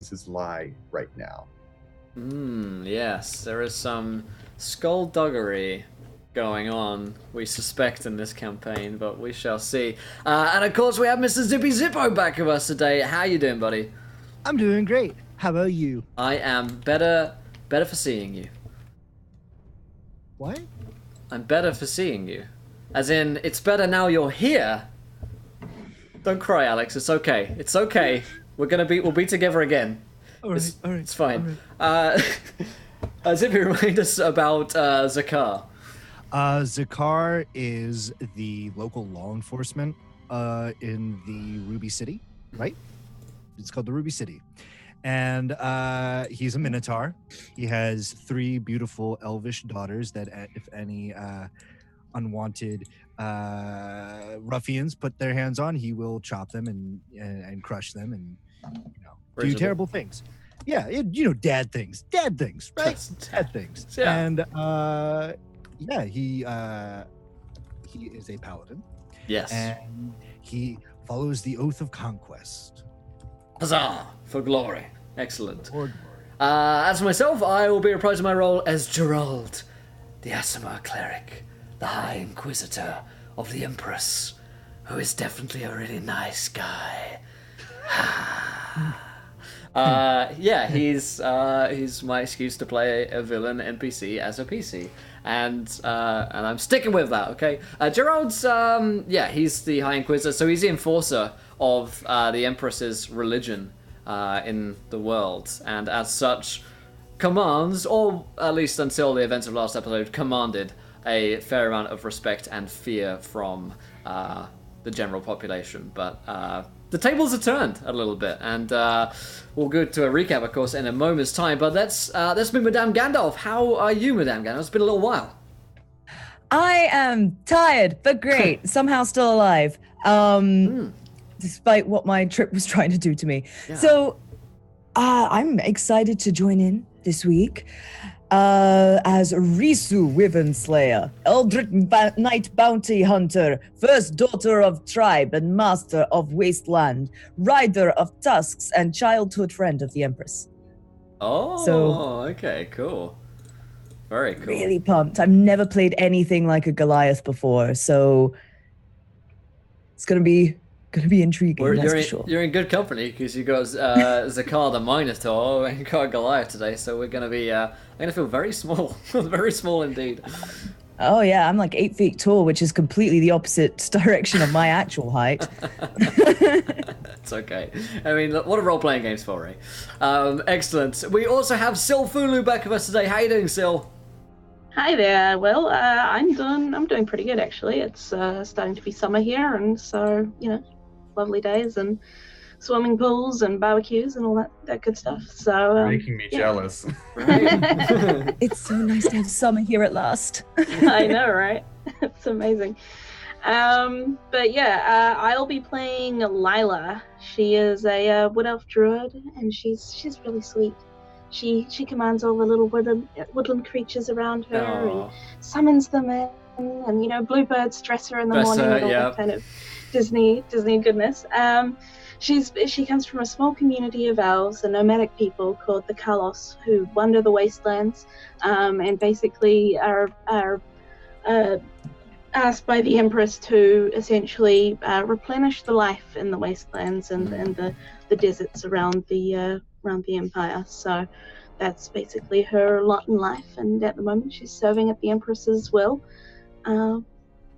consequences lie right now. Yes, there is some skullduggery going on, we suspect, in this campaign, but we shall see. And of course, we have Mr. Zippy Zippo back with us today. How you doing, buddy? I'm doing great. How about you? I am better for seeing you. What? I'm better for seeing you. As in, it's better now you're here. Don't cry, Alex. It's okay. It's okay. We'll be together again. All right. It's fine. Zippy, remind us about Zakar. Zakar is the local law enforcement in the Ruby City, right? It's called the Ruby City. And he's a Minotaur. He has 3 beautiful elvish daughters that if any unwanted ruffians put their hands on, he will chop them and crush them and do terrible things. Yeah, dad things, right? Dad things. Yeah. And he is a paladin. Yes. And he follows the oath of conquest. Huzzah! For glory. Excellent. For glory. As for myself, I will be reprising my role as Gerald, the Aasimar cleric, the High Inquisitor of the Empress, who is definitely a really nice guy. He's my excuse to play a villain NPC as a PC, and I'm sticking with that. Okay, Gerald's he's the High Inquisitor, so he's the enforcer of the Empress's religion in the world, and as such, commands, or at least until the events of last episode, commanded a fair amount of respect and fear from the general population. But the tables are turned a little bit, and we'll go to a recap, of course, in a moment's time. But let's meet Madame Gandalf. How are you, Madame Gandalf? It's been a little while. I am tired, but great. Somehow still alive. Despite what my trip was trying to do to me. Yeah. So I'm excited to join in this week as Risu Wyvern Slayer, Eldritch Knight Bounty Hunter, first daughter of tribe and master of wasteland, rider of tusks, and childhood friend of the Empress. Okay, cool. Very cool. Really pumped. I've never played anything like a Goliath before, so it's gonna be intriguing. You're in good company because you got Zakar the Minotaur and you got Goliath today, so we're gonna feel very small, very small indeed. Oh yeah, I'm like 8 feet tall, which is completely the opposite direction of my actual height. It's okay. I mean, what a role-playing game's for, eh? Excellent. We also have Sil Fulu back with us today. How you doing, Sil? Hi there. Well, I'm doing pretty good actually. It's starting to be summer here, and so lovely days and swimming pools and barbecues and all that good stuff. So making me jealous. Right? It's so nice to have summer here at last. I know, right? It's amazing. But yeah, I'll be playing Lila. She is a wood elf druid, and she's really sweet. She commands all the little woodland creatures around her and summons them in, and bluebirds dress her in the morning with all that kind of Disney goodness. She comes from a small community of elves, a nomadic people called the Kalos, who wander the wastelands, and basically are asked by the Empress to essentially replenish the life in the wastelands and the deserts around the Empire. So that's basically her lot in life, and at the moment she's serving at the Empress's will.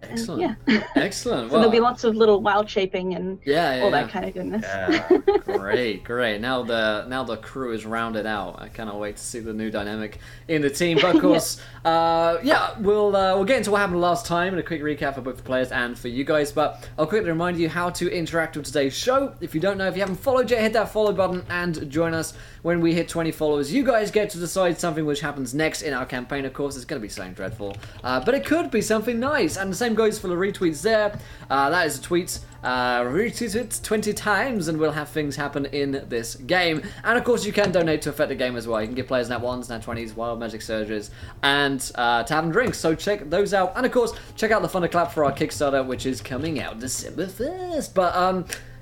Excellent. Excellent. So there'll be lots of little wild shaping and all that kind of goodness. Yeah. Great. Now the crew is rounded out. I cannot wait to see the new dynamic in the team. But of course, we'll get into what happened last time and a quick recap for both the players and for you guys. But I'll quickly remind you how to interact with today's show. If you don't know, if you haven't followed yet, hit that follow button and join us. When we hit 20 followers, you guys get to decide something which happens next in our campaign. Of course, it's going to be something dreadful, but it could be something nice. And the same goes for the retweets there. That is a tweet. Retweet it 20 times and we'll have things happen in this game. And of course, you can donate to affect the game as well. You can give players nat 1s, nat 20s, wild magic surges, and tavern drinks. So check those out. And of course, check out the Thunderclap for our Kickstarter, which is coming out December 1st. But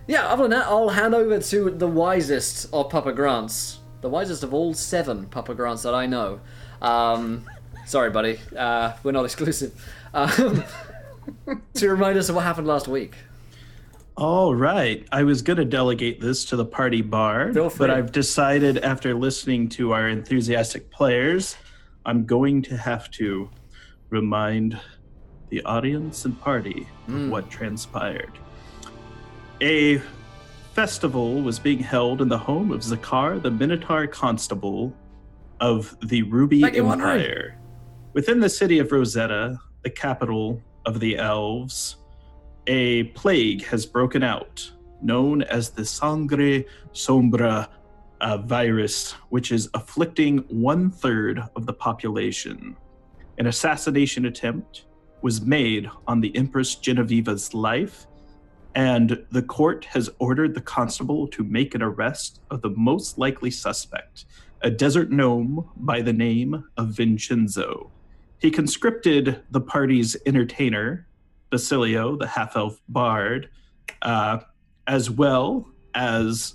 Yeah, other than that, I'll hand over to the wisest of Papa Grants. The wisest of all 7 Papa Grants that I know. Sorry, buddy. We're not exclusive. To remind us of what happened last week. All right. I was going to delegate this to the party bard, Feel free. but I've decided after listening to our enthusiastic players, I'm going to have to remind the audience and party of what transpired. A festival was being held in the home of Zakar, the Minotaur Constable of the Ruby Empire. Within the city of Rosetta, the capital of the Elves, a plague has broken out, known as the Sangre Sombra virus, which is afflicting 1/3 of the population. An assassination attempt was made on the Empress Genevieva's life, and the court has ordered the constable to make an arrest of the most likely suspect, a desert gnome by the name of Vincenzo. He conscripted the party's entertainer, Basilio, the half-elf bard, as well as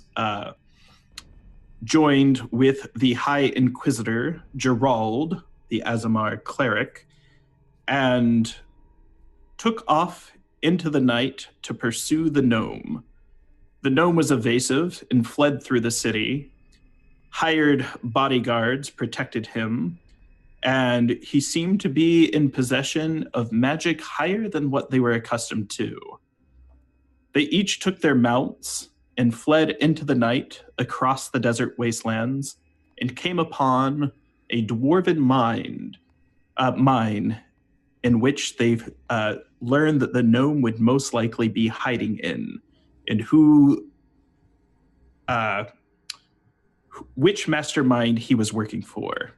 joined with the High Inquisitor, Gerald, the Azamar cleric, and took off into the night to pursue the gnome. The gnome was evasive and fled through the city. Hired bodyguards protected him, and he seemed to be in possession of magic higher than what they were accustomed to. They each took their mounts and fled into the night across the desert wastelands and came upon a dwarven mine in which they've learned that the gnome would most likely be hiding in, and which mastermind he was working for.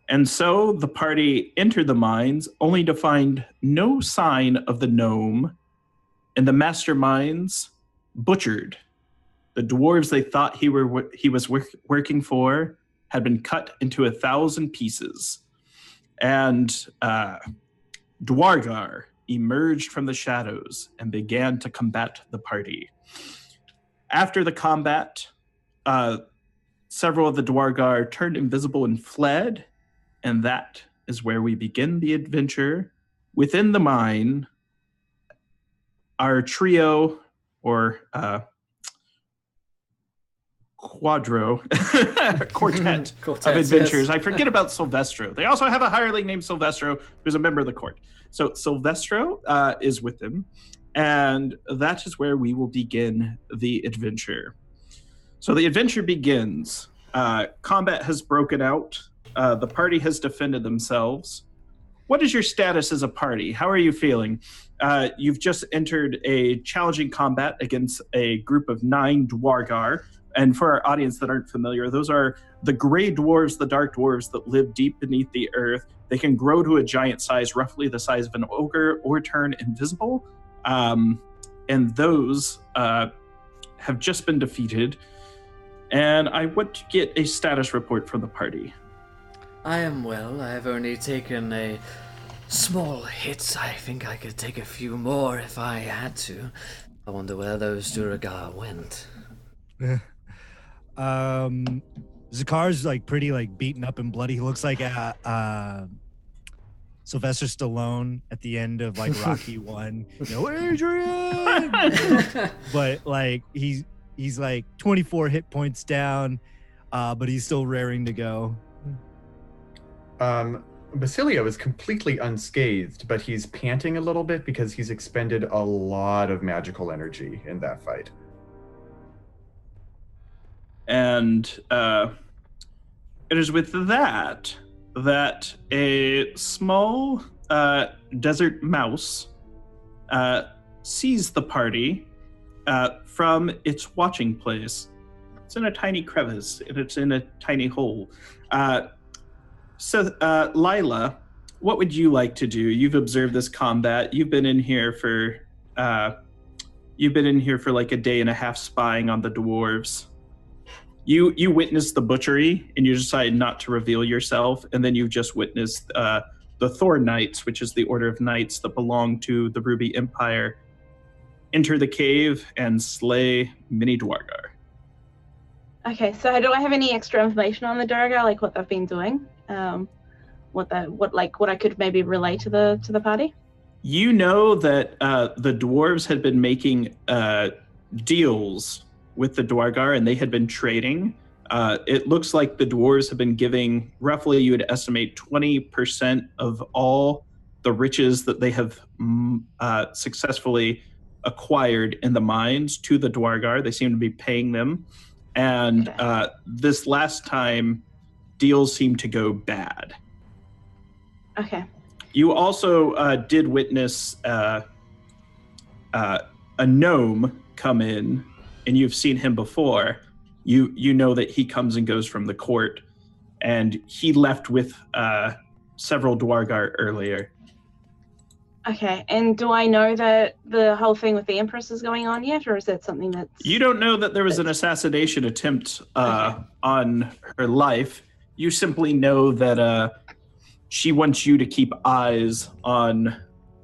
And so the party entered the mines only to find no sign of the gnome, and the masterminds butchered. The dwarves they thought he was working for had been cut into 1,000 pieces. And Dwargar emerged from the shadows and began to combat the party. After the combat, several of the Dwargar turned invisible and fled, and that is where we begin the adventure. Within the mine, our trio, or quartet of adventurers. Yes. I forget about Silvestro. They also have a hireling named Silvestro, who's a member of the court. So Silvestro is with them, and that is where we will begin the adventure. So the adventure begins. Combat has broken out. The party has defended themselves. What is your status as a party? How are you feeling? You've just entered a challenging combat against a group of 9 Dwargar. And for our audience that aren't familiar, those are the gray dwarves, the dark dwarves that live deep beneath the earth. They can grow to a giant size, roughly the size of an ogre, or turn invisible. And those have just been defeated. And I want to get a status report from the party. I am well. I have only taken a small hit. I think I could take a few more if I had to. I wonder where those Duragar went. Zakar's like pretty like beaten up and bloody. He looks like Sylvester Stallone at the end of like Rocky 1. Adrian! But like he's like 24 hit points down, but he's still raring to go. Basilio is completely unscathed, but he's panting a little bit because he's expended a lot of magical energy in that fight. And it is with that a small desert mouse sees the party from its watching place. It's in a tiny crevice, and it's in a tiny hole. So, Lila, what would you like to do? You've observed this combat. You've been in here for like a day and a half spying on the dwarves. You witnessed the butchery, and you decided not to reveal yourself, and then you've just witnessed the Thor Knights, which is the order of knights that belong to the Ruby Empire, enter the cave and slay Mini Dwargar. Okay, so do I have any extra information on the Durgar, like what they've been doing? What I could maybe relay to the party? You know that the dwarves had been making deals with the Dwargar, and they had been trading. It looks like the dwarves have been giving roughly, you would estimate, 20% of all the riches that they have successfully acquired in the mines to the Dwargar. They seem to be paying them. And this last time, deals seem to go bad. Okay. You also did witness a gnome come in, and you've seen him before. You know that he comes and goes from the court, and he left with several Dwargar earlier. Okay, and do I know that the whole thing with the Empress is going on yet, or is that something that's... You don't know that there was an assassination attempt on her life. You simply know that she wants you to keep eyes on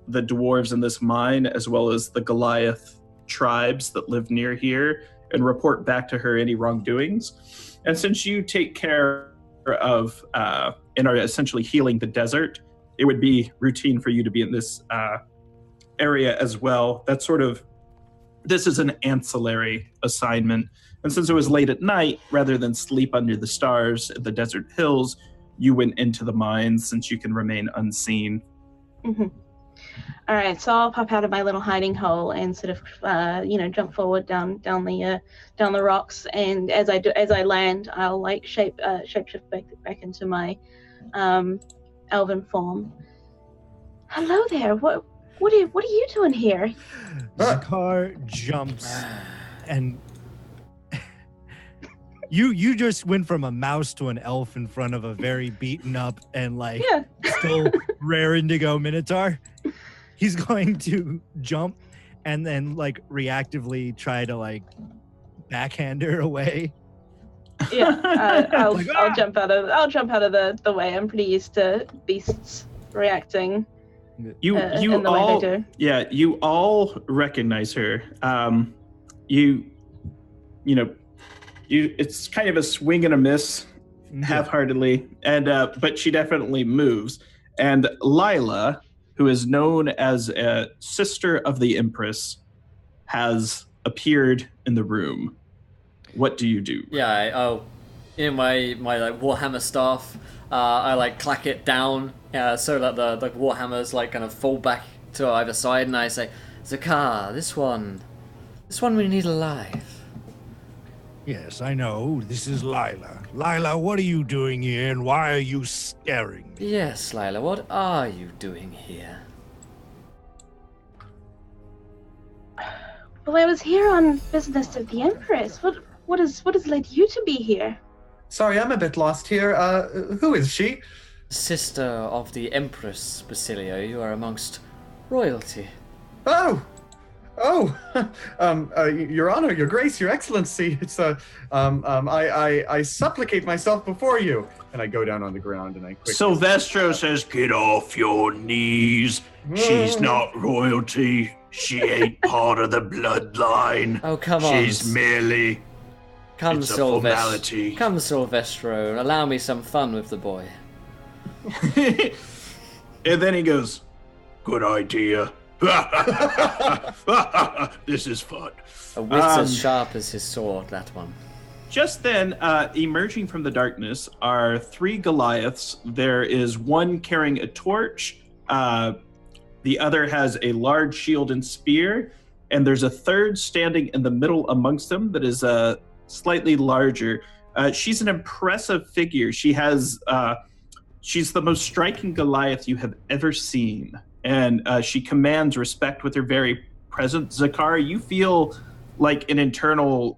the dwarves in this mine, as well as the Goliath tribes that live near here, and report back to her any wrongdoings. And since you take care of and are essentially healing the desert, it would be routine for you to be in this area as well. This is an ancillary assignment. And since it was late at night, rather than sleep under the stars at the desert hills, you went into the mines since you can remain unseen. Mm-hmm. All right, so I'll pop out of my little hiding hole and sort of, jump forward down the rocks. And as I land, I'll like shapeshift back into my elven form. Hello there. What are you doing here? Zakar jumps, and you just went from a mouse to an elf in front of a very beaten up and still rare indigo minotaur. He's going to jump and then reactively try to backhand her away. Yeah, I'll jump out of the way. I'm pretty used to beasts reacting. You the all, way they do. Yeah, you all recognize her. It's kind of a swing and a miss, half-heartedly, and but she definitely moves. And Lila, who is known as a sister of the Empress, has appeared in the room. What do you do? Yeah, in my Warhammer staff, I clack it down so that the Warhammers kind of fall back to either side, and I say, Zakar, this one we need alive. Yes, I know. This is Lila. Lila, what are you doing here, and why are you scaring me? Yes, Lila, what are you doing here? Well, I was here on business of the Empress. What has led you to be here? Sorry, I'm a bit lost here. Who is she? Sister of the Empress, Basilio. You are amongst royalty. Oh, Your Honor, Your Grace, Your Excellency. It's I supplicate myself before you, and I go down on the ground and I quickly. Silvestro says, "Get off your knees. She's not royalty. She ain't part of the bloodline. Oh, come on. She's merely. It's a formality. Come, Silvestro, and allow me some fun with the boy." And then he goes, "Good idea. This is fun." A wit as sharp as his sword, that one. Just then, emerging from the darkness are three Goliaths. There is one carrying a torch. The other has a large shield and spear. And there's a third standing in the middle amongst them that is slightly larger. She's an impressive figure. She's the most striking Goliath you have ever seen. And she commands respect with her very presence. Zakar, you feel like an internal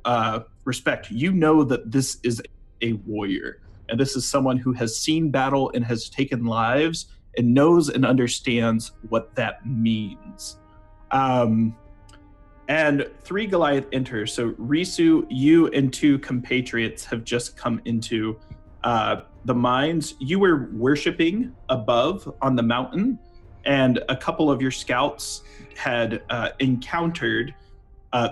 respect. You know that this is a warrior, and this is someone who has seen battle and has taken lives and knows and understands what that means. And three Goliath enter. So Risu, you and two compatriots have just come into the mines. You were worshiping above on the mountain. and a couple of your scouts had encountered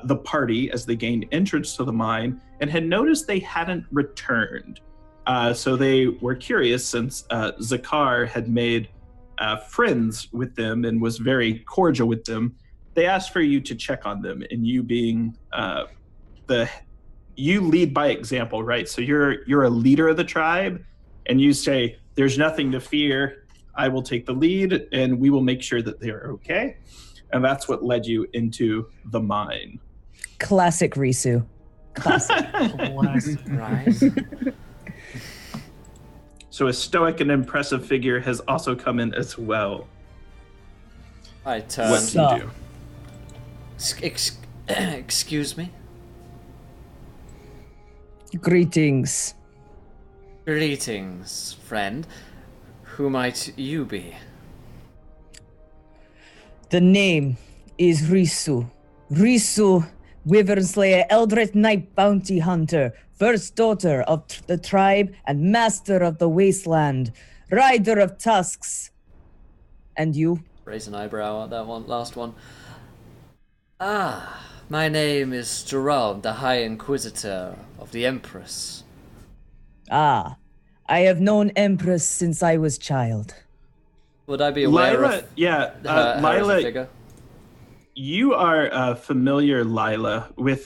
the party as they gained entrance to the mine and had noticed they hadn't returned. So they were curious, since Zakar had made friends with them and was very cordial with them. They asked for you to check on them, and you being you lead by example, right? So you're a leader of the tribe, and you say, "There's nothing to fear. I will take the lead, and we will make sure that they are okay." And that's what led you into the mine. Classic Risu. Classic. Right. So a stoic and impressive figure has also come in as well. I turn. What do you do? Excuse me? Greetings. Greetings, friend. Who might you be? The name is Risu. Risu, Wyvernslayer, Eldritch Knight Bounty Hunter, first daughter of the tribe and master of the wasteland, rider of tusks. And you? Raise an eyebrow at that one, last one. Ah, my name is Gerald, the High Inquisitor of the Empress. Ah, I have known Empress since I was child. Would I be aware Lila, of yeah, her as a Lila, figure? you are familiar, Lila, with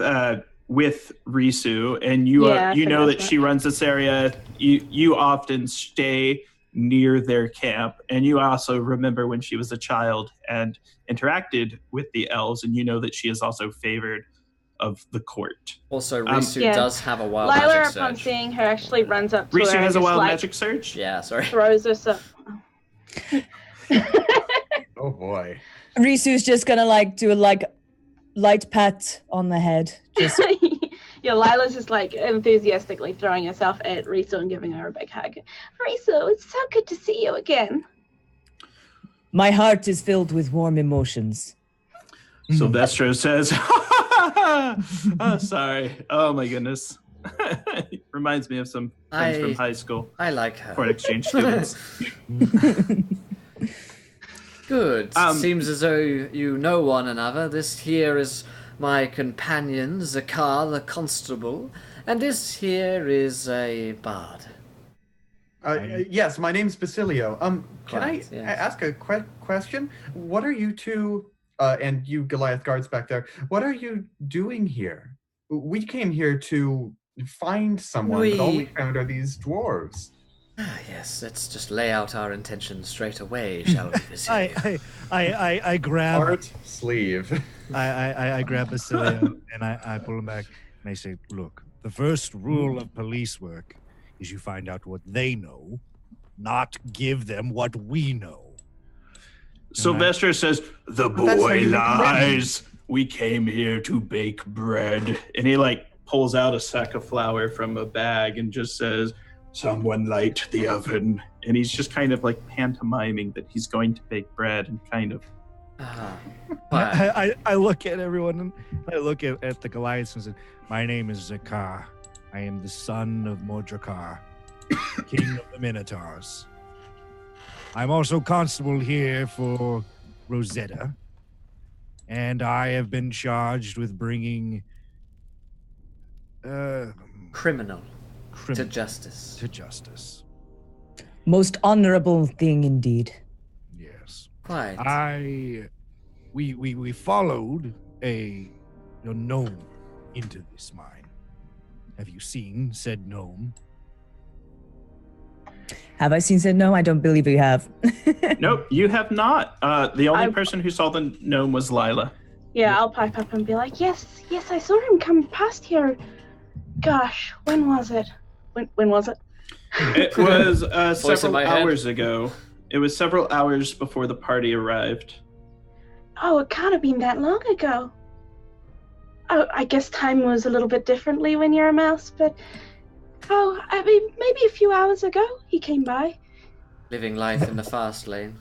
Risu, and you know that she runs this area. You often stay near their camp, and you also remember when she was a child and interacted with the elves, and you know that she is also favored of the court. Also, Risu Yeah. does have a wild Lila, magic upon surge. seeing her, actually runs up to Risu her has and a just, wild magic surge? Yeah, sorry. throws herself. Oh boy. Risu's just gonna do a light pat on the head. Just Yeah, Lila's just enthusiastically throwing herself at Risu and giving her a big hug. Risu, it's so good to see you again. my heart is filled with warm emotions. Silvestro says, "Oh, sorry. Oh my goodness." Reminds me of some friends from high school, I like her. foreign exchange students. Good. Seems as though you know one another. This here is my companion, Zakar the Constable, and this here is a bard. Yes, my name's Basilio. Can I Quite, yes. ask a question? What are you two, and you Goliath guards back there, what are you doing here? We came here to find someone, but all we found are these dwarves. Ah, yes, let's just lay out our intentions straight away, shall we, Basilio? I grab Art sleeve. I grab Basilio and I pull him back and I say, look, the first rule of police work is you find out what they know, not give them what we know. Sylvester says, "The that's how boy you make lies. We came here to bake bread." And he pulls out a sack of flour from a bag and just says, "Someone light the oven." And he's just kind of pantomiming that he's going to bake bread and kind of. I look at everyone and I look at the Goliaths and say, my name is Zakar. I am the son of Mordrakar, king of the Minotaurs. I'm also constable here for Rosetta, and I have been charged with bringing Criminal to criminal justice. to justice. Most honorable thing indeed. Yes. Quite. We followed a gnome into this mine. Have you seen said gnome? Have I seen said no? I don't believe we have. Nope, you have not. The only I- person who saw the gnome was Lila. Yeah, I'll pipe up and be like, yes, I saw him come past here. Gosh, when was it? When was it? It was Voice in several my head. hours ago. It was several hours before the party arrived. Oh, it can't have been that long ago. Oh, I guess time was a little bit differently when you're a mouse, but I mean, maybe a few hours ago he came by. Living life in the fast lane.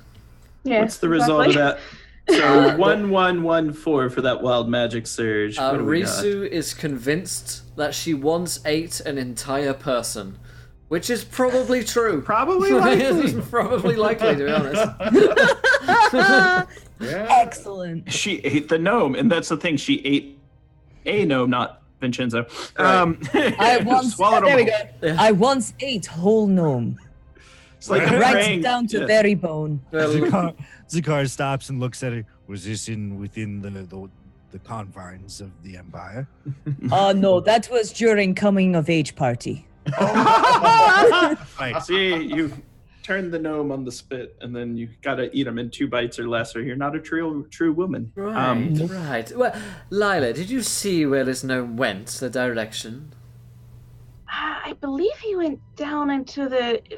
Yeah. What's the result of exactly. that? So 1114 for that wild magic surge. What do we got? Risu is convinced that she once ate an entire person. Which is probably true. Probably likely. Probably likely, to be honest. Yeah. Excellent. She ate the gnome, and that's the thing. She ate a gnome, not Vincenzo. Right. I once swallowed there we them go. all. Yeah. I once ate whole gnome, It's like a right praying- down to yeah. very bone. Zakar stops and looks at it. Was this within the confines of the Empire? Oh no, that was during coming of age party. Right. See, you turn the gnome on the spit, and then you gotta eat them in 2 bites or less, or you're not a true woman. Right, right. Well, Lila, did you see where this gnome went, the direction? I believe he went down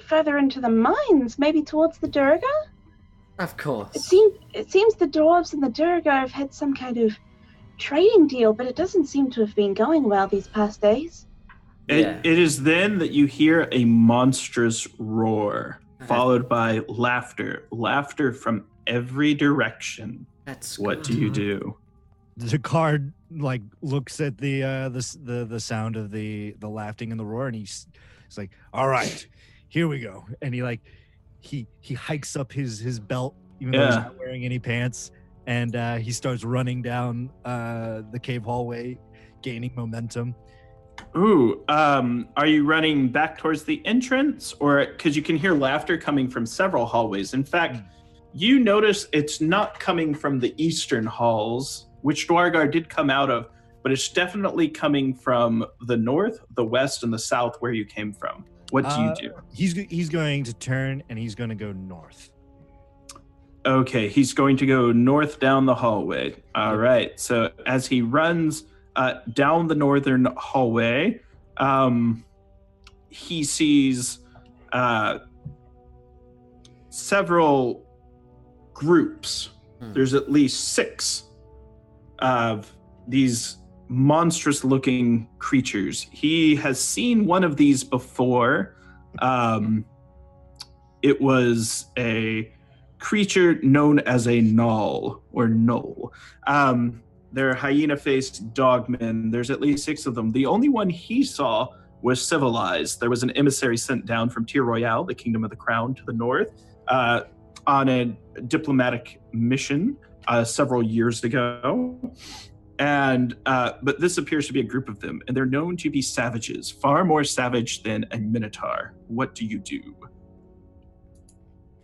further into the mines, maybe towards the Durga. Of course. It seems the dwarves and the Durga have had some kind of trading deal, but it doesn't seem to have been going well these past days. Yeah. It is then that you hear a monstrous roar, followed by laughter from every direction. That's What good. do you do? Zakar like looks at the sound of the laughing and the roar, and he's like, "All right, here we go." And he hikes up his belt, even though he's not wearing any pants, and he starts running down the cave hallway, gaining momentum. Ooh, are you running back towards the entrance, or because you can hear laughter coming from several hallways? In fact, you notice it's not coming from the eastern halls, which Dwargar did come out of, but it's definitely coming from the north, the west, and the south where you came from. What do you do? He's going to turn and he's going to go north. Okay, he's going to go north down the hallway. All right, so as he runs down the northern hallway, he sees several groups. There's at least 6 of these monstrous looking creatures. He has seen one of these before. It was a creature known as a Null or Knoll. They're hyena-faced dogmen. There's at least 6 of them. The only one he saw was civilized. There was an emissary sent down from Tir Royale, the Kingdom of the Crown, to the north, on a diplomatic mission several years ago. And but this appears to be a group of them, and they're known to be savages, far more savage than a minotaur. What do you do?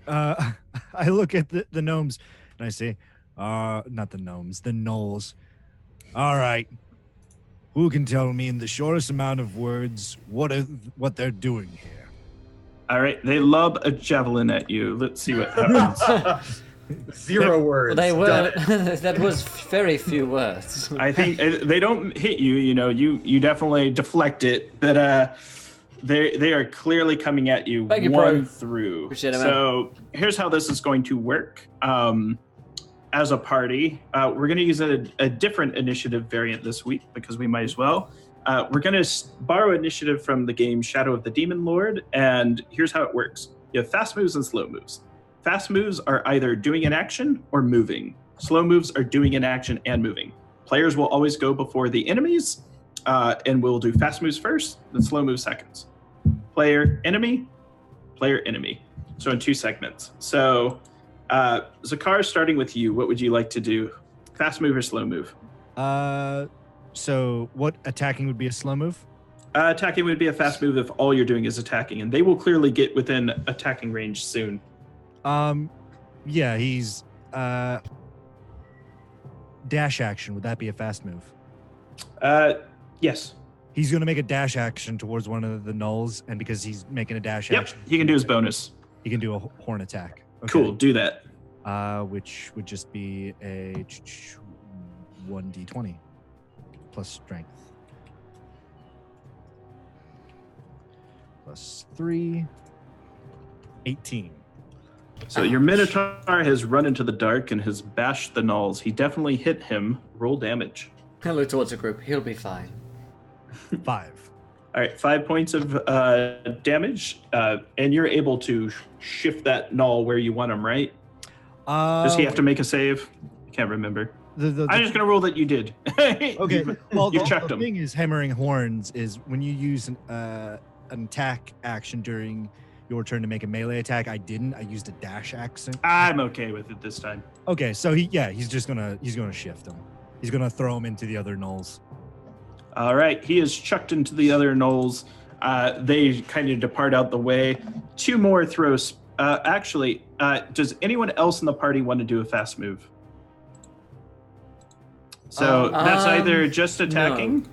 I look at the gnomes and I say, not the gnomes, the gnolls. All right, who can tell me in the shortest amount of words what they're doing here? All right, they lob a javelin at you. Let's see what happens. 0 words. They Done were. it. That was very few words. I think they don't hit you. You know, you definitely deflect it, but they are clearly coming at you Thank you, one bro. through. Appreciate it, man. So here's how this is going to work. As a party, we're going to use a different initiative variant this week because we might as well. We're going to borrow initiative from the game Shadow of the Demon Lord, and here's how it works. You have fast moves and slow moves. Fast moves are either doing an action or moving. Slow moves are doing an action and moving. Players will always go before the enemies, and we'll do fast moves first, then slow moves seconds. Player, enemy, player, enemy. So in 2 segments. So Zakar, starting with you, what would you like to do? Fast move or slow move? So what attacking would be a slow move? Attacking would be a fast move if all you're doing is attacking, and they will clearly get within attacking range soon. Yeah, he's dash action. Would that be a fast move? Yes. He's going to make a dash action towards one of the gnolls, and because he's making a dash action, He can do his bonus. He can do a horn attack. Okay. Cool, do that. Which would just be a 1d20 plus strength. Plus 3. 18. So your Minotaur has run into the dark and has bashed the gnolls. He definitely hit him. Roll damage. I look towards the group. He'll be fine. 5. All right, 5 points of damage, and you're able to shift that gnoll where you want him, right? Does he have to make a save? I can't remember. I'm just going to roll that you did. Okay. Well, You've the checked him. thing is, hammering horns is when you use an attack action during your turn to make a melee attack. I didn't. I used a dash action. I'm okay with it this time. Okay, so he's gonna shift him. He's gonna throw him into the other gnolls. All right, he is chucked into the other gnolls. They kind of depart out the way. 2 more throws. Does anyone else in the party want to do a fast move? So that's either just attacking,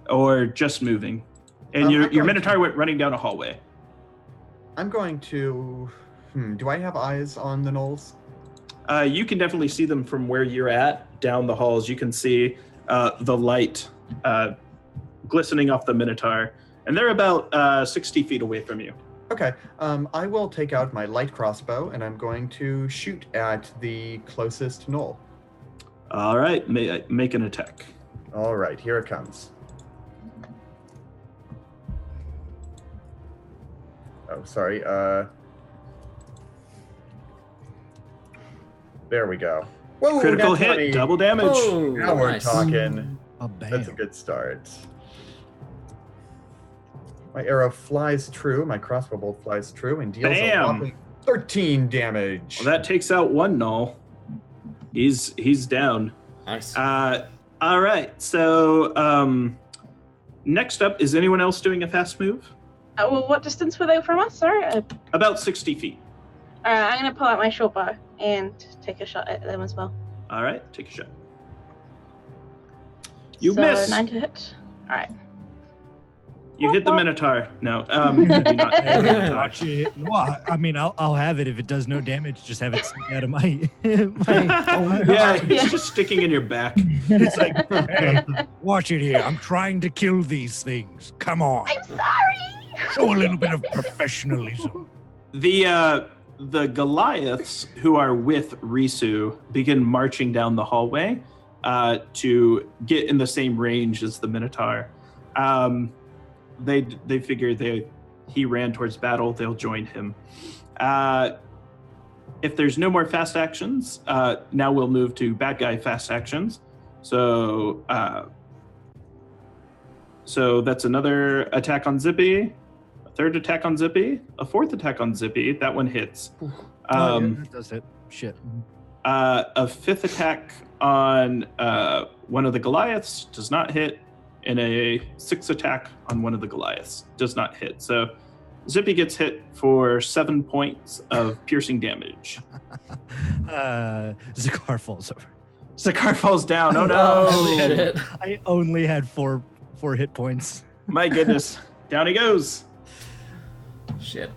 or just moving. And your Minotaur went running down a hallway. I'm going to. Do I have eyes on the gnolls? You can definitely see them from where you're at down the halls. You can see the light glistening off the Minotaur, and they're about 60 feet away from you. Okay. I will take out my light crossbow and I'm going to shoot at the closest gnoll. All right, make an attack. All right, here it comes. Oh, sorry. There we go. Whoa, Critical nat 20. hit, double damage. Oh, Now we're nice. talking. Bam. That's a good start. My arrow flies true. My crossbow bolt flies true and deals a Bam. whopping 13 damage. Well, that takes out one gnoll. He's down. Nice. All right. So next up, is anyone else doing a fast move? Well, what distance were they from us? Sorry. About 60 feet. All right, I'm gonna pull out my short bow and take a shot at them as well. All right, take a shot. You so, miss. 9 to hit. All right. You hit the Minotaur. No, you do not hit the Minotaur. Watch it. Well, I mean, I'll have it if it does no damage. Just have it stick out of my. my Yeah, it's just sticking in your back. It's like, hey, watch it here. I'm trying to kill these things. Come on. I'm sorry. Show a little bit of professionalism. The Goliaths who are with Risu begin marching down the hallway to get in the same range as the Minotaur. They figure he ran towards battle, they'll join him. If there's no more fast actions, now we'll move to bad guy fast actions. So that's another attack on Zippy, a third attack on Zippy, a fourth attack on Zippy. That one hits. That does hit. Shit. A fifth attack on one of the Goliaths does not hit, and a sixth attack on one of the Goliaths does not hit. So Zippy gets hit for 7 points of piercing damage. Zakar falls over. Zakar falls down. Oh no! Oh, shit. I only had four hit points. My goodness. Down he goes. Shit.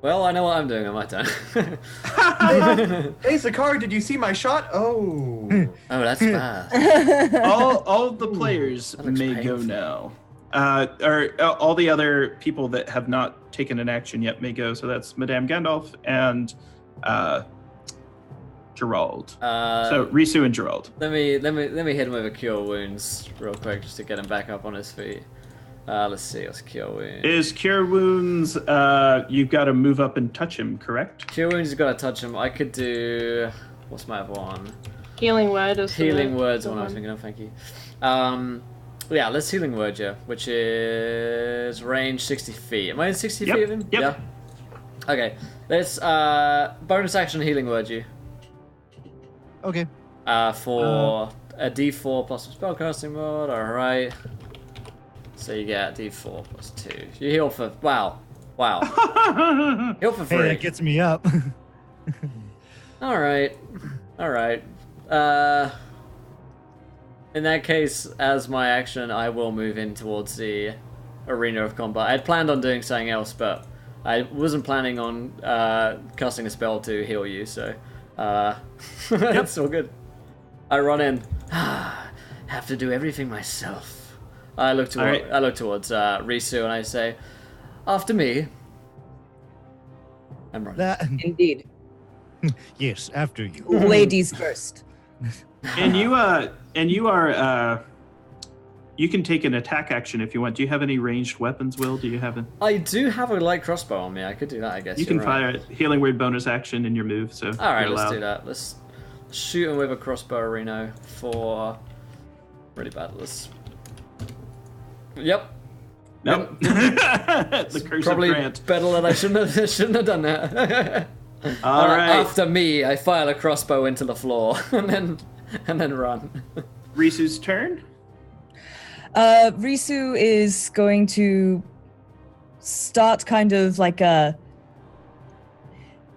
Well, I know what I'm doing on my turn. Hey, Zakar, did you see my shot? Oh. Oh, that's bad. All of the players that looks may go painful. now. All the other people that have not taken an action yet may go. So that's Madame Gandalf and Gerald. So Risu and Gerald. Let me hit him with a cure wounds real quick just to get him back up on his feet. Let's see, what's cure wounds? Is Cure Wounds, you've got to move up and touch him, correct? Cure wounds, you gotta touch him. I could do. What's my other one? Healing word is Healing words, one I was thinking of, thank you. Yeah, let's healing word you, which is range 60 feet. Am I in 60 Yep, feet of him? yep. Yeah. Okay, let's bonus action healing word you. Okay. For a D4 plus some spellcasting mod, alright. So you get D4 plus 2. You heal for. Wow. Heal for free. Hey, that gets me up. Alright. In that case, as my action, I will move in towards the arena of combat. I had planned on doing something else, but I wasn't planning on casting a spell to heal you, so it's all good. I run in. Have to do everything myself. I look towards Risu and I say, "After me." I'm running. That, Indeed. yes, after you. Ladies first. And you can take an attack action if you want. Do you have any ranged weapons, Will? Do you have a... I do have a light crossbow on me. I could do that, I guess. You can You're right. fire Healing Word bonus action in your move, so All right, you're let's allowed. do that. Let's shoot him with a crossbow, Reno, for really bad. Let's. Yep. Nope. The curse Probably of Grant. better that I shouldn't have done that. All right. After me, I fire a crossbow into the floor and then run. Risu's turn. Risu is going to start kind of like a.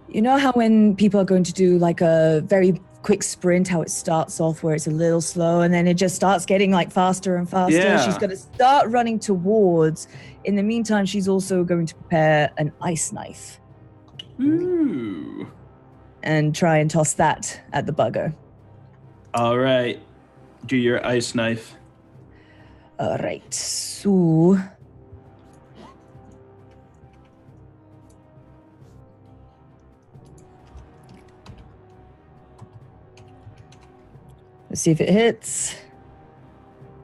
You know how when people are going to do like a very quick sprint, how it starts off where it's a little slow and then it just starts getting like faster and faster? Yeah. She's going to start running towards. In the meantime, she's also going to prepare an ice knife Ooh. and try and toss that at the bugger. All right. Do your ice knife. All right, so. Let's see if it hits.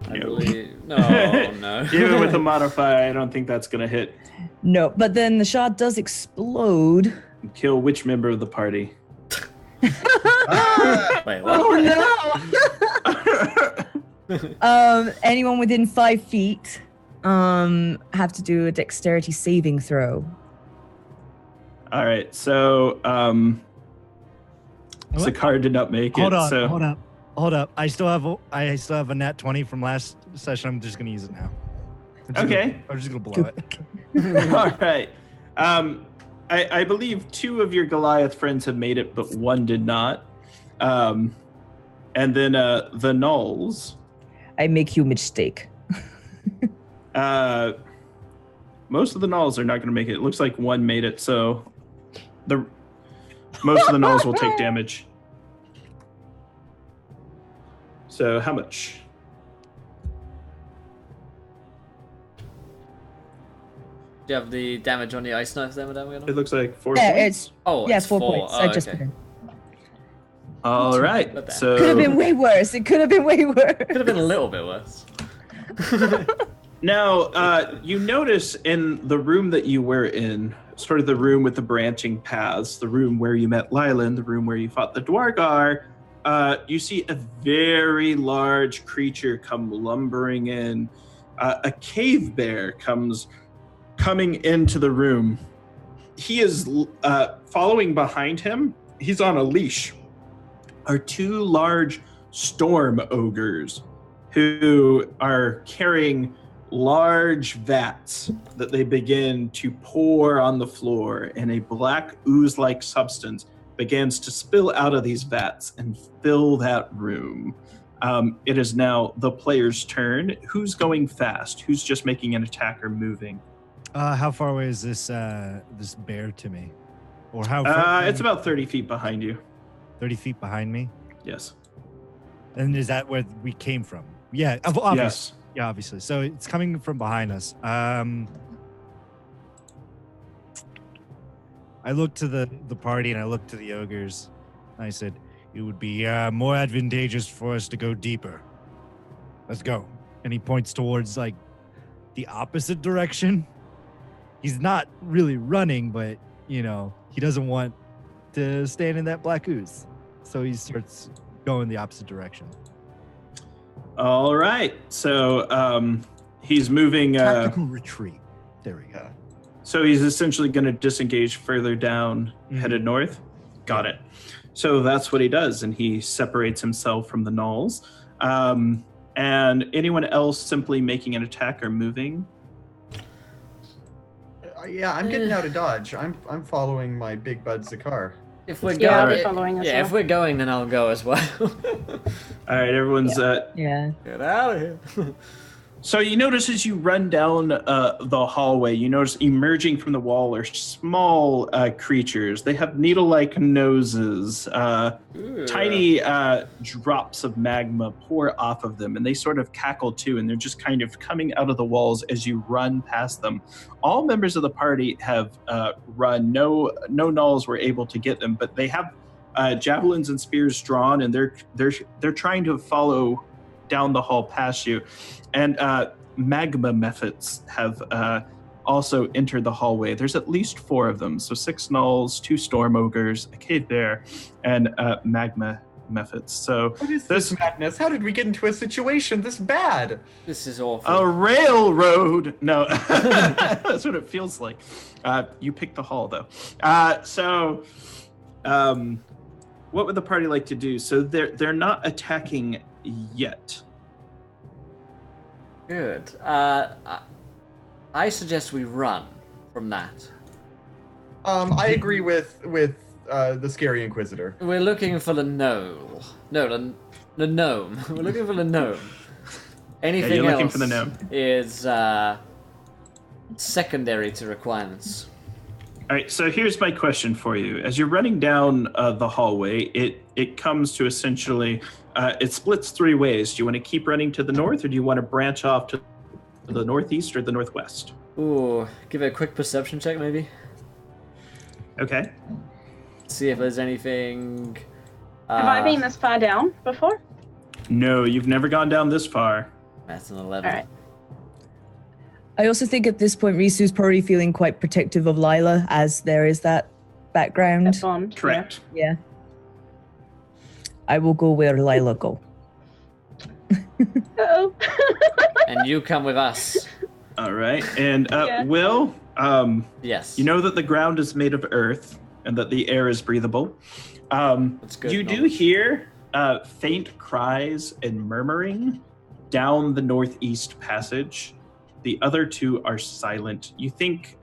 I No. believe. No. Even with a modifier, I don't think that's going to hit. No, but then the shard does explode. Kill which member of the party? Wait, what? Oh no! Anyone within 5 feet have to do a dexterity saving throw. All right. So, Zakar did not make it. Hold up. I still have a nat 20 from last session. I'm just gonna use it now. I'm just gonna blow it. All right. I believe 2 of your Goliath friends have made it, but 1 did not. And then the Gnolls. I make you mistake. Most of the Gnolls are not going to make it. It looks like 1 made it, so most of the Gnolls will take damage. So how much? Do you have the damage on the ice knife there, Madame? It looks like 4 Yeah, points. it's It's 4 points. Oh, I just okay. put in. All right. Not bad. So Could have been way worse. It could have been way worse. Could have been a little bit worse. now you notice in the room that you were in, sort of the room with the branching paths, the room where you met Lylan, the room where you fought the Dwargar, you see a very large creature come lumbering in. A cave bear coming into the room. He is following behind him. He's on a leash. Are 2 large storm ogres who are carrying large vats that they begin to pour on the floor, and a black ooze-like substance begins to spill out of these vats and fill that room. It is now the player's turn. Who's going fast? Who's just making an attack or moving? How far away is this bear to me? Or how far? It's about 30 feet behind you. 30 feet behind me? Yes. And is that where we came from? Yeah, obviously. Yes. Yeah, obviously. So it's coming from behind us. I looked to the party and I looked to the ogres. And I said, it would be more advantageous for us to go deeper. Let's go. And he points towards like the opposite direction. He's not really running, but you know, he doesn't want to stand in that black ooze. So he starts going the opposite direction. All right. So he's moving. Tactical retreat. There we go. So he's essentially going to disengage further down, headed north. Got it. So that's what he does, and he separates himself from the Gnolls. And anyone else simply making an attack or moving? Yeah, I'm getting out of dodge. I'm following my big bud Zakar. If we're Yeah, I'll going, be following us. yeah, if we're going, then I'll go as well. All right, everyone's. Yeah. Get out of here. So you notice as you run down the hallway, you notice emerging from the wall are small creatures. They have needle-like noses. Tiny drops of magma pour off of them, and they sort of cackle too, and they're just kind of coming out of the walls as you run past them. All members of the party have run. No Gnolls were able to get them, but they have javelins and spears drawn, and they're trying to follow down the hall past you. And magma methods have also entered the hallway. There's at least 4 of them. So 6 Gnolls, 2 storm ogres, a cave bear, and magma methods. So What is this madness? How did we get into a situation this bad? This is awful. a railroad. No, that's what it feels like. You picked the hall though. What would the party like to do? So they're not attacking yet. Good. I suggest we run from that. I agree with the scary Inquisitor. We're looking for the gnome. No, the gnome. We're looking for the gnome. Anything you're looking else for the gnome. is secondary to requirements. All right, so here's my question for you. As you're running down the hallway, it comes to essentially, it splits three ways. Do you want to keep running to the north, or do you want to branch off to the northeast or the northwest? Ooh, give it a quick perception check, maybe. Okay. See if there's anything. Have I been this far down before? No, you've never gone down this far. That's an 11. All right. I also think at this point, Risu's probably feeling quite protective of Lila, as there is that background. That bond. Correct. Yeah. I will go where Lila go. Uh-oh. And you come with us. All right, and Yeah. Will, Yes. you know that the ground is made of earth and that the air is breathable. That's good You do knowledge. hear faint cries and murmuring down the northeast passage. The other two are silent. You think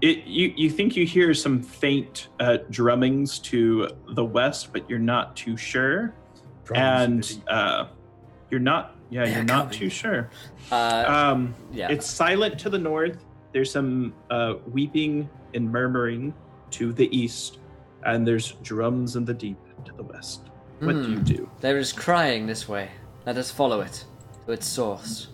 you think you hear some faint drummings to the west, but you're not too sure. Drums. You're not They're not coming. too sure. Yeah. It's silent to the north. There's some weeping and murmuring to the east, and there's drums in the deep to the west. What do you do? There is crying this way. Let us follow it to its source.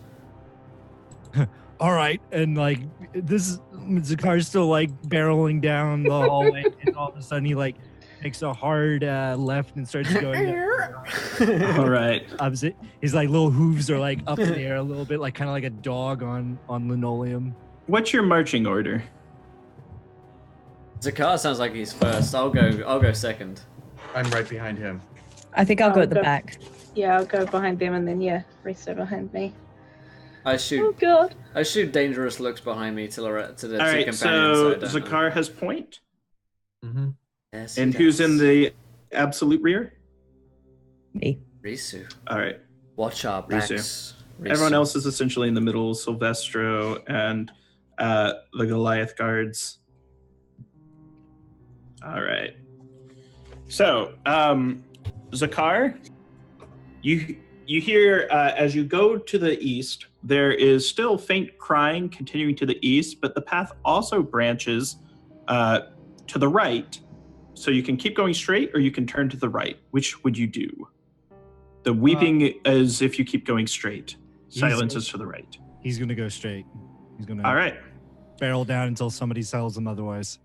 All right, and like this, Zakar's still like barreling down the hallway, and all of a sudden he like makes a hard left and starts going. All right. Opposite, his like little hooves are like up in the air a little bit, like kind of like a dog on linoleum. What's your marching order? Zakar sounds like he's first. I'll go second. I'm right behind him. I think I'll go I'll at the go- back. Yeah, I'll go behind them and then rest over behind me. I Oh shoot god. dangerous looks behind me to the two All right, companions. so I don't know. Zakar has point, Mm-hmm. Yes, he and who's in does. the absolute rear? Me. Risu? All right. Watch our Risu. backs. Risu. Everyone else is essentially in the middle. Silvestro and the Goliath guards. All right. So, Zakar, you hear as you go to the east, there is still faint crying continuing to the east, but the path also branches to the right. So you can keep going straight, or you can turn to the right. Which would you do? The weeping is if you keep going straight. Silence is to the right. He's gonna go straight. He's gonna All right. barrel down until somebody tells him otherwise.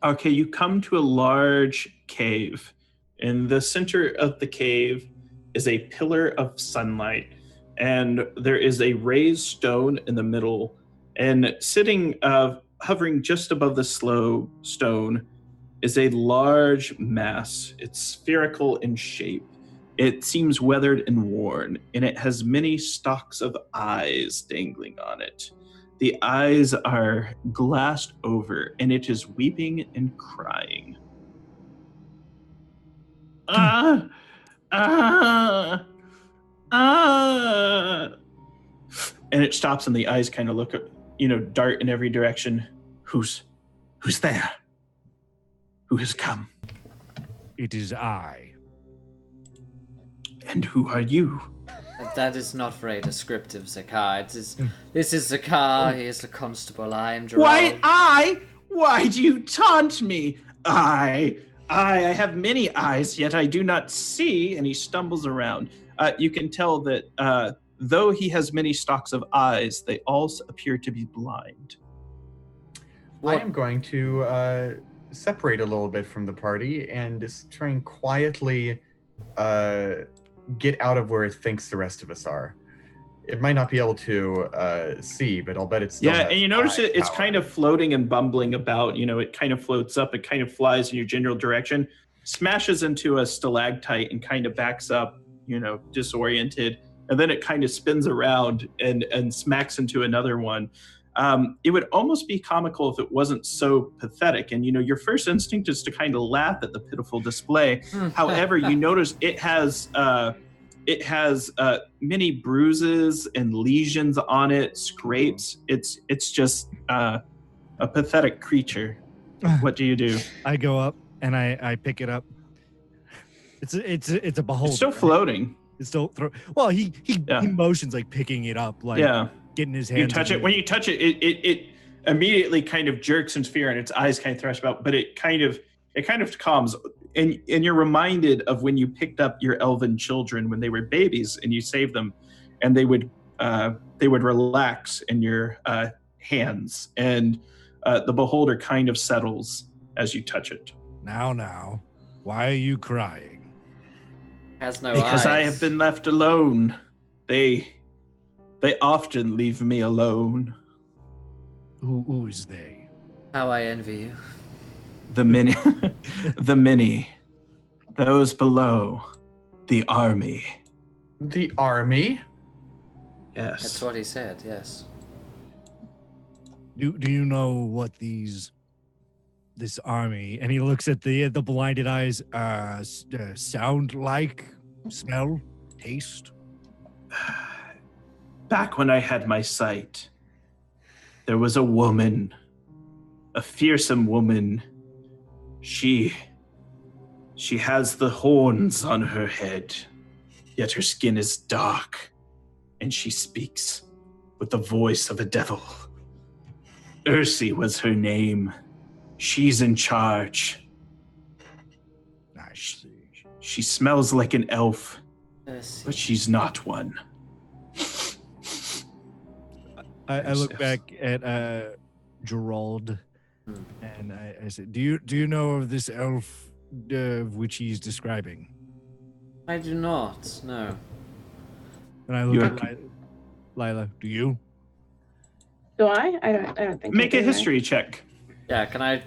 Okay, you come to a large cave. In the center of the cave is a pillar of sunlight, and there is a raised stone in the middle. And sitting, hovering just above the stone, is a large mass. It's spherical in shape. It seems weathered and worn, and it has many stalks of eyes dangling on it. The eyes are glassed over, and it is weeping and crying. Ah! Ah! Ah! And it stops, and the eyes kind of look, dart in every direction. Who's there? Who has come? It is I. And who are you? That is not very descriptive, Zakar. This is Zakar. He is the constable. I am Gerald. Why I? Why do you taunt me? I have many eyes, yet I do not see. And he stumbles around. You can tell that though he has many stalks of eyes, they all appear to be blind. I am going to separate a little bit from the party and just try and quietly get out of where it thinks the rest of us are. It might not be able to see, but I'll bet it's still Yeah, has and you notice eye it's power. kind of floating and bumbling about. It kind of floats up, it kind of flies in your general direction, smashes into a stalactite and kind of backs up, disoriented, and then it kind of spins around and smacks into another one. It would almost be comical if it wasn't so pathetic. And your first instinct is to kind of laugh at the pitiful display. However, you notice it has many bruises and lesions on it, scrapes. It's just a pathetic creature. What do you do? I go up and I pick it up. It's a beholder. It's still floating. It's still he motions like picking it up, like getting his hands. You touch it. When you touch it, it immediately kind of jerks in fear and its eyes kind of thrash about, but it kind of calms. And you're reminded of when you picked up your elven children when they were babies and you saved them, and they would relax in your hands, and the beholder kind of settles as you touch it. Now, why are you crying? Has no because eyes. I have been left alone. They often leave me alone. Who is they? How I envy you. The many, the many, those below, the army. The army? Yes. That's what he said, yes. Do you know what this army, and he looks at the blinded eyes, sound like, smell, taste? Back when I had my sight, there was a woman, a fearsome woman. She has the horns on her head, yet her skin is dark, and she speaks with the voice of a devil. Ursi was her name. She's in charge. Nice. She smells like an elf, Yes. but she's not one. I look back at Gerald, and I said, "Do you know of this elf which he's describing?" I do not, no. And I look at Lila. Do you? Do I? I don't think. Make I a do, history check. Yeah, can I...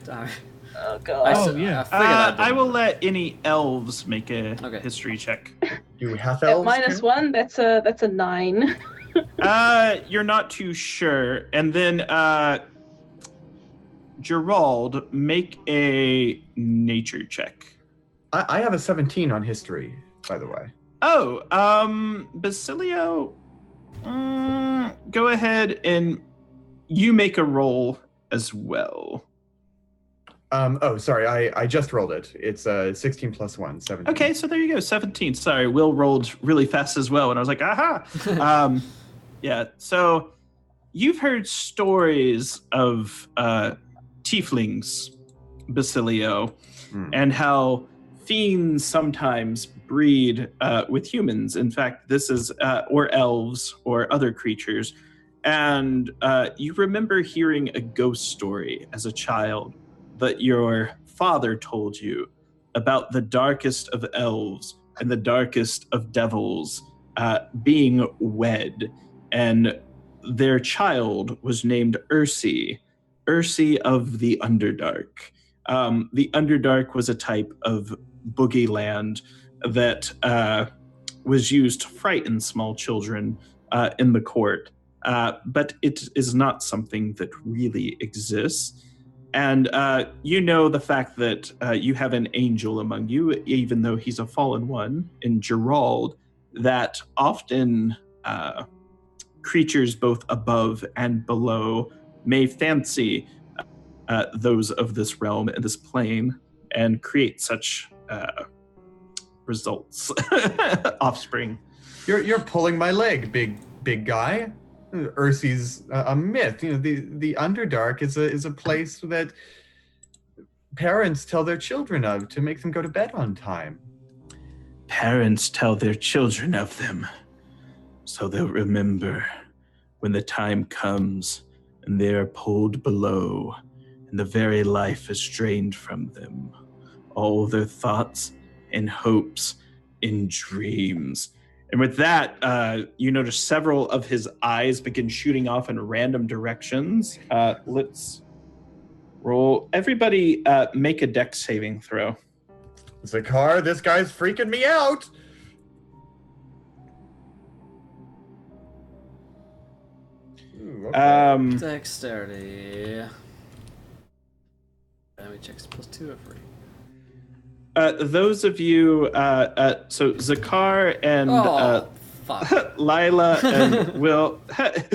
Oh god. yeah. I figured I'd do I it. will let any elves make a Okay. history check. You half At elves? -1, that's a 9. You're not too sure. And then Gerald, make a nature check. I have a 17 on history, by the way. Oh, Basilio, go ahead and you make a roll as well. Sorry, I just rolled it. It's 16 plus 1, 17. Okay, so there you go, 17. Sorry, Will rolled really fast as well, and I was like, aha! Yeah, so you've heard stories of tieflings, Basilio, and how fiends sometimes breed with humans. In fact, this is, or elves, or other creatures. And you remember hearing a ghost story as a child that your father told you about the darkest of elves and the darkest of devils being wed. And their child was named Ursi of the Underdark. The Underdark was a type of boogie land that was used to frighten small children in the court. But it is not something that really exists. And you know the fact that you have an angel among you, even though he's a fallen one, in Gerald, that often creatures both above and below may fancy those of this realm and this plane and create such results, offspring. You're pulling my leg, big guy. Ursi's a myth. You know, the Underdark is a place that parents tell their children of to make them go to bed on time. Parents tell their children of them, so they'll remember when the time comes and they are pulled below and the very life is drained from them. All their thoughts and hopes and dreams. And with that, you notice several of his eyes begin shooting off in random directions. Let's roll. Everybody make a dex saving throw. Zakar, this guy's freaking me out. Ooh, okay. Dexterity. Let me check. +2 or 3. Those of you, so Zakar and Fuck. Lila and Will, Damn it.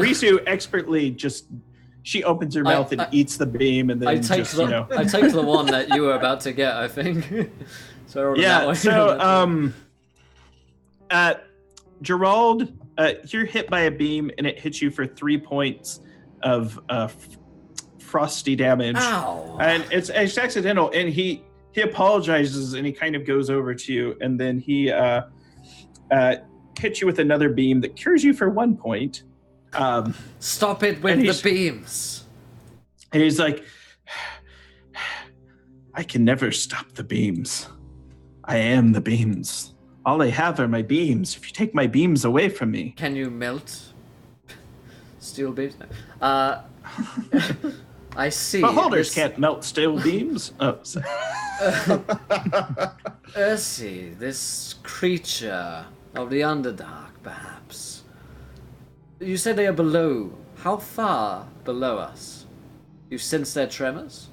Risu expertly just, she opens her mouth and eats the beam, and then I take just, I take the one that you were about to get, I think. So I rolled that yeah. one. So Gerald, you're hit by a beam, and it hits you for 3 points of frosty damage. Ow. And it's accidental, and he apologizes, and he kind of goes over to you, and then he hits you with another beam that cures you for 1 point. Stop it with the beams. And he's like, I can never stop the beams. I am the beams. All I have are my beams. If you take my beams away from me. Can you melt steel beams? I see. Beholders can't melt steel beams. Oh, sorry. Ursi, this creature of the Underdark, perhaps. You said they are below. How far below us? You sense their tremors?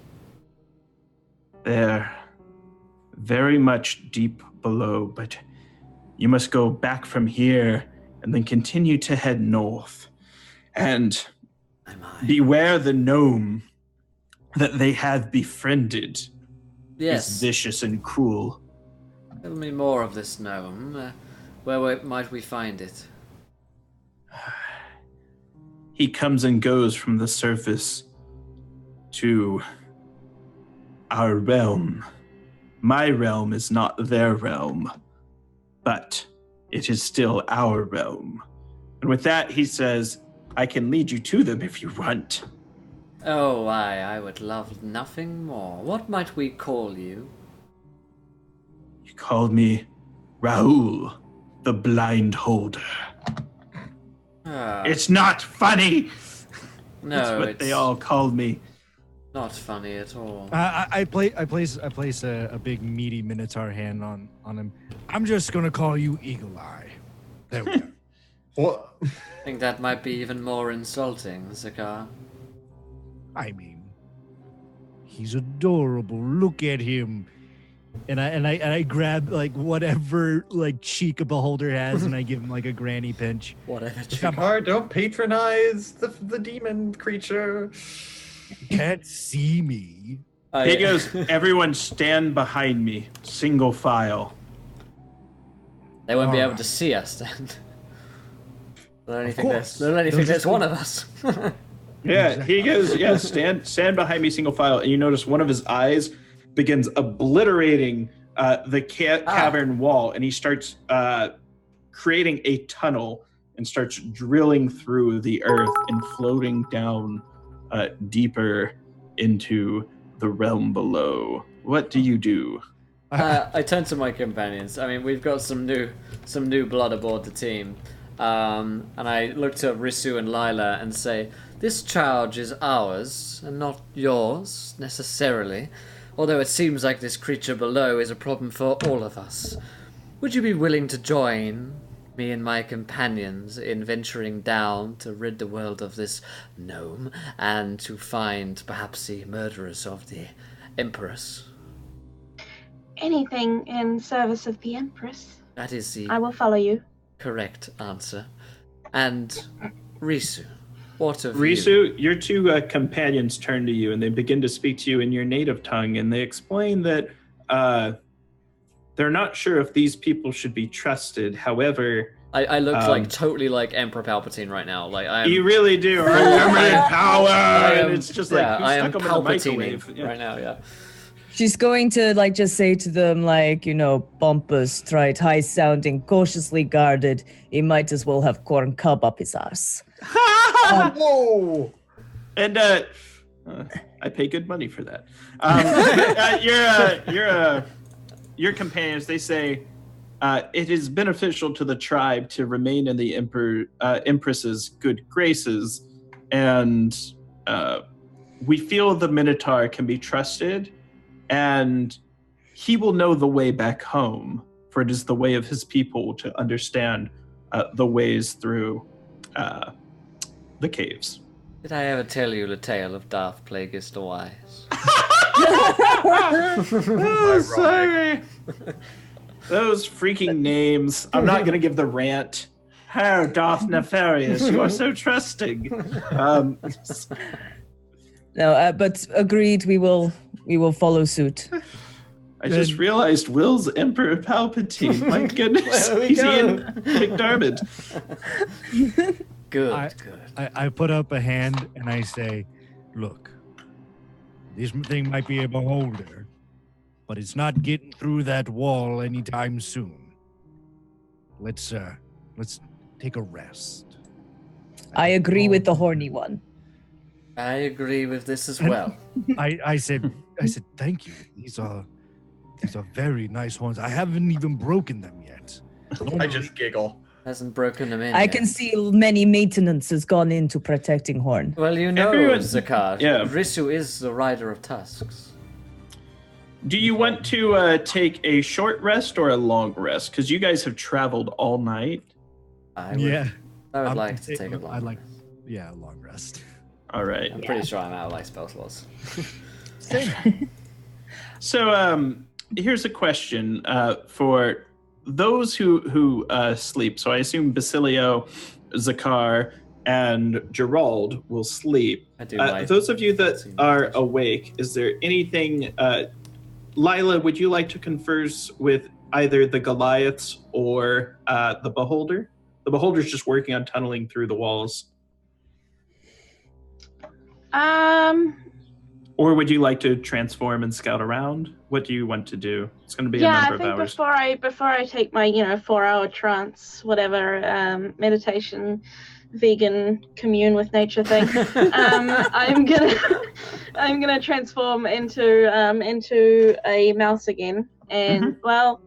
They're very much deep below, but you must go back from here and then continue to head north. And beware the gnome that they have befriended. Yes. Is vicious and cruel. Tell me more of this gnome. Where might we find it? He comes and goes from the surface to our realm. My realm is not their realm, but it is still our realm. And with that, he says, I can lead you to them if you want. Oh, I would love nothing more. What might we call you? You called me Raoul, the blind holder. It's not funny. No, That's what they all called me. Not funny at all. I place a big meaty minotaur hand on him. I'm just gonna call you Eagle Eye. There we go. What? I think that might be even more insulting, Zakar. I mean, he's adorable. Look at him. And I grab like whatever like cheek a beholder has, and I give him like a granny pinch. Whatever. Zakar, don't patronize the demon creature. You can't see me. He goes, everyone stand behind me, single file. They won't be able to see us then. They'll only think there's one of us. Yeah, he goes, yeah, stand behind me, single file, and you notice one of his eyes begins obliterating the cavern wall, and he starts creating a tunnel and starts drilling through the earth and floating down deeper into the realm below. What do you do? I turn to my companions. I mean, we've got some new blood aboard the team. And I look to Risu and Lila and say, this charge is ours and not yours, necessarily. Although it seems like this creature below is a problem for all of us. Would you be willing to join me and my companions in venturing down to rid the world of this gnome and to find perhaps the murderers of the Empress? Anything in service of the Empress. That is the I will follow you. correct answer. And Risu, what of you? Risu, your two companions turn to you and they begin to speak to you in your native tongue, and they explain that they're not sure if these people should be trusted. However, I look like totally like Emperor Palpatine right now. Like I am. You really do. Unlimited power. And it's just like Yeah, I am stuck 'em in the microwave. Palpatine Yeah. right now. Yeah. She's going to like just say to them like, you know, pompous, trite, high sounding, cautiously guarded. He might as well have corn cob up his ass. Whoa! And I pay good money for that. Your companions, they say, it is beneficial to the tribe to remain in the Empress's good graces, and we feel the Minotaur can be trusted, and he will know the way back home, for it is the way of his people to understand the ways through the caves. Did I ever tell you the tale of Darth Plagueis the Wise? Oh, sorry. Those freaking names. I'm not going to give the rant. Oh, Darth Nefarious, you are so trusting. No, but agreed. We will follow suit. I just realized Will's Emperor Palpatine. My goodness, There we he's go. Ian McDermott. Good. I put up a hand and I say, look, this thing might be a beholder, but it's not getting through that wall anytime soon. Let's take a rest. I agree with the horny one. I agree with this as well. I said, thank you. These are very nice horns. I haven't even broken them yet. I just giggle. Hasn't broken them in I yet. can see many maintenance has gone into protecting Horn. Well, you know, Everyone- Zakar, yeah. Risu is the rider of tusks. Do you want to take a short rest or a long rest? Because you guys have traveled all night. I would, Yeah. I would I'm- like to take a long I'd like, rest. yeah, a long rest. All right. I'm pretty sure I'm out of like spell slots. So here's a question for those who sleep. So I assume Basilio, Zakar, and Gerald will sleep. I do like Those of you that seeing are that. awake, is there anything... Lila, would you like to converse with either the Goliaths or the Beholder? The Beholder's just working on tunneling through the walls. Or would you like to transform and scout around? What do you want to do? It's going to be a Yeah, number I of think hours. before I take my 4-hour trance, whatever, meditation, vegan commune with nature thing, I'm gonna transform into a mouse again, and I'll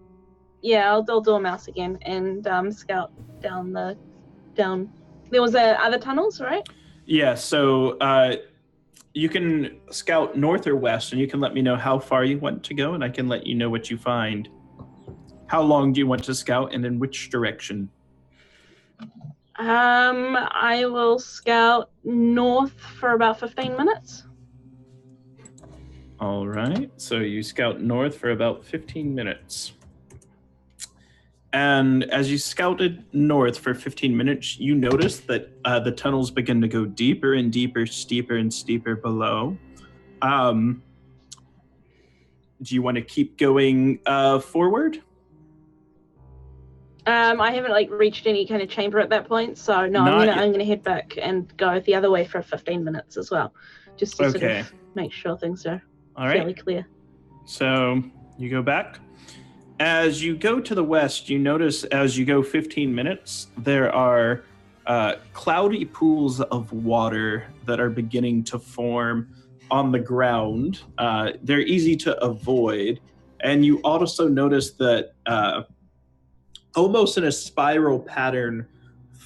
do a mouse again and scout down. There was other tunnels, right? Yeah, so you can scout north or west, and you can let me know how far you want to go, and I can let you know what you find. How long do you want to scout, and in which direction? I will scout north for about 15 minutes. All right, so you scout north for about 15 minutes. And as you scouted north for 15 minutes, you notice that the tunnels begin to go deeper and deeper, steeper and steeper below. Do you want to keep going forward? I haven't reached any kind of chamber at that point, so no, Not yet. I'm gonna head back and go the other way for 15 minutes as well, just to sort Okay. of make sure things are All fairly right, clear. so you go back. As you go to the west, you notice as you go 15 minutes, there are cloudy pools of water that are beginning to form on the ground. They're easy to avoid. And you also notice that almost in a spiral pattern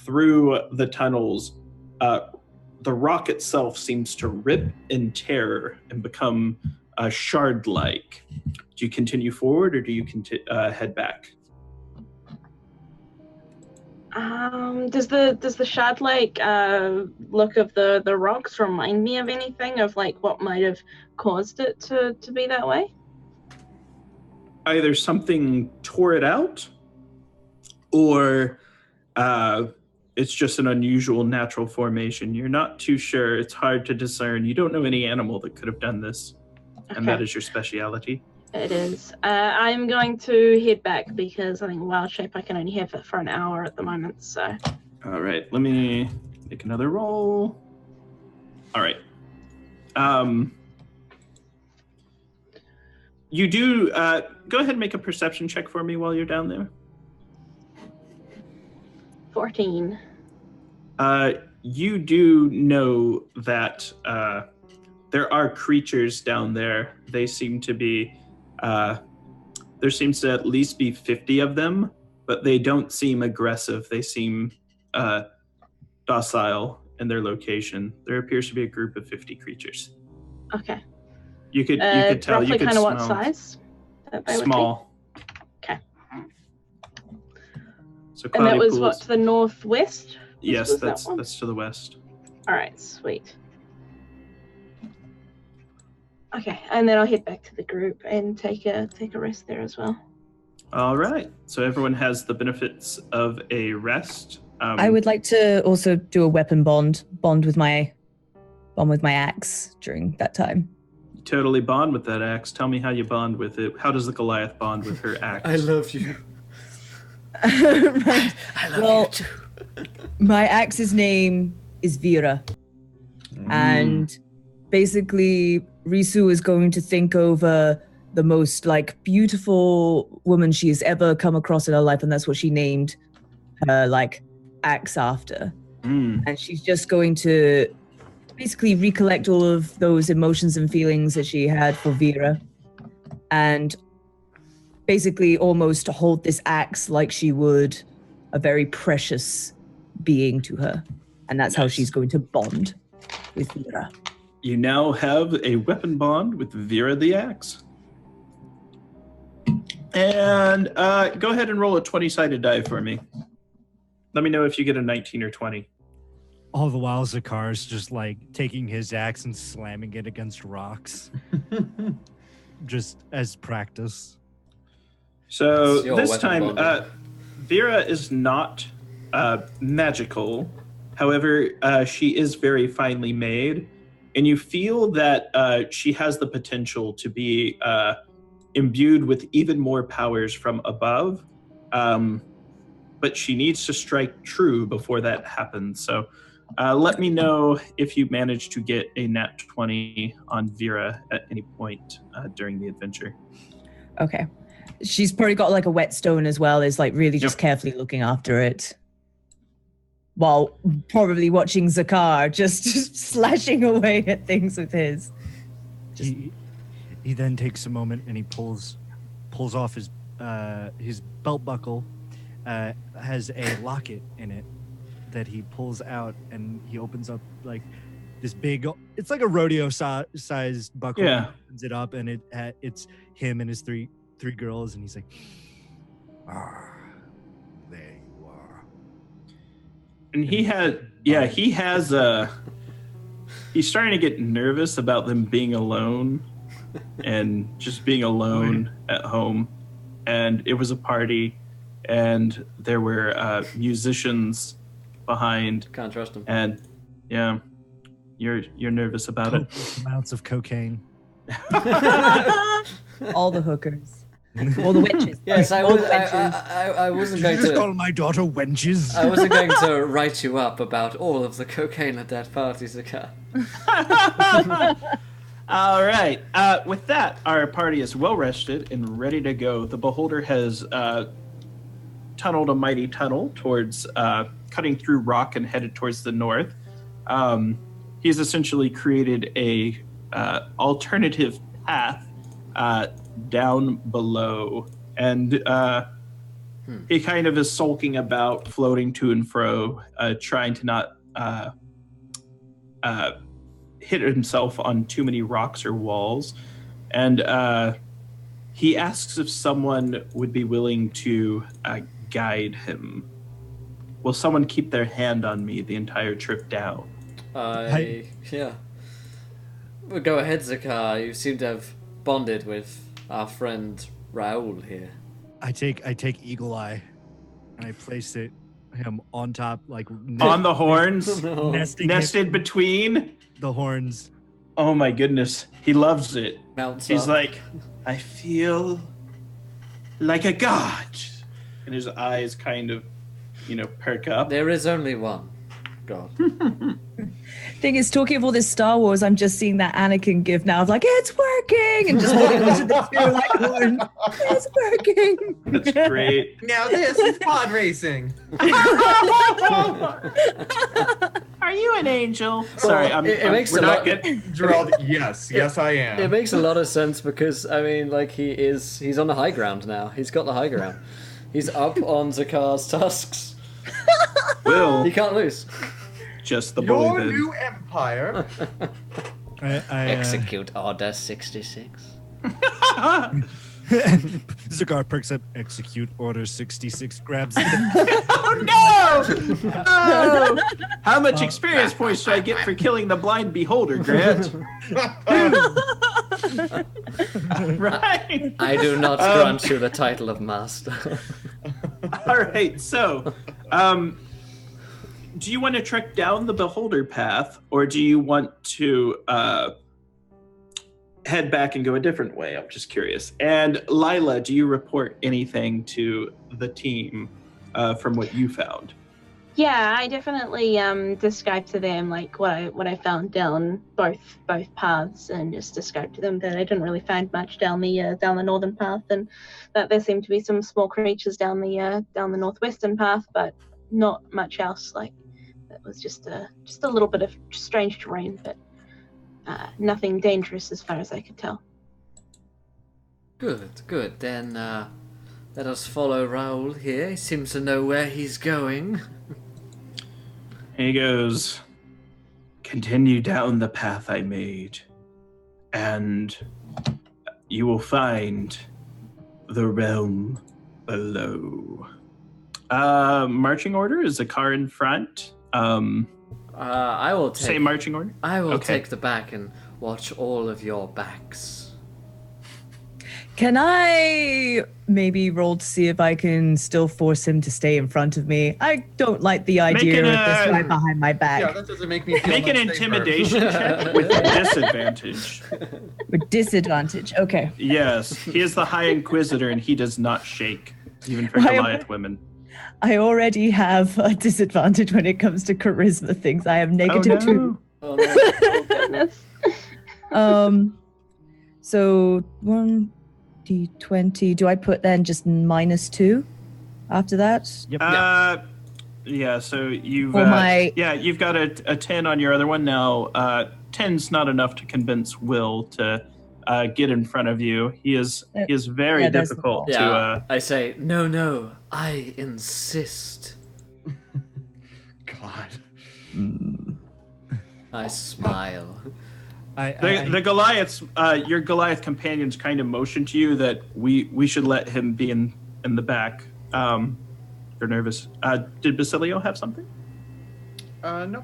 through the tunnels, the rock itself seems to rip and tear and become shard-like. Do you continue forward or do you head back? Does the shard-like look of the rocks remind me of anything of what might have caused it to be that way? Either something tore it out, or it's just an unusual natural formation. You're not too sure. It's hard to discern. You don't know any animal that could have done this, and that is your speciality. It is. I'm going to head back because I think wild shape I can only have it for an hour at the moment. So. All right, let me make another roll. All right. You do go ahead and make a perception check for me while you're down there. 14. You do know that there are creatures down there. They seem to be, there seems to at least be 50 of them, but they don't seem aggressive. They seem docile in their location. There appears to be a group of 50 creatures. Okay. You could tell. Roughly You could kind of smell. what size that they would Small. be? Okay. So And that Cloudy was Pool what, is- to the northwest? Yes, was that that's one? to the west. All right, sweet. Okay, and then I'll head back to the group and take a rest there as well. All right. So everyone has the benefits of a rest. I would like to also do a weapon bond with my axe during that time. Totally bond with that axe. Tell me how you bond with it. How does the Goliath bond with her axe? I love you. Right. I love Well, you too. My axe's name is Vera. And basically, Risu is going to think over the most like beautiful woman she has ever come across in her life, and that's what she named her like axe after. And she's just going to basically recollect all of those emotions and feelings that she had for Vera, and basically almost hold this axe like she would a very precious being to her. And that's how she's going to bond with Vera. You now have a weapon bond with Vera the Axe. And go ahead and roll a 20-sided die for me. Let me know if you get a 19 or 20. All the while, Zakar's just like taking his axe and slamming it against rocks, just as practice. So It's your this weapon time, bonding. Vera is not magical. However, she is very finely made, and you feel that she has the potential to be imbued with even more powers from above. But she needs to strike true before that happens. So let me know if you manage to get a nat 20 on Vera at any point during the adventure. Okay. She's probably got like a whetstone as well, is like really just carefully looking after it. While probably watching Zakar just slashing away at things with his. He then takes a moment and he pulls off his belt buckle, has a locket in it that he pulls out, and he opens up like this big, it's like a rodeo sized buckle. Yeah. He opens it up, and it's him and his three girls, and he's like, there you are. And he's starting to get nervous about them being alone and just being alone at home. And it was a party, and there were musicians behind. Can't trust him. And yeah, you're nervous about it. Copious amounts of cocaine. All the hookers. All the witches. Yes, All the witches. I wasn't Did going you just to. call my daughter wenches? I wasn't going to write you up about all of the cocaine at that party, Zakar. All right. With that, our party is well rested and ready to go. The Beholder has tunneled a mighty tunnel towards cutting through rock and headed towards the north. He's essentially created a alternative path down below, and he kind of is sulking about, floating to and fro, trying to not hit himself on too many rocks or walls. And he asks if someone would be willing to guide him. Will someone keep their hand on me the entire trip down? Yeah. Well, go ahead, Zakar. You seem to have bonded with our friend Raoul here. I take Eagle Eye and I place him on top, like On the horns? No. Nested between? the horns. Oh my goodness. He loves it. Mounts He's up. like, I feel like a god. And his eyes kind of, perk up. There is only one God. Thing is, talking of all this Star Wars, I'm just seeing that Anakin gif now of like, it's working! And just holding onto the two like horn. It's working! That's great. Now this is pod racing. Are you an angel? Sorry, it makes we're a not lot- getting. Gerald, yes, I am. It makes a lot of sense because, I mean, like, he's on the high ground now. He's got the high ground. He's up on Zakar's tusks. Will, He can't lose. just the bully Your then. new empire. I Execute Order 66. Zakar perks up, execute order 66, grabs it. Oh no! No! How much experience points should I get for killing the blind beholder, Grant? Right. I do not grant you the title of master. All right. So, do you want to trek down the beholder path, or do you want to head back and go a different way? I'm just curious. And Lila, do you report anything to the team from what you found? Yeah, I definitely described to them like what I found down both paths, and just described to them that I didn't really find much down the northern path, and that there seemed to be some small creatures down the northwestern path, but not much else. Like it was just a little bit of strange terrain, but nothing dangerous as far as I could tell. Good. Then let us follow Raoul here. He seems to know where he's going. He goes, continue down the path I made, and you will find the realm below. Marching order is a car in front. I will take. Same marching order? I will Okay. take the back and watch all of your backs. Can I maybe roll to see if I can still force him to stay in front of me? I don't like the idea an, of this right behind my back. Yeah, that doesn't make me feel Make an much safer. intimidation check with disadvantage. With disadvantage. Okay. Yes, he is the High Inquisitor, and he does not shake, even for Why am Goliath women. I already have a disadvantage when it comes to charisma things. I have negative 2. Oh, no. Oh goodness. So 1d20. Do I put then just -2 after that? Yep. Yeah, so you've For my- you've got a 10 on your other one now. 10's not enough to convince Will to get in front of you. He is very Yeah, that's the difficult fault. Yeah, to I say, no, I insist. God. I smile. the Goliaths, your Goliath companions kind of motion to you that we should let him be in the back. You're nervous. Did Basilio have something? No.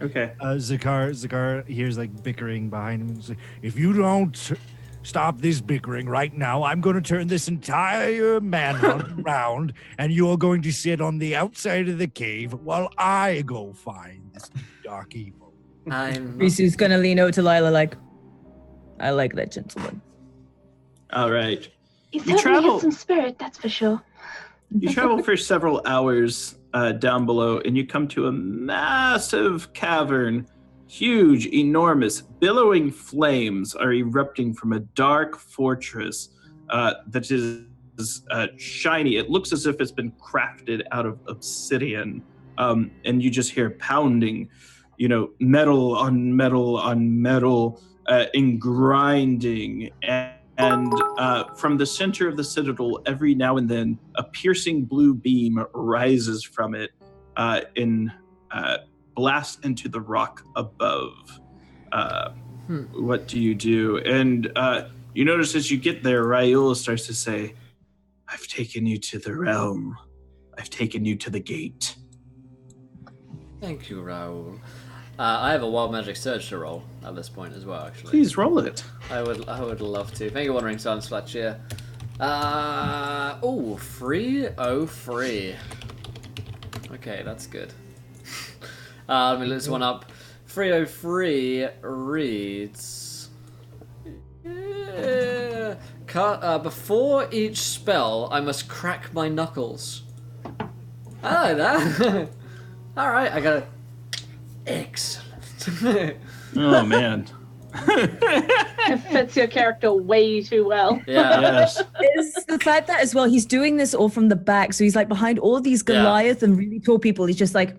Okay. Zakar hears like bickering behind him. He's like, if you don't stop this bickering right now, I'm going to turn this entire manhunt around, and you're going to sit on the outside of the cave while I go find this dark evil. I'm Risu's gonna lean over to Lila like, I like that gentleman. All right. He You certainly travel- has some spirit, that's for sure. You travel for several hours down below, and you come to a massive cavern. Huge, enormous, billowing flames are erupting from a dark fortress that is shiny. It looks as if it's been crafted out of obsidian. And you just hear pounding, metal on metal on metal, and grinding. And from the center of the citadel, every now and then, a piercing blue beam rises from it in blast into the rock above. What do you do? And you notice as you get there, Raoul starts to say, I've taken you to the realm. I've taken you to the gate. Thank you, Raoul. I have a wild magic surge to roll at this point as well, actually. Please roll it. I would love to. Thank you, Wandering Silence Fletch here. 303. Okay, that's good. Let me look this one up. 303 reads... before each spell, I must crack my knuckles. I like that. Alright, I got it. Excellent. Oh, man. It fits your character way too well. Yeah. Yes. It's the fact that as well, he's doing this all from the back, so he's like behind all these Goliath and really tall people. He's just like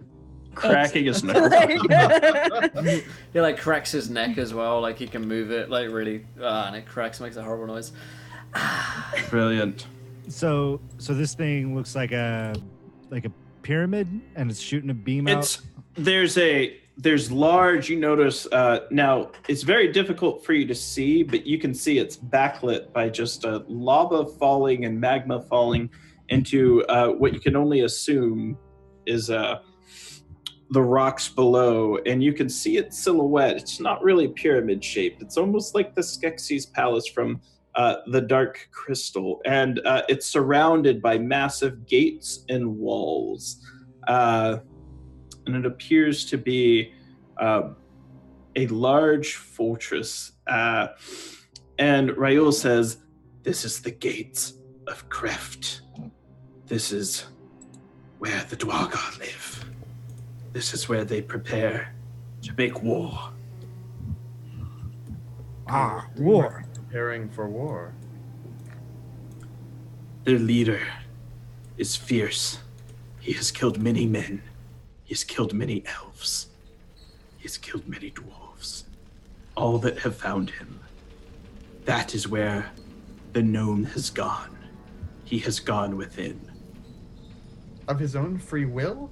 Cracking his knuckles. He like cracks his neck as well, like he can move it like really, and it cracks, makes a horrible noise. Brilliant. So this thing looks like a pyramid, and it's shooting a beam out. There's a there's large, you notice, now it's very difficult for you to see, but you can see it's backlit by just lava falling and magma falling into what you can only assume is the rocks below, and you can see its silhouette. It's not really pyramid shaped. It's almost like the Skeksis Palace from the Dark Crystal, and it's surrounded by massive gates and walls. And it appears to be a large fortress. And Raoul says, "This is the gates of Kreft. This is where the Dwargar live. This is where they prepare to make war." War. Preparing for war. Their leader is fierce. He has killed many men. He has killed many elves. He has killed many dwarves. All that have found him. That is where the gnome has gone. He has gone within. Of his own free will?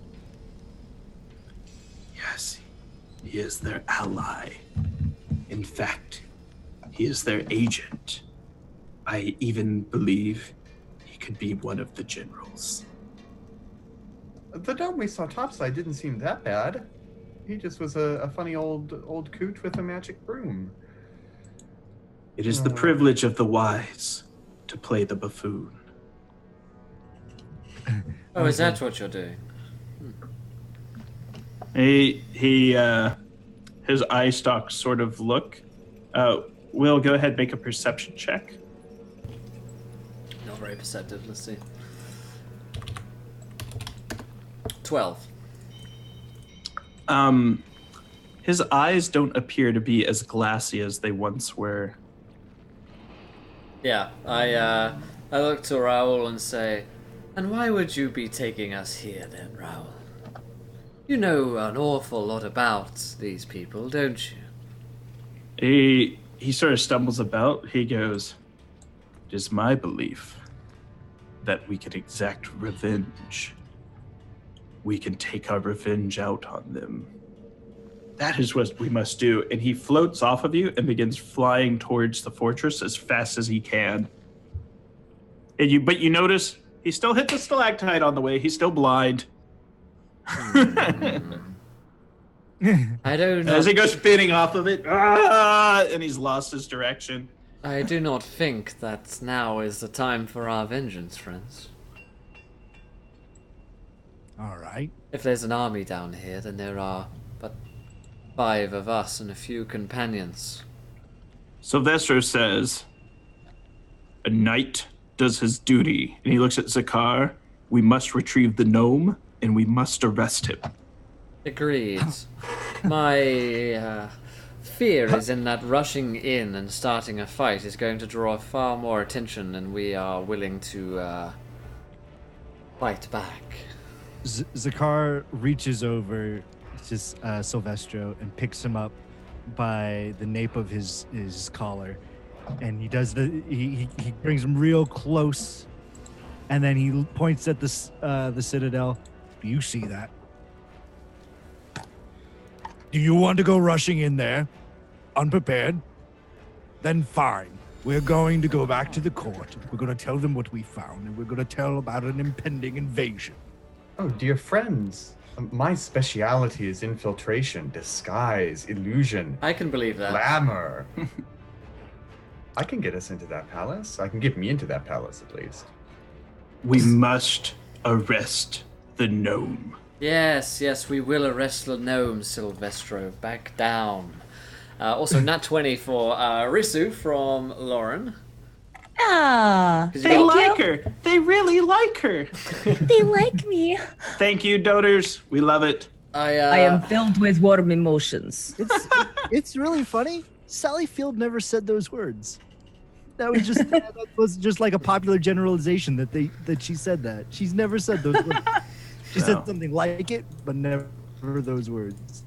Yes, he is their ally. In fact, he is their agent. I even believe he could be one of the generals. The gnome we saw topside didn't seem that bad. He just was a funny old coot with a magic broom. It is the privilege of the wise to play the buffoon. Oh, is that what you're doing? His eye stalks sort of look. Will, go ahead, make a perception check. Not very perceptive. Let's see. 12. His eyes don't appear to be as glassy as they once were. Yeah, I look to Raoul and say, "And why would you be taking us here then, Raoul? You know an awful lot about these people, don't you?" He sort of stumbles about. He goes, "It is my belief that we can exact revenge. We can take our revenge out on them. That is what we must do." And he floats off of you and begins flying towards the fortress as fast as he can. But you notice he still hit the stalactite on the way. He's still blind. I don't know. As he goes spinning off of it, and he's lost his direction. I do not think that now is the time for our vengeance, friends. All right. If there's an army down here, then there are but 5 of us and a few companions. Sylvester says, "A knight does his duty." And he looks at Zakar. "We must retrieve the gnome, and we must arrest him." Agreed. My fear is in that rushing in and starting a fight is going to draw far more attention than we are willing to fight back. Zakar reaches over to Silvestro and picks him up by the nape of his collar, and he brings him real close, and then he points at the citadel. "Do you see that? Do you want to go rushing in there, unprepared? Then fine. We're going to go back to the court. We're going to tell them what we found, and we're going to tell about an impending invasion." Oh, dear friends. My speciality is infiltration, disguise, illusion, I can believe that. glamour. I can get us into that palace. I can get me into that palace, at least. "We must arrest the gnome." Yes, we will arrest the gnome, Silvestro. Back down. Also, nat 20 for Risu from Lauren. Ah, They thank like you. her. They really like her. They like me. Thank you, doters. We love it. I am filled with warm emotions. It's really funny. Sally Field never said those words. That was just like a popular generalization that she said that. She's never said those words. She said something like it, but never those words.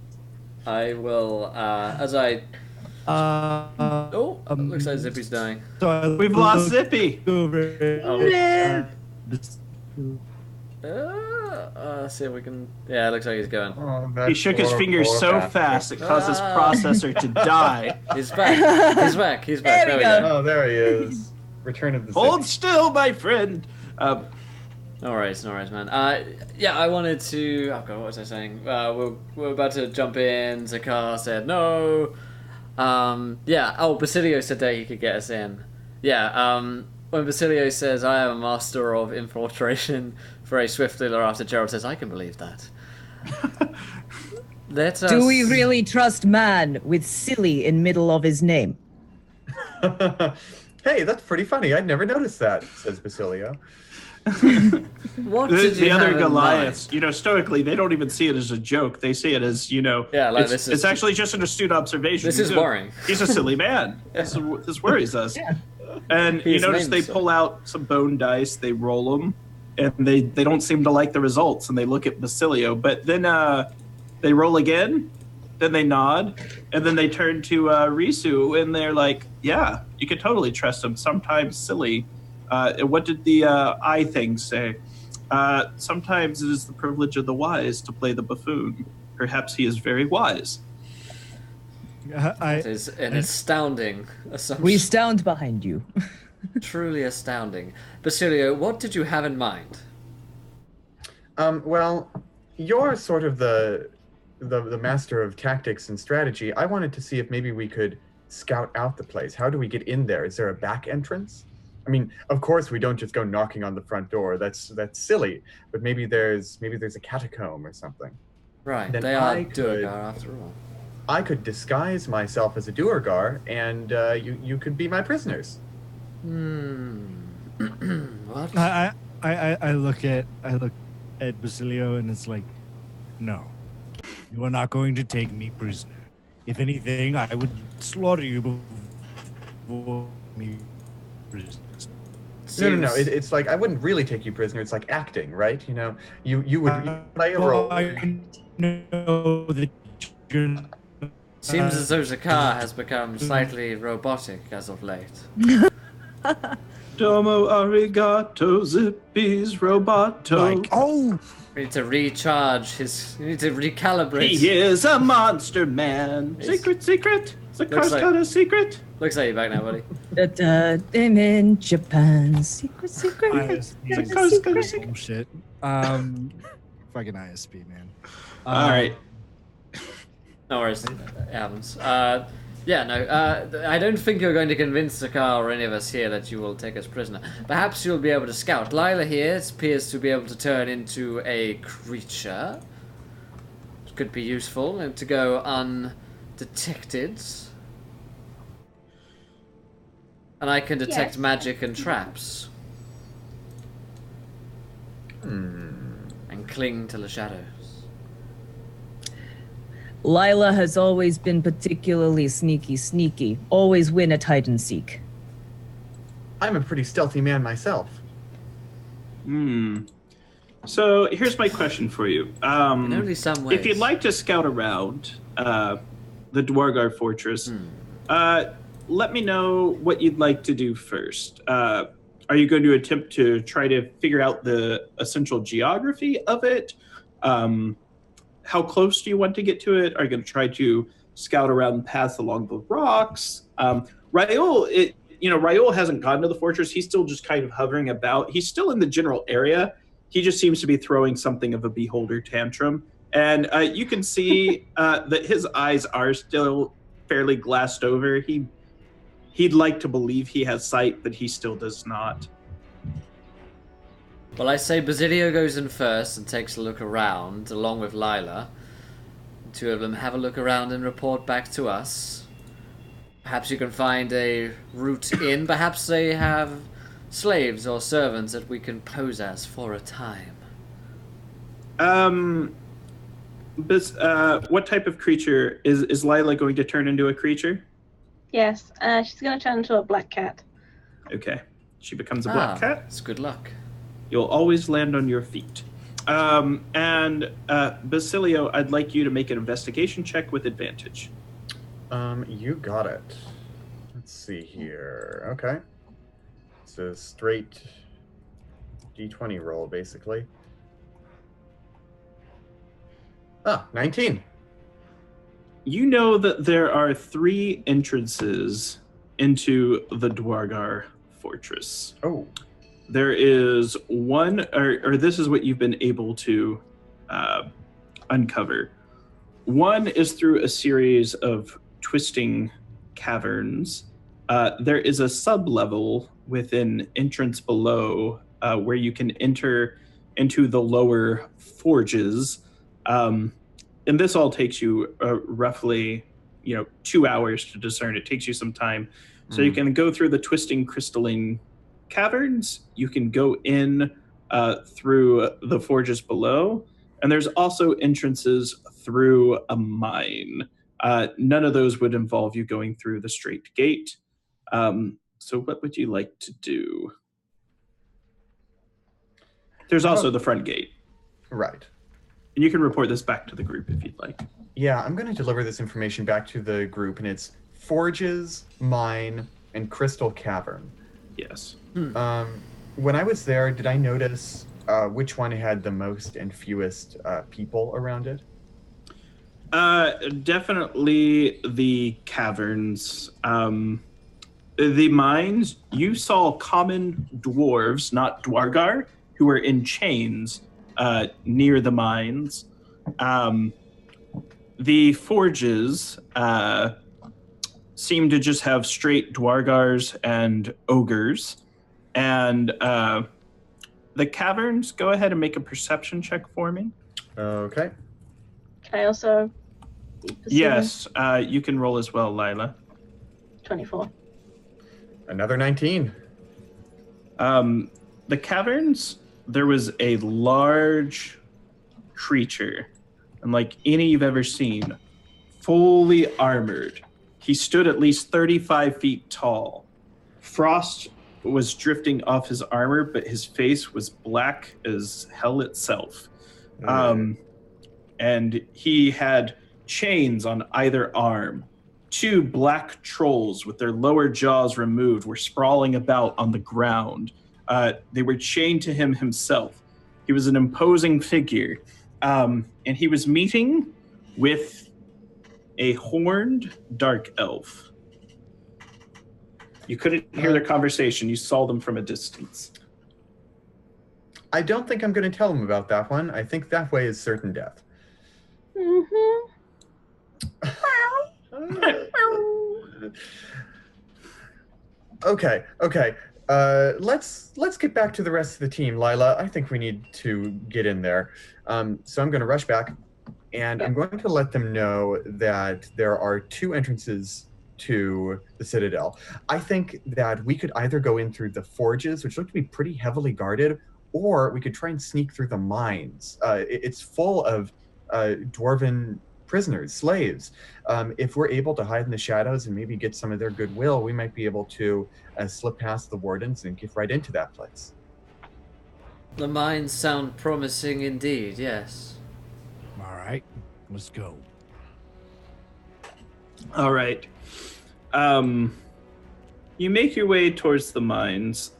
I will, as I... looks like Zippy's dying. So We've lost Zippy. Over, Let's see if we can. Yeah, it looks like he's going. Oh, that He shook his poor, fingers poor so bastard. fast it caused his Ah. processor to die. He's back. He's back. He's back. There There we we go. go. Oh, there he is. Return of the Hold City. still, my friend. No worries, man. Yeah, I wanted to. Oh god, what was I saying? We're about to jump in. Zakar said no. Yeah. Oh, Basilio said that he could get us in. Yeah. When Basilio says, "I am a master of infiltration," very swiftly thereafter, Gerald says, "I can believe that." Let us... Do we really trust man with silly in middle of his name? Hey, that's pretty funny. I'd never noticed that, says Basilio. What The, did you the other have in Goliaths, mind? Stoically, they don't even see it as a joke. They see it as, Yeah, like it's, this is- it's actually just an astute observation. This is worrying. He's a silly man. This worries us. And you He's notice named they so. pull out some bone dice, they roll them, and they don't seem to like the results, and they look at Basilio. But then they roll again, then they nod, and then they turn to Risu, and they're like, yeah, you can totally trust him. Sometimes silly. What did the eye thing say? Sometimes it is the privilege of the wise to play the buffoon. Perhaps he is very wise. It is an astounding assumption. We stand behind you. Truly astounding. Basilio, what did you have in mind? Well, you're sort of the master of tactics and strategy. I wanted to see if maybe we could scout out the place. How do we get in there? Is there a back entrance? I mean, of course we don't just go knocking on the front door. That's silly. But maybe there's a catacomb or something. Right, Then they are I could- Durgar after all. I could disguise myself as a Duergar, and you could be my prisoners. What? I look at Basilio and it's like, no, you are not going to take me prisoner. If anything, I would slaughter you before me prisoner. No. It's like I wouldn't really take you prisoner. It's like acting, right? You would play a role. I know that you're Seems as though Zakar has become slightly robotic as of late. Domo arigato zippies roboto. like, oh, We need to recharge his. You need to recalibrate. He is a monster man. He's- Secret. Zakar's Looks like- got a secret. Looks like you're back now, buddy. I'm in Japan. Secret. Zakar's got a secret. bullshit. Fucking ISP, man. All right. No worries. It happens. I don't think you're going to convince Zakar or any of us here that you will take us prisoner. Perhaps you'll be able to scout. Lila here appears to be able to turn into a creature. It could be useful and to go undetected. And I can detect Yes. magic and traps. And cling to the shadows. Lila has always been particularly sneaky. Always win at hide and seek. I'm a pretty stealthy man myself. So here's my question for you. In only some ways. If you'd like to scout around the Dwargar fortress, let me know what you'd like to do first. Are you going to attempt to try to figure out the essential geography of it? How close do you want to get to it? Are you going to try to scout around paths along the rocks? Raul hasn't gotten to the fortress. He's still just kind of hovering about. He's still in the general area. He just seems to be throwing something of a beholder tantrum. And you can see that his eyes are still fairly glassed over. He'd like to believe he has sight, but he still does not. Well, I say Basilio goes in first and takes a look around, along with Lila. The two of them have a look around and report back to us. Perhaps you can find a route in. Perhaps they have slaves or servants that we can pose as for a time. What type of creature is Lila going to turn into a creature? Yes, she's going to turn into a black cat. Okay, she becomes a black cat. It's good luck. You'll always land on your feet. Basilio, I'd like you to make an investigation check with advantage. You got it. Let's see here. Okay. It's a straight D20 roll, basically. Ah, 19. You know that there are 3 entrances into the Dwargar fortress. Oh. There is one, or this is what you've been able to uncover. One is through a series of twisting caverns. There is a sub-level with an entrance below where you can enter into the lower forges. And this all takes you roughly 2 hours to discern. It takes you some time. So you can go through the twisting crystalline caverns. You can go in through the forges below. And there's also entrances through a mine. None of those would involve you going through the straight gate. So what would you like to do? There's also the front gate. Right. And you can report this back to the group if you'd like. Yeah, I'm going to deliver this information back to the group, and it's forges, mine, and crystal cavern. Yes. When I was there, did I notice which one had the most and fewest people around it? Definitely the caverns. The mines, you saw common dwarves, not dwargar, who were in chains near the mines. The forges seem to just have straight dwargars and ogres. And the caverns, go ahead and make a perception check for me. Okay. Can I also? Yes, you can roll as well, Lila. 24. Another 19. The caverns, there was a large creature, unlike any you've ever seen, fully armored. He stood at least 35 feet tall. Frost was drifting off his armor, but his face was black as hell itself. And he had chains on either arm. 2 black trolls with their lower jaws removed were sprawling about on the ground. They were chained to him himself. He was an imposing figure. And he was meeting with a horned dark elf. You couldn't hear their conversation. You saw them from a distance. I don't think I'm going to tell him about that one. I think that way is certain death. Mm-hmm. Okay. Let's get back to the rest of the team, Lila. I think we need to get in there. So I'm going to rush back, and I'm going to let them know that there are 2 entrances to the Citadel. I think that we could either go in through the forges, which look to be pretty heavily guarded, or we could try and sneak through the mines. It's full of dwarven prisoners, slaves. If we're able to hide in the shadows and maybe get some of their goodwill, we might be able to slip past the wardens and get right into that place. The mines sound promising indeed, yes. All right, let's go. All right. You make your way towards the mines.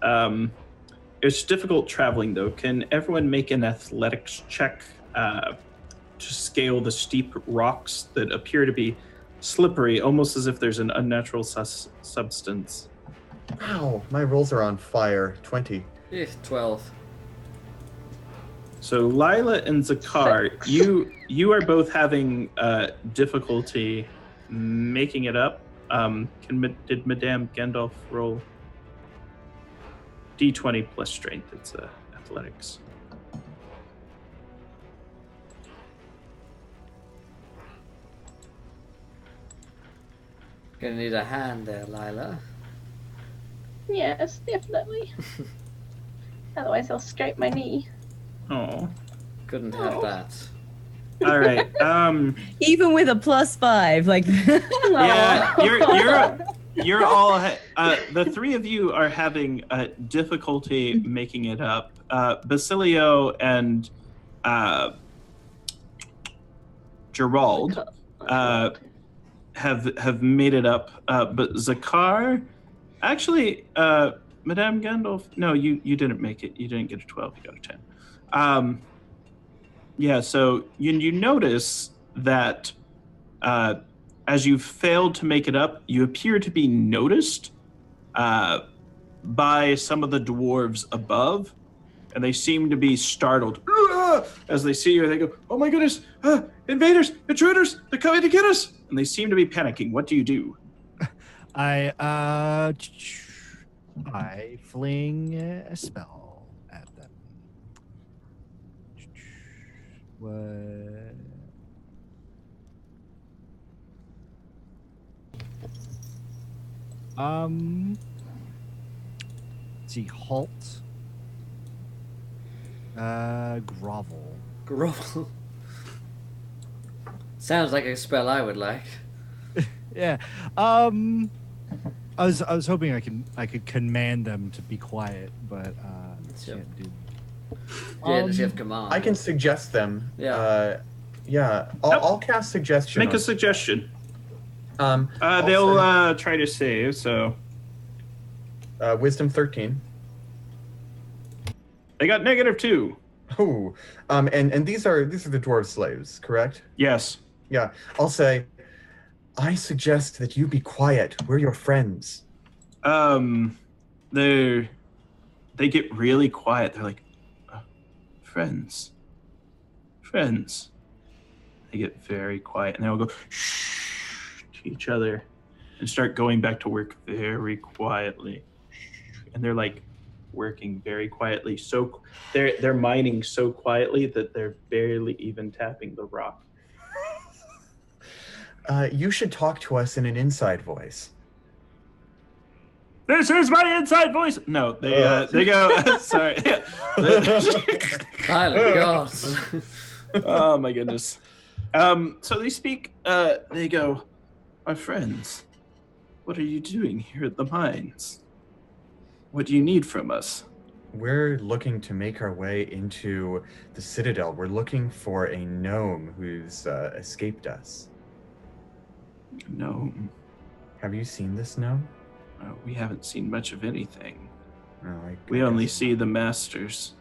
It's difficult traveling, though. Can everyone make an athletics check to scale the steep rocks that appear to be slippery, almost as if there's an unnatural substance? Wow, my rolls are on fire. 20. 12. So Lila and Zakar, you are both having difficulty making it up. Did Madame Gandalf roll? D20 plus strength. It's athletics. Gonna need a hand there, Lila. Yes, definitely. Otherwise, I'll scrape my knee. Oh. Couldn't have that. All right. Even with a +5, like. Yeah, you're all. The 3 of you are having difficulty making it up. Basilio and Gerald have made it up, but Zakar, actually, Madame Gandalf. No, you didn't make it. You didn't get a 12. You got a 10. Yeah, so you notice that as you failed to make it up, you appear to be noticed by some of the dwarves above, and they seem to be startled as they see you. They go, "Oh my goodness! Invaders! Intruders! They're coming to get us!" And they seem to be panicking. What do you do? I fling a spell at them. What? Let's see, halt. Grovel. Grovel. Sounds like a spell I would like. Yeah. I was hoping I could command them to be quiet, but Yep. can't do. Yeah, does he have command? I can suggest them. Yeah. Yeah. I'll cast suggestion. Make a suggestion. I'll They'll try to save. So say, Wisdom 13. they got -2. Oh, and these are the dwarf slaves, correct? Yes. Yeah. I'll say, I suggest that you be quiet. We're your friends. They get really quiet. They're like, friends. They get very quiet, and they'll go shh to each other and start going back to work very quietly. And they're like working very quietly. So they're mining so quietly that they're barely even tapping the rock. You should talk to us in an inside voice. This is my inside voice. No, they go. Sorry. Silent gods. Oh my goodness. So they speak. They go, "My friends, what are you doing here at the mines? What do you need from us?" We're looking to make our way into the Citadel. We're looking for a gnome who's escaped us. No, Have you seen this gnome? we haven't seen much of anything. No, I We only guess- see the masters.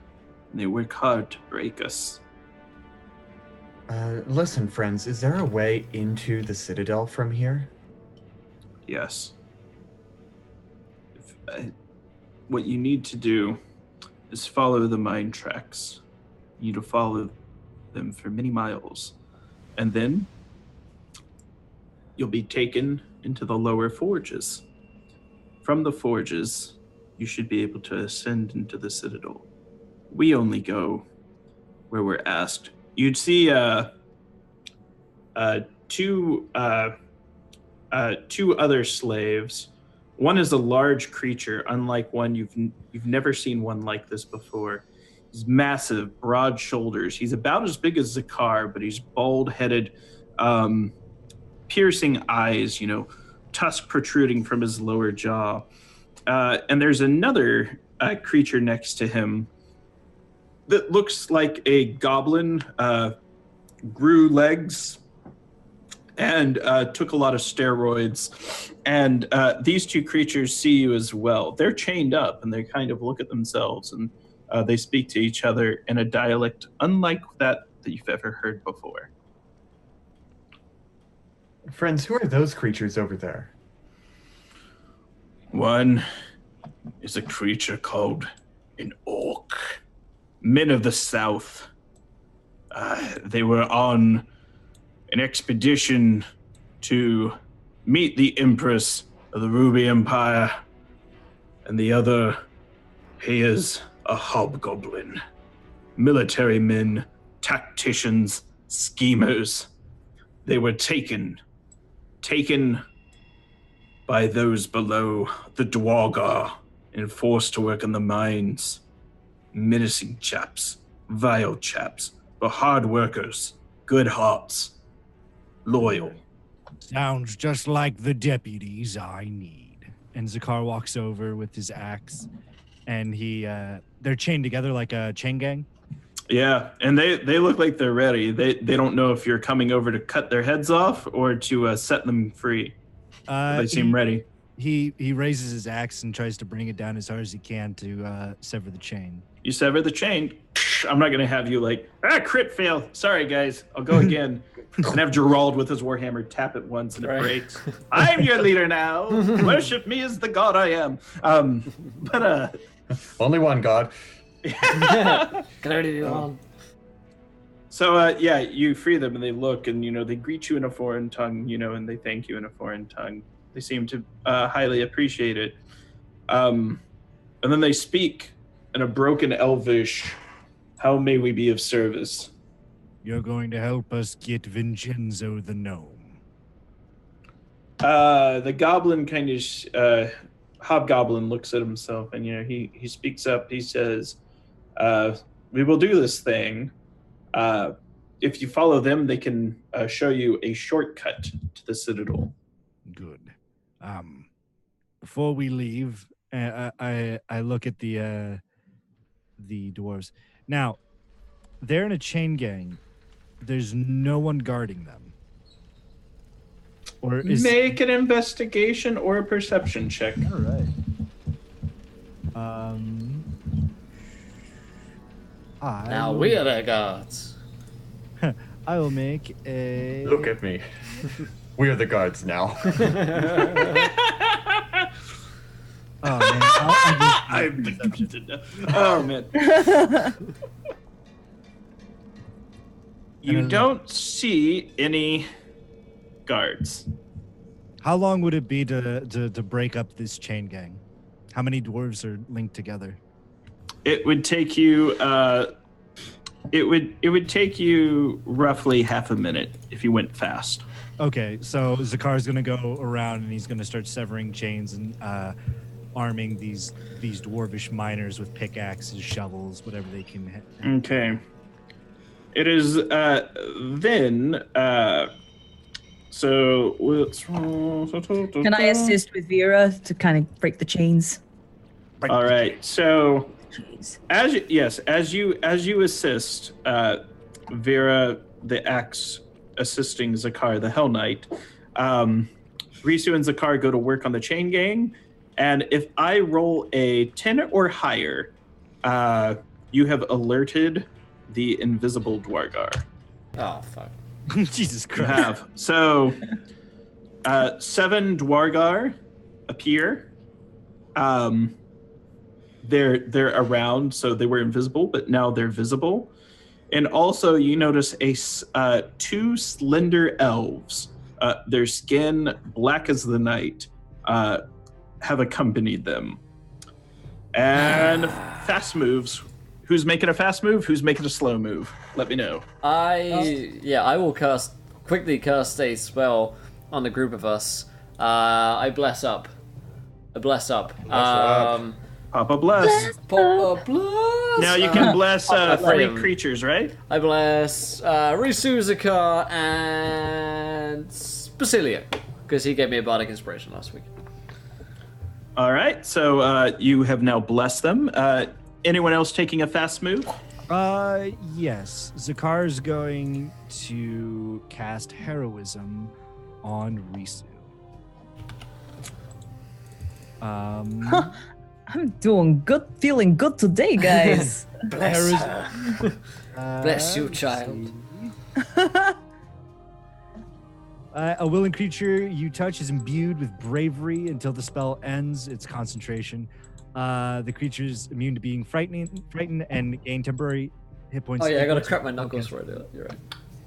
And they work hard to break us. Listen, friends, is there a way into the Citadel from here? Yes. What you need to do is follow the mine tracks. You need to follow them for many miles. And then you'll be taken into the lower forges. From the forges, you should be able to ascend into the Citadel. We only go where we're asked. You'd see two other slaves. One is a large creature, unlike one you've never seen one like this before. He's massive, broad shoulders. He's about as big as Zakar, but he's bald-headed, piercing eyes, tusk protruding from his lower jaw. And there's another creature next to him that looks like a goblin, grew legs, and took a lot of steroids. And these two creatures see you as well. They're chained up, and they kind of look at themselves, and they speak to each other in a dialect unlike that you've ever heard before. Friends, who are those creatures over there? One is a creature called an orc. Men of the South. They were on an expedition to meet the Empress of the Ruby Empire. And the other, he is a hobgoblin. Military men, tacticians, schemers. They were taken by those below the Dwargar and forced to work in the mines. Menacing chaps, vile chaps, but hard workers, good hearts, loyal. Sounds just like the deputies I need. And Zakar walks over with his axe, and they're chained together like a chain gang. Yeah, and they look like they're ready. They don't know if you're coming over to cut their heads off or to set them free. They seem ready. He raises his axe and tries to bring it down as hard as he can to sever the chain. You sever the chain. I'm not gonna have you like crit fail. Sorry guys, I'll go again. And have Gerald with his warhammer tap it once and it breaks. I'm your leader now. Worship me as the god I am. But only one god. Clarity on. So yeah, you free them and they look and they greet you in a foreign tongue, and they thank you in a foreign tongue. They seem to highly appreciate it. And then they speak in a broken Elvish. How may we be of service? You're going to help us get Vincenzo the gnome. The goblin kind of hobgoblin looks at himself and he speaks up. He says, we will do this thing. If you follow them, they can show you a shortcut to the citadel. Good. Before we leave, I look at the dwarves. Now, they're in a chain gang. There's no one guarding them. Or make an investigation or a perception check. All right. Now we are the guards. I will make a. Look at me. We are the guards now. Oh man! I'm tempted. Oh man! You don't see any guards. How long would it be to break up this chain gang? How many dwarves are linked together? It would take you. It would take you roughly half a minute if you went fast. Okay, so Zakar's gonna go around and he's gonna start severing chains and arming these dwarvish miners with pickaxes, shovels, whatever they can. Okay. It is then. So let's. Can I assist with Vera to kind of break the chains? All right. So Jeez. as you assist, Vera the axe assisting Zakar the Hell Knight, Risu and Zakar go to work on the chain gang, and if I roll a 10 or higher, you have alerted the invisible Dwargar. Oh fuck! Jesus You Christ! have so 7 Dwargar appear. They're around, so they were invisible, but now they're visible. And also, you notice 2 slender elves. Their skin black as the night, have accompanied them. And fast moves. Who's making a fast move? Who's making a slow move? Let me know. I will quickly cast a spell on the group of us. I bless up. up. Papa bless. Papa bless. Now you can bless 3 Freedom. creatures, right? I bless Risuzaka and Basilia, because he gave me a bardic inspiration last week. All right, so you have now blessed them. Anyone else taking a fast move? Yes. Zakar's going to cast Heroism on Risu. I'm doing good, feeling good today, guys. Bless her. Bless you, child. A willing creature you touch is imbued with bravery until the spell ends its concentration. The creature is immune to being frightened, and gain temporary hit points. Oh yeah, I gotta crack my knuckles for it. You're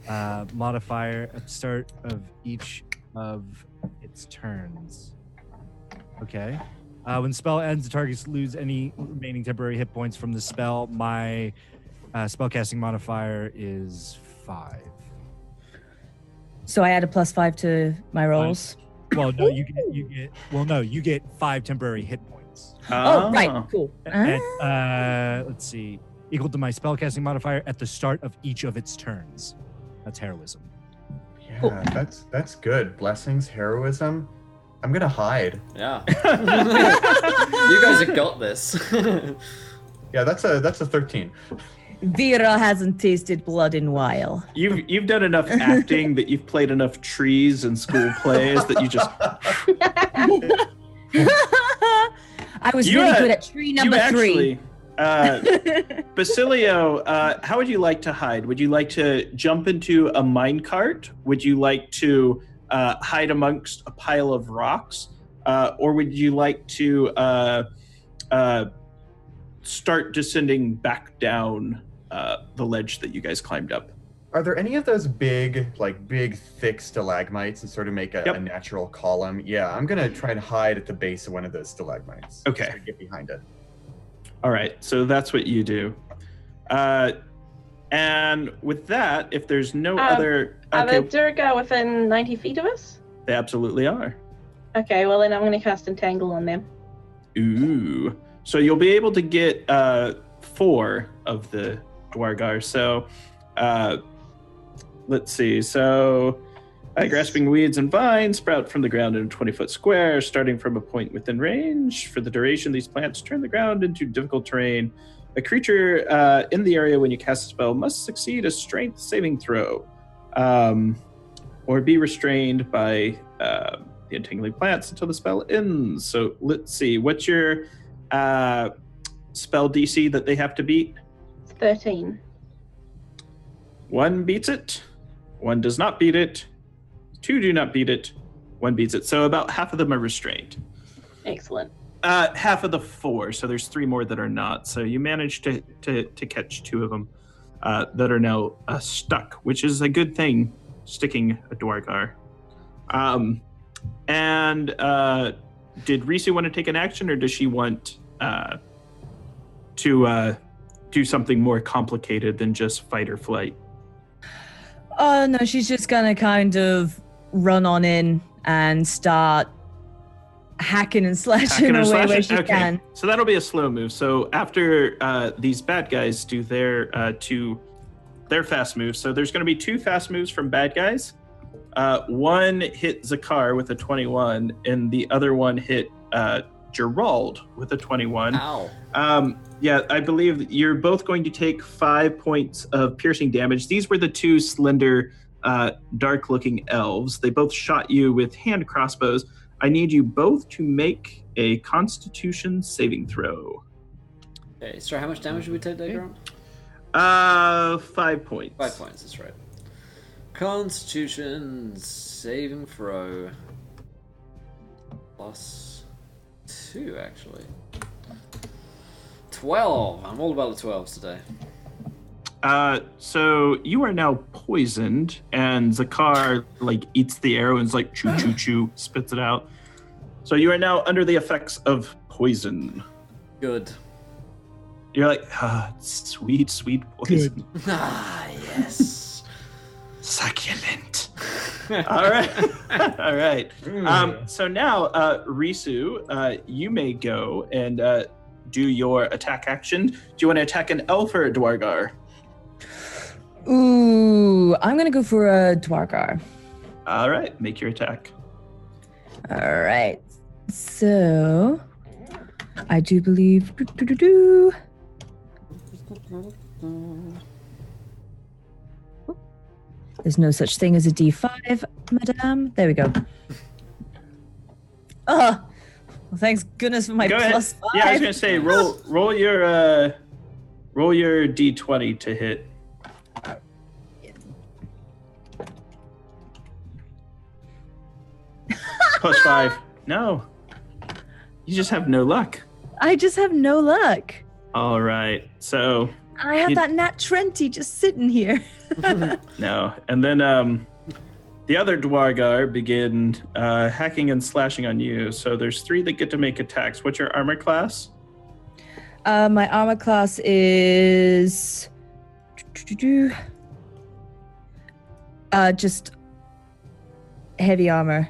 right. Modifier at the start of each of its turns. Okay. When the spell ends, the targets lose any remaining temporary hit points from the spell. My spellcasting modifier is 5. So I add a +5 to my rolls. Well, no, you get 5 temporary hit points. Oh, right, cool. Let's see, equal to my spellcasting modifier at the start of each of its turns. That's heroism. Yeah, that's good. Blessings, heroism. I'm gonna hide. Yeah. You guys have got this. Yeah, that's a 13. Vera hasn't tasted blood in a while. You've done enough acting that you've played enough trees in school plays that you just. I was really good at tree number 3. Basilio, how would you like to hide? Would you like to jump into a minecart? Would you like to hide amongst a pile of rocks? Or would you like to start descending back down the ledge that you guys climbed up? Are there any of those big, thick stalagmites that sort of make a natural column? Yeah, I'm gonna try and hide at the base of one of those stalagmites. Okay. Just to get behind it. All right, so that's what you do. And with that, if there's no other... Are the Durga within 90 feet of us? They absolutely are. Okay, well then I'm going to cast Entangle on them. Ooh. So you'll be able to get 4 of the Dwargar. So let's see. So grasping weeds and vines sprout from the ground in a 20-foot square, starting from a point within range. For the duration, these plants turn the ground into difficult terrain. A creature in the area when you cast a spell must succeed a strength saving throw or be restrained by the entangling plants until the spell ends. So let's see. What's your spell DC that they have to beat? 13. 1 beats it. 1 does not beat it. 2 do not beat it. 1 beats it. So about half of them are restrained. Excellent. Half of the 4, so there's 3 more that are not. So you managed to catch 2 of them that are now stuck, which is a good thing, sticking a Dwargar. And did Risu want to take an action, or does she want to do something more complicated than just fight or flight? No, she's just gonna kind of run on in and start hacking and slashing away where she can. So that'll be a slow move. So after these bad guys do their fast moves, so there's going to be 2 fast moves from bad guys. One hit Zakar with a 21, and the other one hit Gerald with a 21. Ow. Yeah, I believe you're both going to take 5 points of piercing damage. These were the 2 slender, dark-looking elves. They both shot you with hand crossbows. I need you both to make a Constitution saving throw. Okay, so how much damage did we take there, Grant? 5 points. 5 points, that's right. Constitution saving throw. +2, actually. 12. I'm all about the 12s today. So you are now poisoned, and Zakar eats the arrow and is like choo choo choo, spits it out. So you are now under the effects of poison. Good. You're like, sweet, sweet poison. Ah, yes. Succulent. All right. All right. So now, Risu, you may go and do your attack action. Do you want to attack an elf or a Dwargar? Ooh, I'm gonna go for a Dwargar. All right, make your attack. All right. So, I do believe. There's no such thing as a D5, madame. There we go. Oh, well, thanks goodness for my Go ahead. +5. Yeah, I was gonna say roll your D20 to hit. +5. No. You just have no luck. I just have no luck. All right. So I have that nat 20 just sitting here. no. And then the other Dwargar begin hacking and slashing on you. So there's 3 that get to make attacks. What's your armor class? My armor class is just heavy armor.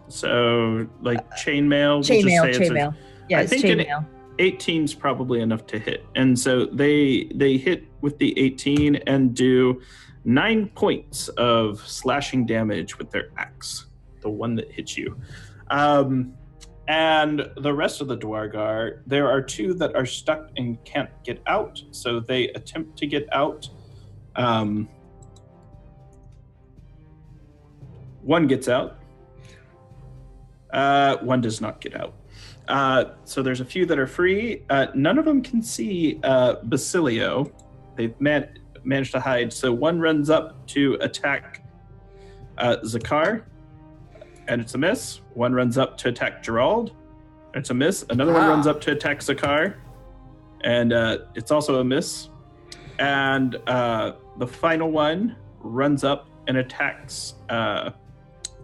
So chainmail. Chainmail. Yeah, I think chainmail. 18's probably enough to hit. And so they hit with the 18 and do 9 points of slashing damage with their axe, the one that hits you. And the rest of the Dwargar, there are 2 that are stuck and can't get out, so they attempt to get out. One gets out. One does not get out. So there's a few that are free. None of them can see Basilio. They've managed to hide. So one runs up to attack Zakar, and it's a miss. One runs up to attack Gerald, and it's a miss. Another one runs up to attack Zakar, and it's also a miss. And the final one runs up and attacks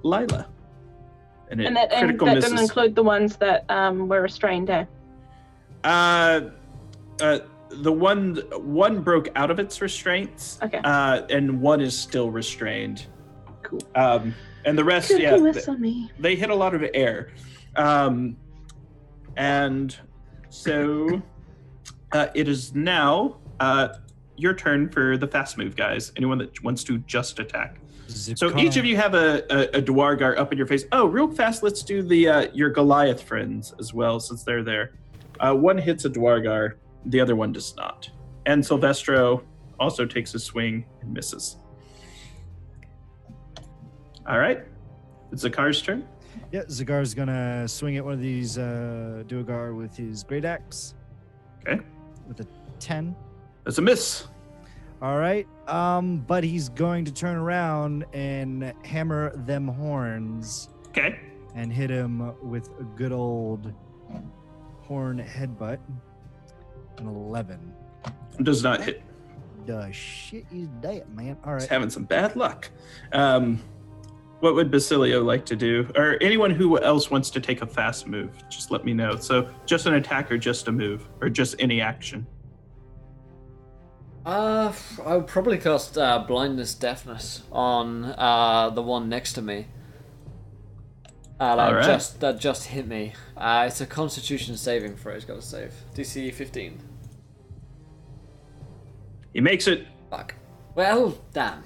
Lila. And that didn't include the ones that were restrained, eh? The one broke out of its restraints. Okay. And one is still restrained. Cool. And the rest, they hit a lot of air. And so it is now your turn for the fast move, guys. Anyone that wants to just attack. So each of you have a Dwargar up in your face. Oh, real fast, let's do the your Goliath friends as well, since they're there. One hits a Dwargar, the other one does not. And Silvestro also takes a swing and misses. All right, it's Zakar's turn. Yeah, Zagar's gonna swing at one of these Duergar with his great axe. Okay. With a 10. That's a miss. All right. But he's going to turn around and hammer them horns. Okay. And hit him with a good old horn headbutt. An 11. Does not hit. The shit is that, man. All right. He's having some bad luck. What would Basilio like to do? Or anyone who else wants to take a fast move, just let me know. So just an attack or just a move or just any action. I would probably cast blindness, deafness on the one next to me. That just hit me. It's a Constitution saving throw. He's got to save. DC 15. He makes it. Fuck. Well, damn.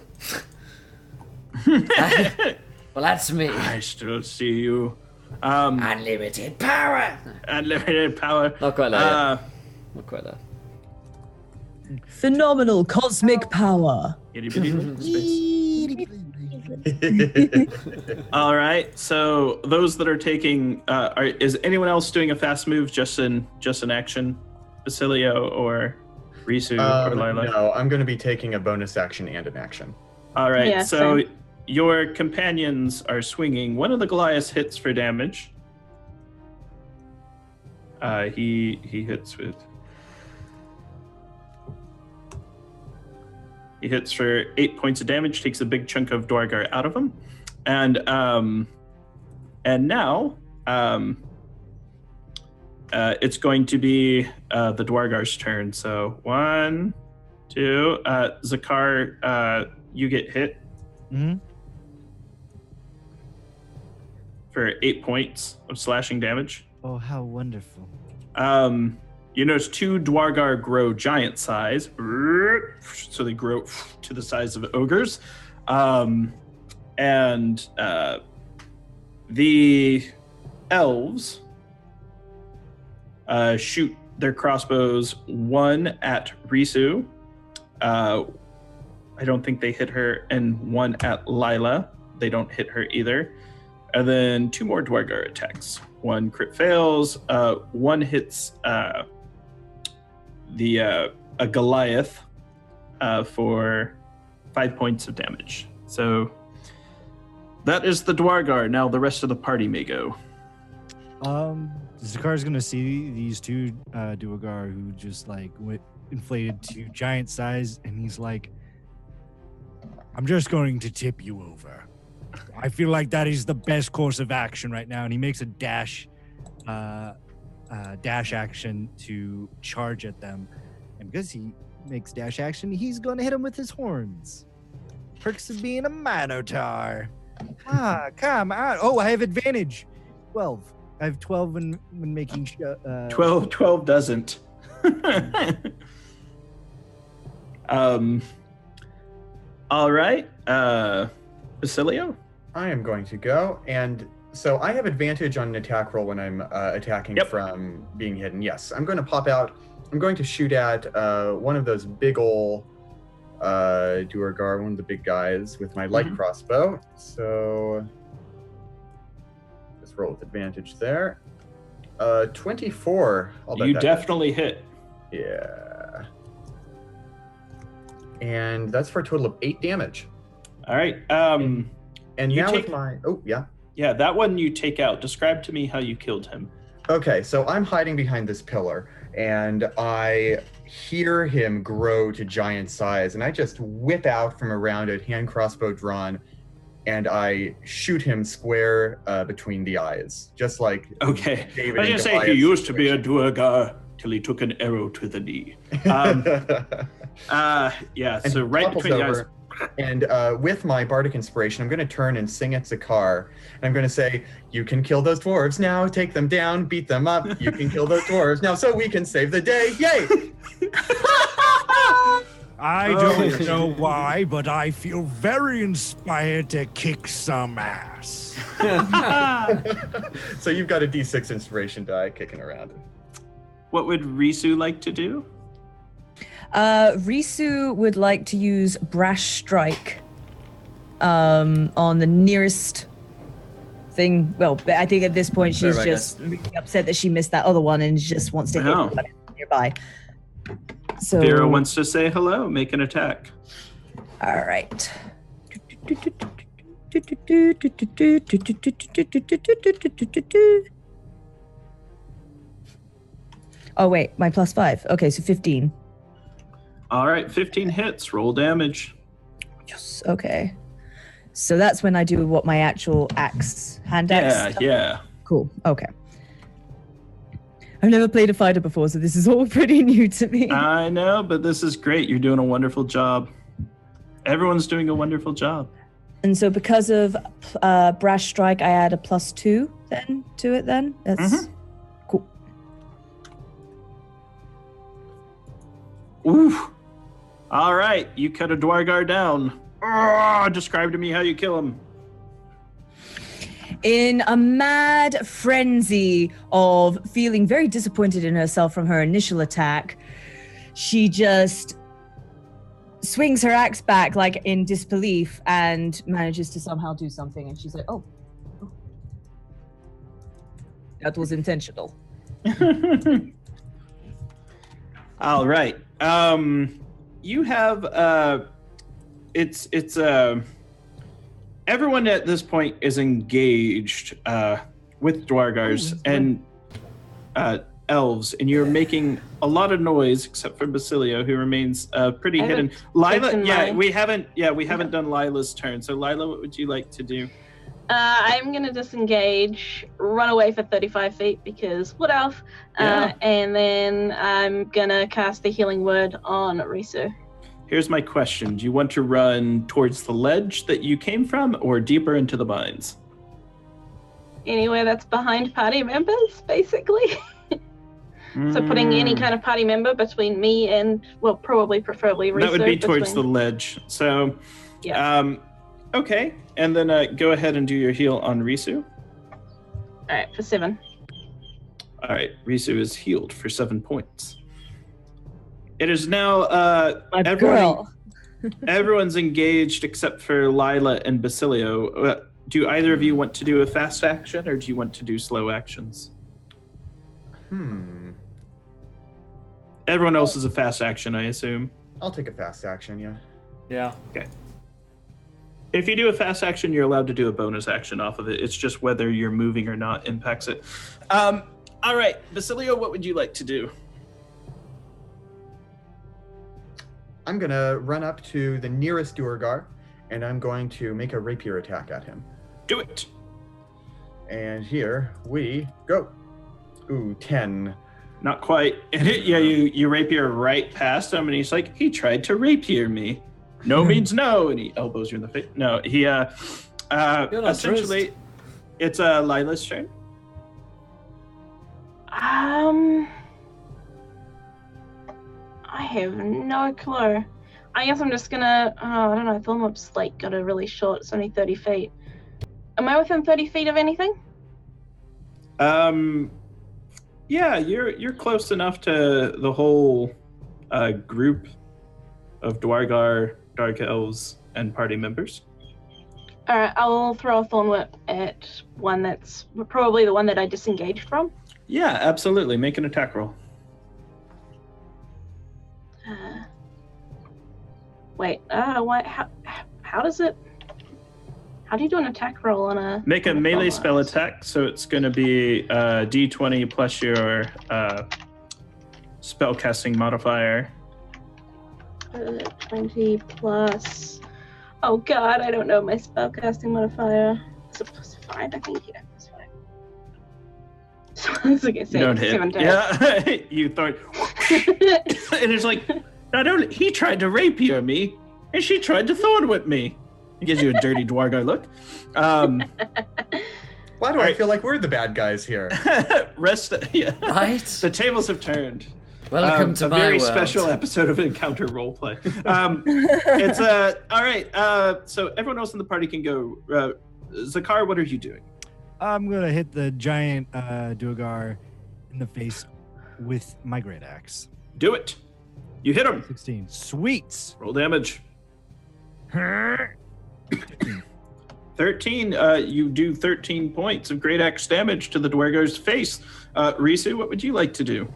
Well, that's me. I still see you. Unlimited power. Unlimited power. Not quite there. Not quite there. Phenomenal cosmic power. All right. So those that are taking, is anyone else doing a fast move? Just an action, Basilio or Risu or Lila? No, I'm going to be taking a bonus action and an action. All right. Yeah, so same. your companions are swinging. One of the Goliaths hits for damage. He hits with. He hits for 8 points of damage, takes a big chunk of Dwargar out of him, and now it's going to be the Dwargar's turn. So 1, 2, Zakar, you get hit for 8 points of slashing damage. Oh, how wonderful. You notice 2 Dwargar grow giant size, so they grow to the size of ogres. And the elves shoot their crossbows, one at Risu. I don't think they hit her, and one at Lila. They don't hit her either. And then 2 more Dwargar attacks. One crit fails. One hits a Goliath for 5 points of damage. So that is the Dwargar. Now the rest of the party may go. Zakar's gonna see these 2 Duergar who just like went inflated to giant size, and he's like, I'm just going to tip you over. I feel like that is the best course of action right now. And he makes a dash action to charge at them. And because he makes dash action, he's going to hit him with his horns. Perks of being a Minotaur. Come on. Oh, I have advantage. 12. I have 12 when making 12 doesn't. All right. Basilio? I am going to go, and so I have advantage on an attack roll when I'm attacking from being hidden. Yes, I'm going to pop out. I'm going to shoot at one of those big ol' Duergar, one of the big guys, with my light crossbow. So this Let's roll with advantage there. 24. I'll bet You that definitely hit. Yeah. And that's for a total of 8 damage. All right. And you now take- with my... Oh, yeah. Yeah, that one you take out. Describe to me how you killed him. Okay, so I'm hiding behind this pillar, and I hear him grow to giant size, and I just whip out from around it, hand crossbow drawn, and I shoot him square between the eyes, just like Okay. David I was and gonna say Goliath he used to be a situation. Duergar till he took an arrow to the knee. Yeah. And So he right topples between the eyes. over, and with my bardic inspiration, I'm going to turn and sing at Zakar, and I'm going to say, "You can kill those dwarves now. Take them down, beat them up. You can kill those dwarves now, so we can save the day. Yay!" I don't know why, but I feel very inspired to kick some ass. So you've got a D6 inspiration die kicking around. What would Risu like to do? Risu would like to use Brash Strike on the nearest thing. Well, I think at this point she's Very just really upset that she missed that other one and just wants to hit Oh. everybody nearby. So, Vera wants to say hello. Make an attack. all right. Oh wait, my +5. Okay, so 15. All right, 15 hits. Roll damage. Yes. Okay. So that's when I do what my actual hand axe. Yeah, stuff- yeah. Cool. Okay. I've never played a fighter before, so this is all pretty new to me. I know, but this is great. You're doing a wonderful job. Everyone's doing a wonderful job. And so because of Brash Strike, I add a +2 then to it then? That's cool. Ooh. All right, you cut a Dwargar down. Describe to me how you kill him. In a mad frenzy of feeling very disappointed in herself from her initial attack, she just swings her axe back like in disbelief and manages to somehow do something. And she's like, oh. That was intentional. All right. You have it's everyone at this point is engaged with Dwargars and elves, and you're making a lot of noise, except for Basilio, who remains pretty hidden. Lila, we haven't done Lila's turn. So Lila, what would you like to do? I'm gonna disengage, run away for 35 feet because wood elf, and then I'm gonna cast a healing word on Risu. Here's my question. Do you want to run towards the ledge that you came from or deeper into the mines? Anywhere that's behind party members, basically. So putting any kind of party member between me and, well, preferably Risu. That would be towards the ledge. So, Yeah. Okay. And then go ahead and do your heal on Risu. All right, for 7. All right. Risu is healed for 7 points. It is now everyone's engaged except for Lila and Basilio. Do either of you want to do a fast action or do you want to do slow actions? Everyone else is a fast action, I assume. I'll take a fast action, yeah. Yeah. Okay. If you do a fast action, you're allowed to do a bonus action off of it. It's just whether you're moving or not impacts it. All right, Basilio, what would you like to do? I'm going to run up to the nearest Duergar, and I'm going to make a rapier attack at him. Do it. And here we go. Ooh, 10. Not quite. You rapier right past him, and he's like, he tried to rapier me. No means no, and he elbows you in the face. No, he essentially, it's Lila's turn. I have no clue. I guess I'm just gonna, I don't know, Thornwhip's like got a really short, it's only 30 feet. Am I within 30 feet of anything? Yeah, you're close enough to the whole group of Dwargar, Dark Elves, and party members. All right, I'll throw a thorn whip at one that's probably the one that I disengaged from. Yeah, absolutely. Make an attack roll. Wait, what? How does it? How do you do an attack roll on a? Make a on melee thorn spell whip? attack, so it's going to be D20 plus your spellcasting modifier. 20 plus. Oh God, I don't know my spellcasting modifier. Is it plus 5? I think yeah, plus 5. So I was gonna say You don't hit. 17. Yeah, you throw it. And it's like, not only he tried to rapier me, and she tried to thorn whip me. It gives you a dirty Dwargo look. Why do I feel like we're the bad guys here? Yeah. Right? The tables have turned. Welcome to a my very world. special episode of Encounter Roleplay. It's all right. So everyone else in the party can go. Zakar, what are you doing? I'm gonna hit the giant Duergar in the face with my great axe. Do it. You hit him. 16. Sweet. Roll damage. 13. You do 13 points of great axe damage to the Dwargo's face. Risu, what would you like to do?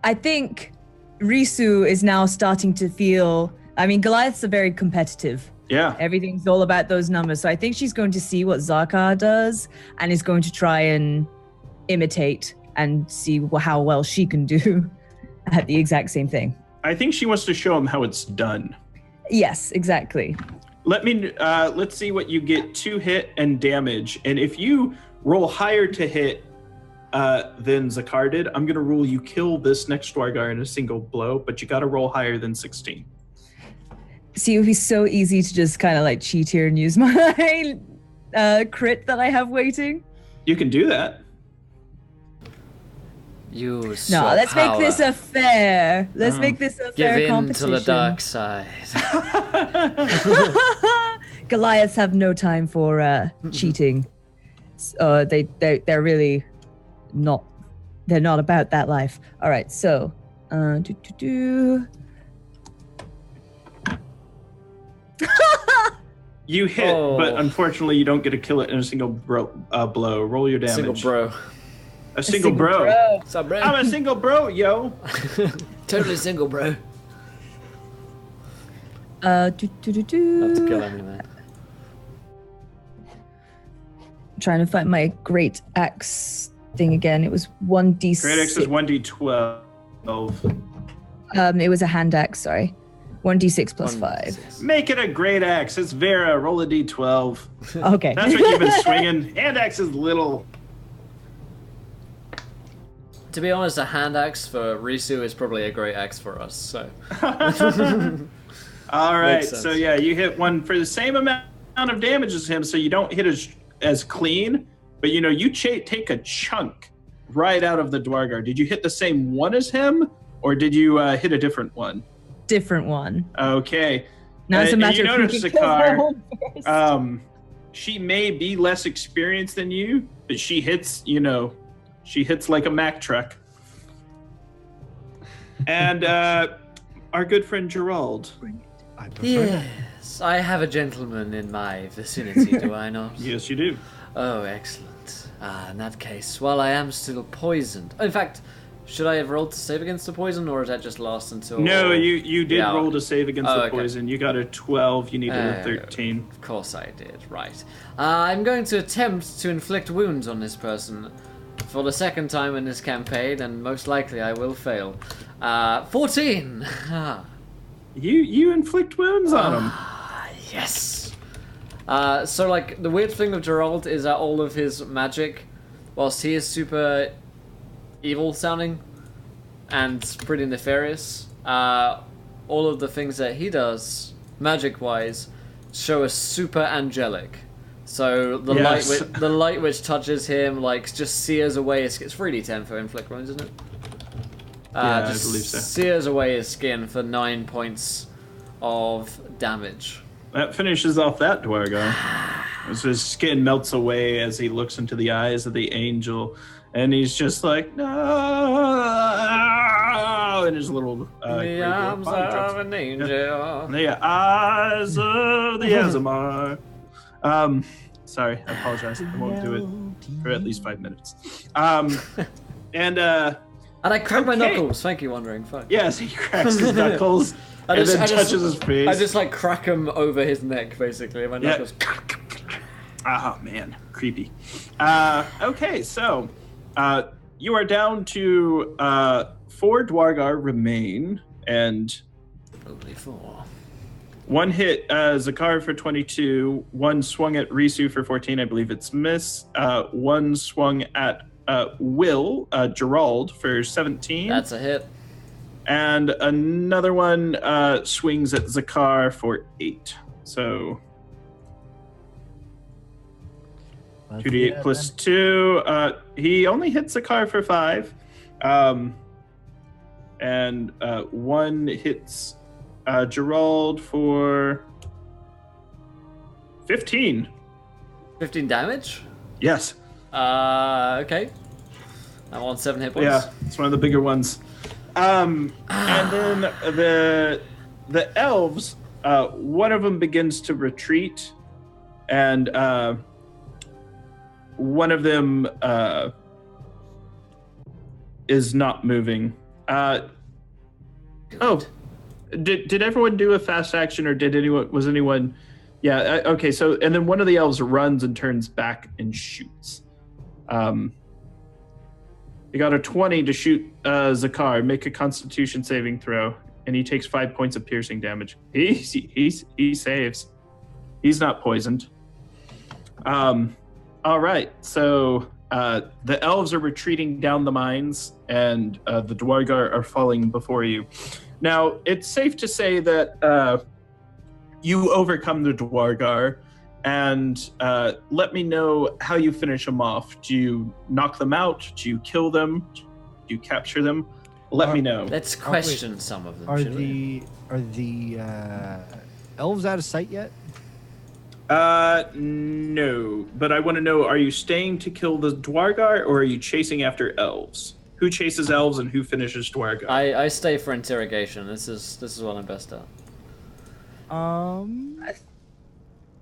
I think Risu is now starting to feel. I mean, Goliaths are very competitive. Yeah. Everything's all about those numbers. So I think she's going to see what Zakar does and is going to try and imitate and see how well she can do at the exact same thing. I think she wants to show him how it's done. Yes, exactly. Let's see what you get to hit and damage. And if you roll higher to hit than Zakar did, I'm going to rule you kill this next Dwargar in a single blow, but you got to roll higher than 16. See, it would be so easy to just kind of like cheat here and use my crit that I have waiting. You can do that. Use No, your let's power. make this a fair. Let's Oh. make this a Give fair in competition. to the dark side. Goliaths have no time for cheating. They're really not. They're not about that life. All right, so You hit, but unfortunately you don't get to kill it in a single blow. Roll your damage. Single bro. A single bro. What's up, bro? I'm a single bro, yo. Totally single, bro. Have Not to kill anyone. Trying to find my great axe thing again. It was 1d6. Great X is 1d12. It was a hand axe. Sorry, 1d6 plus 5. 1d6. Make it a great axe. It's Vera. Roll a d12. Okay. That's what you've been swinging. Hand axe is little. To be honest, a hand axe for Risu is probably a great axe for us. So All right. Makes sense. So yeah, you hit one for the same amount of damage as him, so you don't hit as clean, but you take a chunk right out of the Dwargar. Did you hit the same one as him, or did you hit a different one? Different one. Okay. Now it's a And matter you of who notice can the kill car. someone first. She may be less experienced than you, but she hits, she hits like a Mack truck. And our good friend Gerald. I prefer that. yes, I have a gentleman in my vicinity. Do I not? Yes, you do. Oh, excellent. In that case, while I am still poisoned. In fact, should I have rolled to save against the poison, or does that just last until? No, you did Yeah. roll to save against the okay. poison. You got a 12. You needed a 13. Of course I did. Right. I'm going to attempt to inflict wounds on this person for the second time in this campaign, and most likely I will fail. 14. You inflict wounds on him. Yes. So like the weird thing with Gerald is that all of his magic, whilst he is super evil sounding and pretty nefarious, all of the things that he does magic wise show us super angelic. So the Yes. the light which touches him like just sears away his skin. It's 3d10 for inflict wounds, isn't it? Yeah, I just believe so. sears away his skin for 9 points of damage. That finishes off that Dwargo. As his skin melts away as he looks into the eyes of the angel, and he's just like, no. and his little The gray dwarf arms body drops. of an angel. The eyes of the Azamar. Sorry, I apologize. I won't do it for at least 5 minutes. And I crack my Okay. knuckles. Thank you, Wandering. Fuck. yes, he cracks his knuckles and then touches his face. I just like crack him over his neck, basically. My Yeah. knuckles. Oh man, creepy. Okay, so you are down to 4 Dwargar remain, and Only 4. one hit Zakar for 22, one swung at Risu for 14, I believe it's miss. One swung at Will, Gerald for 17. That's a hit. And another one swings at Zakar for 8. So 2d8 plus 2. He only hits Zakar for 5. And one hits Gerald for 15. 15 damage? Yes. Okay. I'm on 7 hit points. Yeah, it's one of the bigger ones. And then the elves, one of them begins to retreat, and one of them is not moving. Did everyone do a fast action, or was anyone? Yeah. Okay. So, and then one of the elves runs and turns back and shoots. He got a 20 to shoot Zakar. Make a Constitution saving throw, and he takes 5 points of piercing damage. He saves. He's not poisoned. All right. So the elves are retreating down the mines, and the Dwargar are falling before you. Now, it's safe to say that you overcome the Dwargar, and let me know how you finish them off. Do you knock them out? Do you kill them? Do you capture them? Let me know. Let's question some of them. Are shall we? the elves out of sight yet? No. But I want to know, are you staying to kill the Dwargar, or are you chasing after elves? Who chases elves and who finishes Dwargar? I stay for interrogation. This is what I'm best at.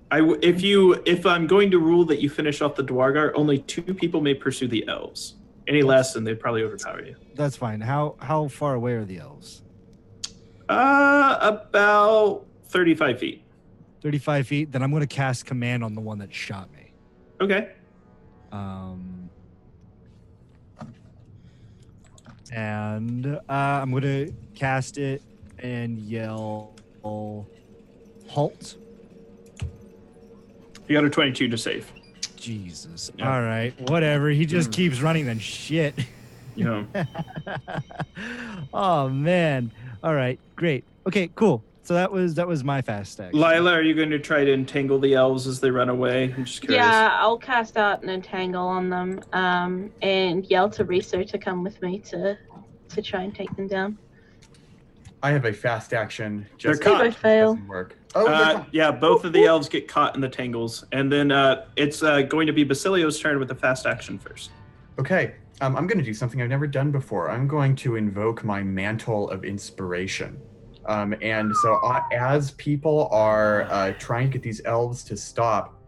If I'm going to rule that you finish off the Dwargar, only 2 people may pursue the elves. Any less, and they'd probably overpower you. That's fine. How far away are the elves? About 35 feet. 35 feet. Then I'm going to cast command on the one that shot me. Okay. And I'm going to cast it and yell, halt. You got a 22 to save. Jesus. Yeah. All right. Whatever. He just keeps running then. Shit. Yeah. Oh, man. All right. Great. Okay, cool. So that was my fast action. Lila, are you going to try to entangle the elves as they run away? I'm just curious. Yeah, I'll cast out an entangle on them, and yell to Riso to come with me to try and take them down. I have a fast action. They're Just caught. They both fail. doesn't work. Oh, they're caught. Yeah, both of the elves get caught in the tangles, and then it's going to be Basilio's turn with a fast action first. Okay, I'm going to do something I've never done before. I'm going to invoke my Mantle of Inspiration. And so as people are trying to get these elves to stop,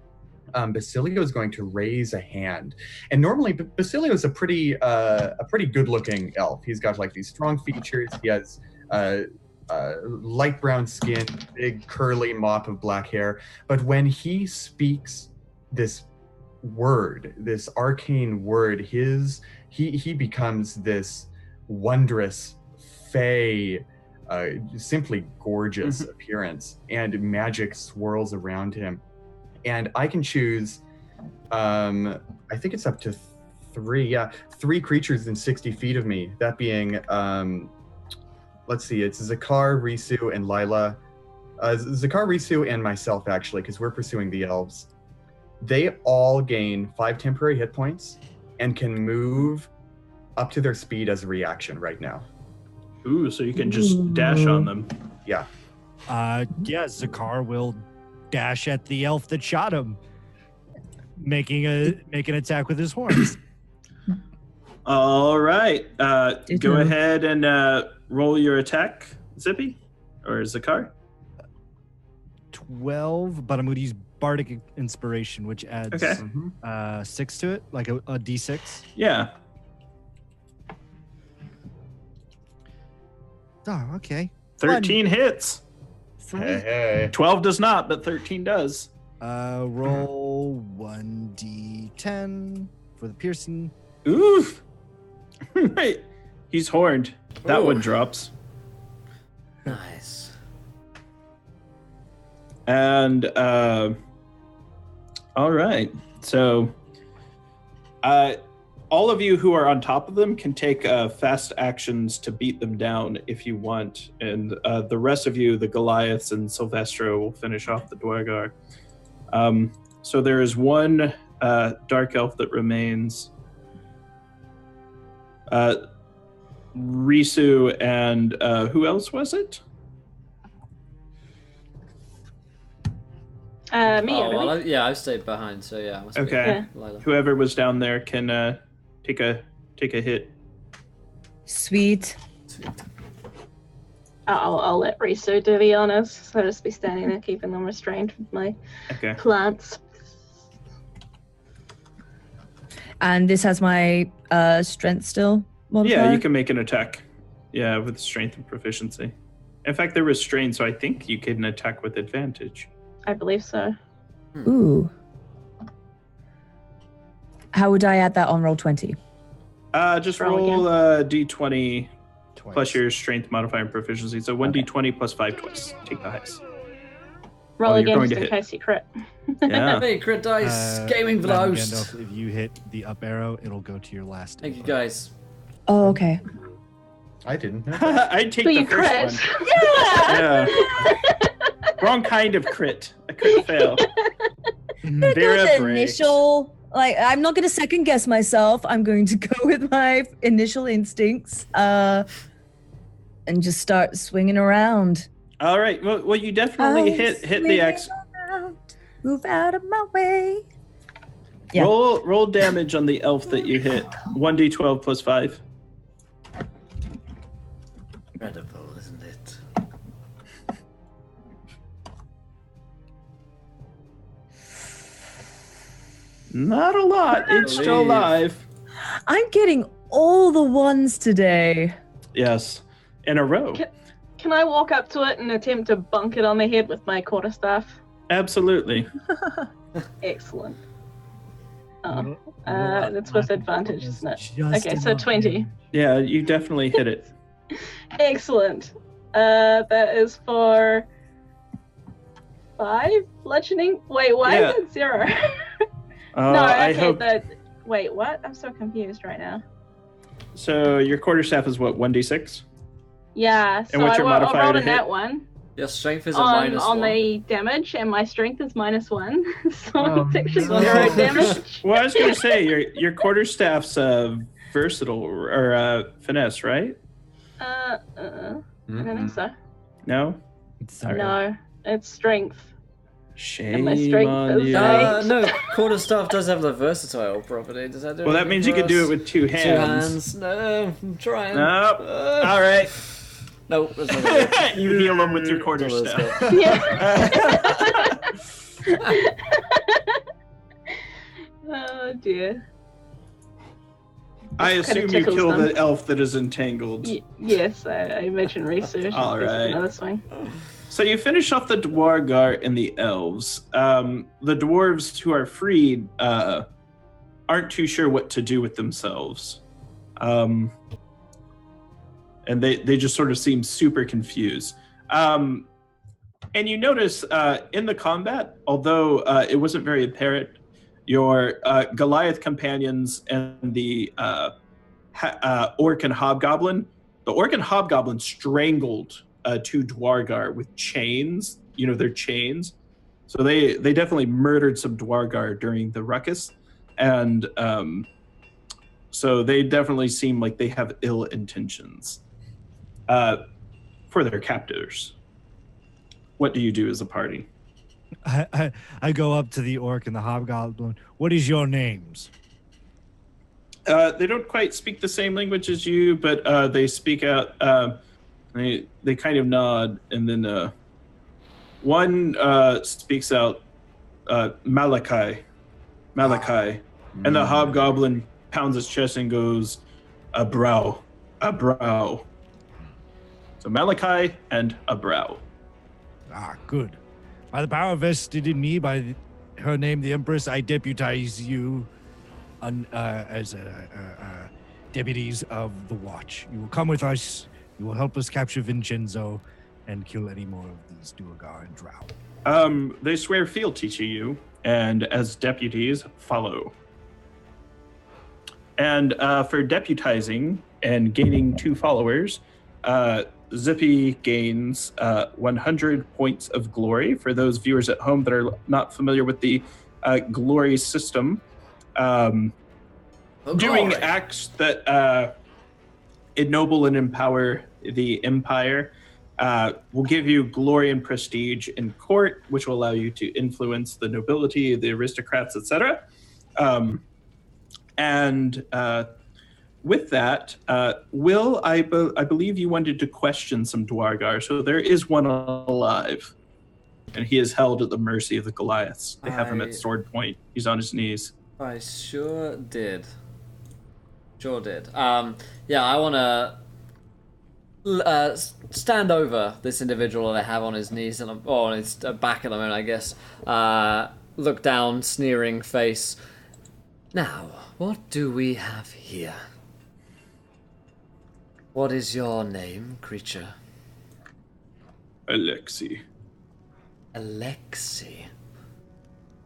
Basilio is going to raise a hand. And normally Basilio is a pretty good-looking elf. He's got like these strong features. He has light brown skin, big curly mop of black hair. But when he speaks this word, this arcane word, he becomes this wondrous, fey, simply gorgeous appearance, and magic swirls around him. And I can choose, I think it's up to 3 creatures in 60 feet of me. That being, let's see, it's Zakar, Risu, and Lila. Zakar, Risu, and myself, actually, because we're pursuing the elves. They all gain 5 temporary hit points and can move up to their speed as a reaction right now. Ooh, so you can just dash on them. Yeah. Yeah, Zakar will dash at the elf that shot him, make an attack with his horns. All right. Did Go you? ahead and roll your attack, Zippy, or Zakar. 12, but I'm going to use Bardic Inspiration, which adds Okay. 6 to it, like a D6. Yeah. Oh, okay. 13 hits. Hey. 12 does not, but 13 does. Roll 1d10 for the piercing. Oof. Right. He's horned. That Ooh. one drops. Nice. And all right. So all of you who are on top of them can take fast actions to beat them down if you want. And the rest of you, the Goliaths and Silvestro, will finish off the Dwargar. So there is one dark elf that remains. Risu and who else was it? Me, I believe. Well, I've stayed behind, so yeah. Must be Okay. Lila. Whoever was down there can take a hit. Sweet. I'll let Risu do the honors. So I'll just be standing there keeping them restrained with my Okay. plants. And this has my strength still modifier? Yeah, you can make an attack. Yeah, with strength and proficiency. In fact, they're restrained, so I think you can attack with advantage. I believe so. Ooh. How would I add that on roll 20? Just Roll roll d20 Twice. plus your strength modifier and proficiency. So 1d20 plus 5 twice. Take the highest. Roll you're again going just to in hit. case you crit. Yeah. Hey, crit dice, gaming Madam blows. Gandalf, if you hit the up arrow, it'll go to your last. Thank you, input. guys. Oh, okay. I didn't know that. I'd take So the you first crit. one. Yeah. Wrong kind of crit. A crit fail. I'm gonna go Vera with the breaks. initial. Like, I'm not gonna second guess myself. I'm going to go with my initial instincts, and just start swinging around. All right. Well, you definitely I'm hit the swinging X. around, move out of my way. Yeah. Roll damage on the elf that you hit. 1d12 plus 5. Incredible, isn't it? Not a lot. It's still Believe. alive. I'm getting all the ones today. Yes. In a row. Can I walk up to it and attempt to bunk it on the head with my quarterstaff? Absolutely. Excellent. Oh, Roll- roll that's with advantage, isn't it? Okay, so 20. Yeah, you definitely hit it. Excellent. That is for 5 bludgeoning. Wait, why Yeah. is it 0? Uh, no, I okay, hope. wait, what? I'm so confused right now. So your quarterstaff is what, 1d6? Yeah, so what's your I modifier rolled to a nat hit? 1 Your strength is a on -1. the damage, and my strength is -1. So Oh, it's actually no. 0 damage. Well, I was going to say, your quarterstaff's versatile, or finesse, right? I don't think so. No? No, it's strength. Shame my strength on is you. eight. No, quarterstaff does have the versatile property. Does that do Well, that anything means you for could do us? it with 2 2 hands. hands. No, I'm trying. Nope. All right. No, that's not it. You heal them with your quarterstaff. Yeah. Oh dear. I Kinda assume you tickles kill them. the elf that is entangled. Yes, I imagine research. All right. Another swing. So you finish off the Dwargar and the elves. The dwarves who are freed aren't too sure what to do with themselves. And they just sort of seem super confused. And you notice in the combat, although it wasn't very apparent, your Goliath companions and the Orc and Hobgoblin, the Orc and Hobgoblin strangled 2 Dwargar with chains. You know, their chains. So they definitely murdered some Dwargar during the ruckus. And so they definitely seem like they have ill intentions for their captors. What do you do as a party? I go up to the orc and the hobgoblin. What is your names? They don't quite speak the same language as you, but they speak out. They kind of nod, and then one speaks out Malachi, and the hobgoblin pounds his chest and goes, a brow. So Malachi and a brow. Ah, good. By the power vested in me by her name, the Empress, I deputize you as deputies of the Watch. You will come with us. You will help us capture Vincenzo and kill any more of these Duergar and Drow. They swear fealty to you, and as deputies, follow. And for deputizing and gaining 2 followers, Zippy gains 100 points of glory. For those viewers at home that are not familiar with the glory system, doing acts that ennoble and empower the empire will give you glory and prestige in court, which will allow you to influence the nobility, the aristocrats, etc. With that, Will, I believe you wanted to question some Dwargar, so there is one alive. And he is held at the mercy of the Goliaths. They have him at sword point. He's on his knees. I sure did. Yeah, I want to stand over this individual that I have on his knees, and on his back at the moment, I guess. Look down, sneering face. Now, what do we have here? What is your name, creature? Alexi. Alexi.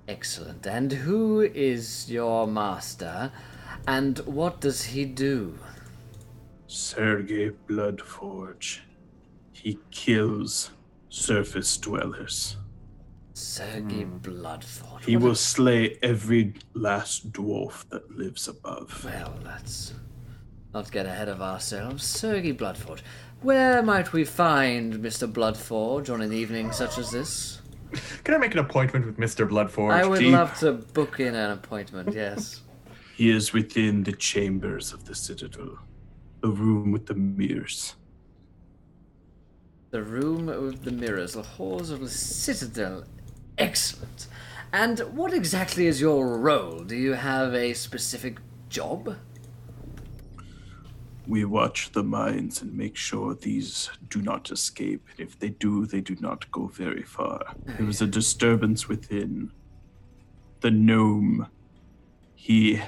Excellent. And who is your master? And what does he do? Sergei Bloodforge. He kills surface dwellers. Sergei Bloodforge. He will slay every last dwarf that lives above. Well, let's not get ahead of ourselves. Sergei Bloodforge. Where might we find Mr. Bloodforge on an evening such as this? Can I make an appointment with Mr. Bloodforge? I would love to book in an appointment, yes. He is within the chambers of the Citadel. The room with the mirrors. The room with the mirrors, the halls of the Citadel. Excellent. And what exactly is your role? Do you have a specific job? We watch the mines and make sure these do not escape. And if they do not go very far. There was a disturbance within. The gnome, he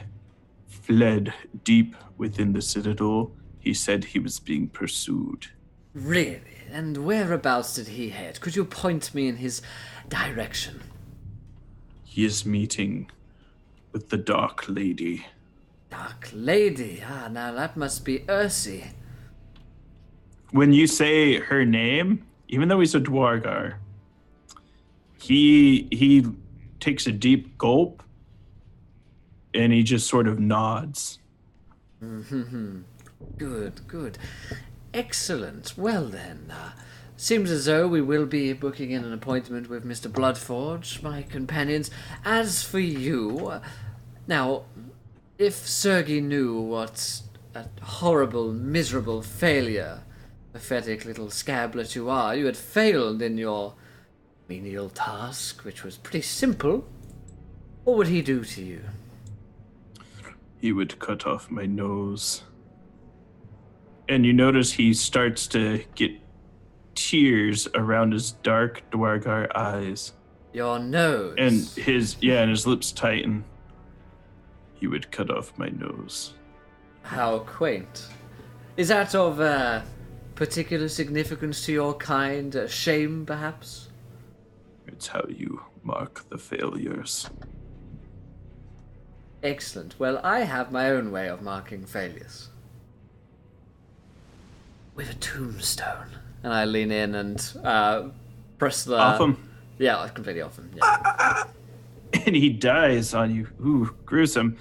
fled deep within the Citadel. He said he was being pursued. Really? And whereabouts did he head? Could you point me in his direction? He is meeting with the Dark Lady. Dark Lady? Ah, now that must be Ursi. When you say her name, even though he's a Dwargar, he takes a deep gulp and he just sort of nods. Mm-hmm. Good. Excellent. Well then, seems as though we will be booking in an appointment with Mr. Bloodforge, my companions. As for you, now, if Sergei knew what a horrible, miserable failure, pathetic little scablet you are, you had failed in your menial task, which was pretty simple, what would he do to you? He would cut off my nose. And you notice he starts to get tears around his dark Dwargar eyes. Your nose? And his lips tighten. He would cut off my nose. How quaint. Is that of particular significance to your kind? A shame, perhaps? It's how you mark the failures. Excellent. Well, I have my own way of marking failures. With a tombstone. And I lean in and press the... Off him. Yeah, completely off him. Yeah. And he dies on you. Ooh, gruesome.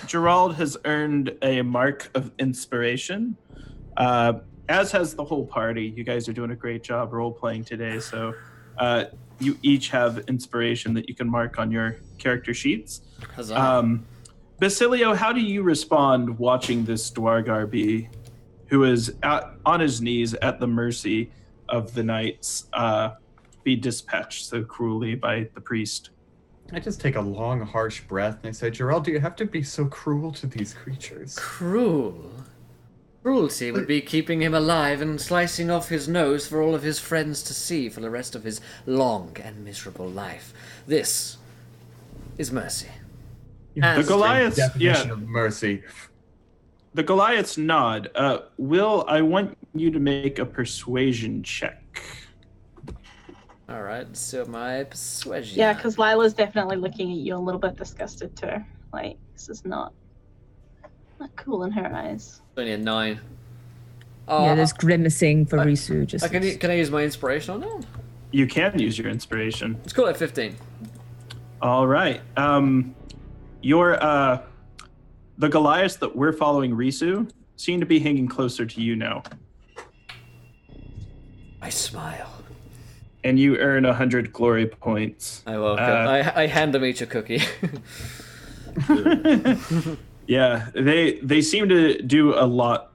Gerald has earned a mark of inspiration, as has the whole party. You guys are doing a great job role-playing today, so you each have inspiration that you can mark on your character sheets. Basilio, how do you respond watching this Dwargarby, who is on his knees at the mercy of the knights, be dispatched so cruelly by the priest? I just take a long, harsh breath and I say, Jarrell, do you have to be so cruel to these creatures? Cruel? Cruelty would be keeping him alive and slicing off his nose for all of his friends to see for the rest of his long and miserable life. This is mercy. The Goliaths, Definition of mercy. The Goliaths nod. Will, I want you to make a persuasion check. Alright, so my persuasion. Yeah, because Lila's definitely looking at you a little bit disgusted too. Like, this is not cool in her eyes. Only a 9. Yeah, there's grimacing for Risu. Just Can I use my inspiration on that? You can use your inspiration. Let's call it 15. All right. The Goliaths that we're following, Risu, seem to be hanging closer to you now. I smile. And you earn 100 glory points. I welcome. I hand them each a cookie. Yeah, they seem to do a lot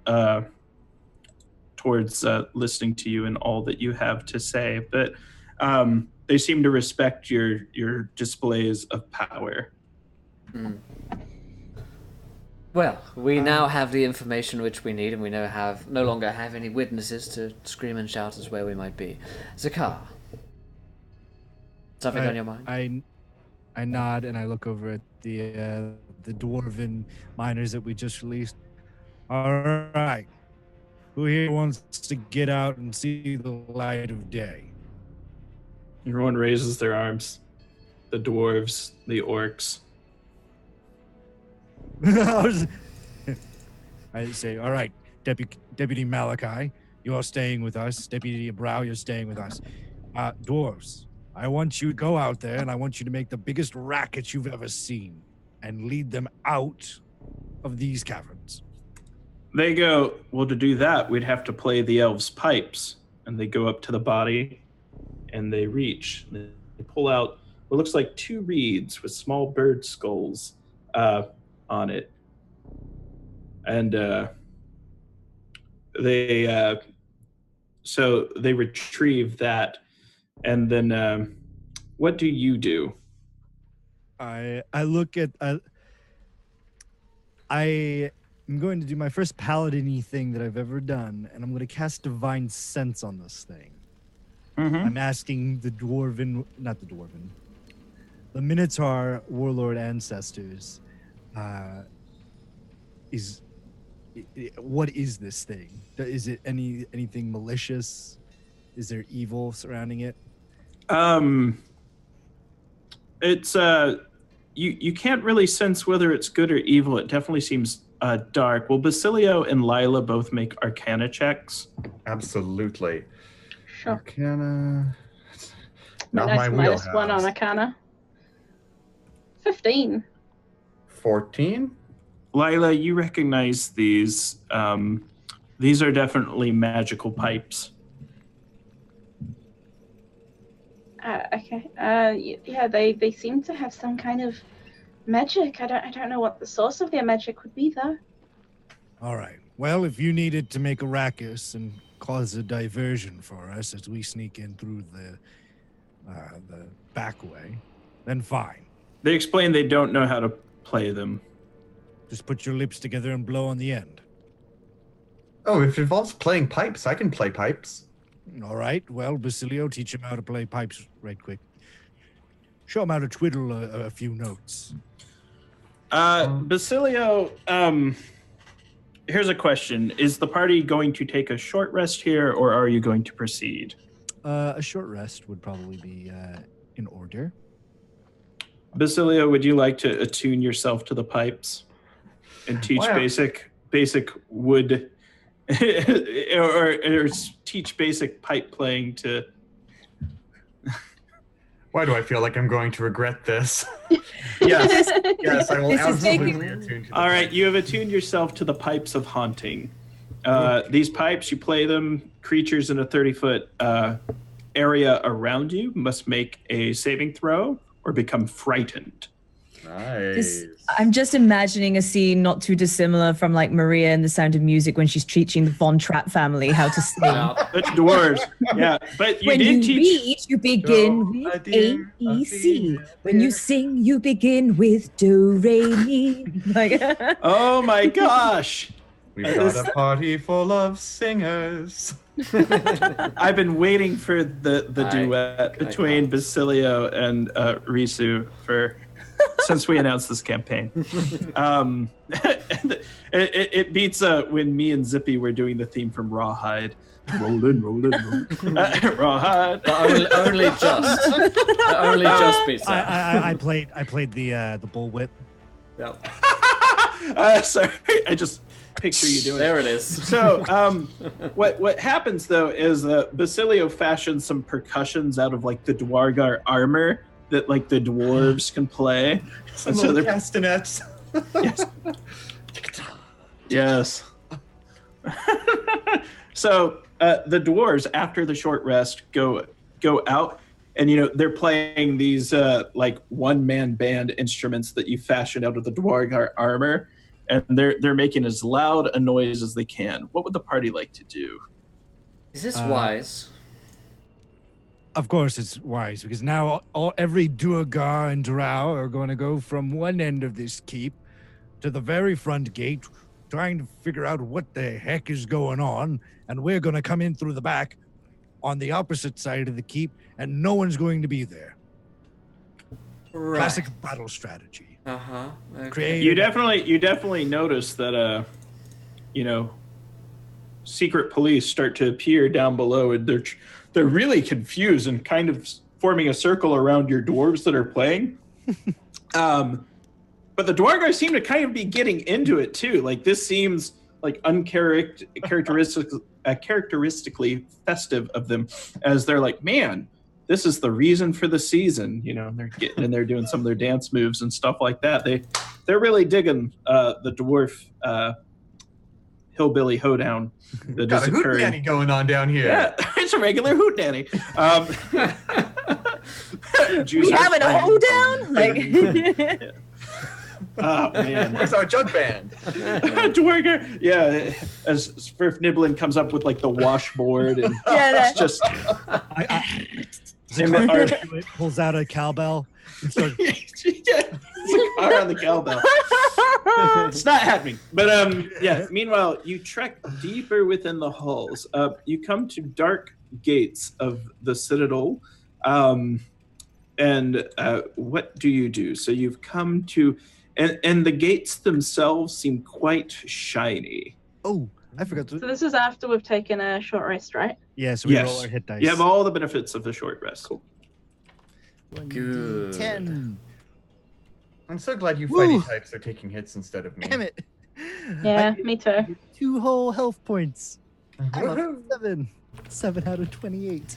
towards listening to you and all that you have to say, but they seem to respect your displays of power. Mm. Well, we now have the information which we need, and we no longer have any witnesses to scream and shout as where we might be. Zakar, something on your mind? I nod and I look over at the dwarven miners that we just released. All right, who here wants to get out and see the light of day? Everyone raises their arms. The dwarves, the orcs. I say, all right, Deputy Malachi, you are staying with us. Deputy Brow, you're staying with us. Dwarves, I want you to go out there and I want you to make the biggest racket you've ever seen and lead them out of these caverns. They go, well, to do that, we'd have to play the elves' pipes. And they go up to the body and they reach. They pull out what looks like 2 reeds with small bird skulls on it. And so they retrieve that. And then what do you do? I look at I am going to do my first paladin-y thing that I've ever done, and I'm going to cast Divine Sense on this thing. Mm-hmm. I'm asking the Minotaur warlord ancestors, what is this thing? Is it anything malicious? Is there evil surrounding it? It's you can't really sense whether it's good or evil. It definitely seems dark. Will Basilio and Lila both make Arcana checks? Absolutely. Sure. Arcana. Not Nice my minus wheelhouse. 1 on Arcana. 15. 14? Lila, you recognize these. These are definitely magical pipes. Okay. Yeah, they seem to have some kind of magic. I don't know what the source of their magic would be, though. All right. Well, if you needed to make a ruckus and cause a diversion for us as we sneak in through the back way, then fine. They explain they don't know how to play them. Just put your lips together and blow on the end. Oh, if it involves playing pipes, I can play pipes. All right. Well, Basilio, teach him how to play pipes right quick. Show him how to twiddle a few notes. Basilio, here's a question. Is the party going to take a short rest here, or are you going to proceed? A short rest would probably be in order. Basilio, would you like to attune yourself to the pipes and teach basic wood or teach basic pipe playing to... Why do I feel like I'm going to regret this? yes, I will absolutely attune to the All right, pipes. you have attuned yourself to the pipes of haunting. These pipes, you play them, creatures in a 30-foot area around you must make a saving throw or become frightened. Nice. I'm just imagining a scene not too dissimilar from like Maria in The Sound of Music when she's teaching the Von Trapp family how to sing. The dwarves. Yeah, but you When did you teach. read, you begin Do, with a dear, A, E, a C. dear, When you dear. sing, you begin with Do, Re, Mi. Like, Oh my gosh! We've got a party full of singers. I've been waiting for the duet I between can't. Basilio and Risu since we announced this campaign. It beats when me and Zippy were doing the theme from Rawhide. Rollin', Rawhide. Only just beats that. I played the bullwhip. Yep. Sorry, I just picture you doing. There it is. So, what happens though is Basilio fashions some percussions out of like the Dwargar armor that like the dwarves can play. Some And so little they're castanets. yes. So the dwarves, after the short rest, go out, and they're playing these like one-man band instruments that you fashioned out of the Dwargar armor, and they're making as loud a noise as they can. What would the party like to do? Is this wise? Of course, it's wise because now every Duergar and Drow are going to go from one end of this keep to the very front gate, trying to figure out what the heck is going on, and we're going to come in through the back on the opposite side of the keep, and no one's going to be there. Right. Classic battle strategy. Okay. Create You definitely notice that secret police start to appear down below, and they're really confused and kind of forming a circle around your dwarves that are playing. But the Dwargars seem to kind of be getting into it too. Like this seems like characteristically festive of them, as they're like, man, this is the reason for the season. And they're getting in there doing some of their dance moves and stuff like that. They're really digging the dwarf hillbilly hoedown that Got is a occurring. hootenanny going on down here. Yeah, it's a regular hootenanny. we having a hoedown? Like, Oh man, Where's our jug band? Dwarger. Yeah, as Svirf Niblin comes up with like the washboard, and Yeah, it's just Zakar pulls out a cowbell and starts Zakar on the cowbell. It's not happening. But yeah. Meanwhile, you trek deeper within the halls. You come to dark gates of the citadel. And what do you do? So you've come to, and the gates themselves seem quite shiny. Oh, I forgot So to. this is after we've taken a short rest, right? Yeah, so we Yes. roll our hit dice. You have all the benefits of the short rest. Cool. Good. 10. I'm so glad you Woo. fighty types are taking hits instead of me. Damn it. Yeah, I- me too. 2 whole health points. I'm a Woohoo. 7. 7 out of 28.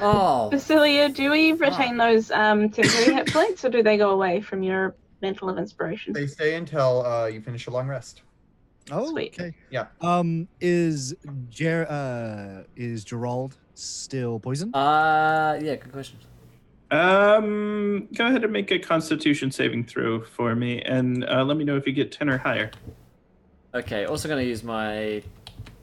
Oh. Basilia, do we retain those temporary hit points, or do they go away from your mental of inspiration? They stay until you finish a long rest. Oh, Sweet. okay. Yeah. Is Gerald still poisoned? Yeah, good question. Go ahead and make a Constitution saving throw for me, and let me know if you get 10 or higher. Okay, also going to use my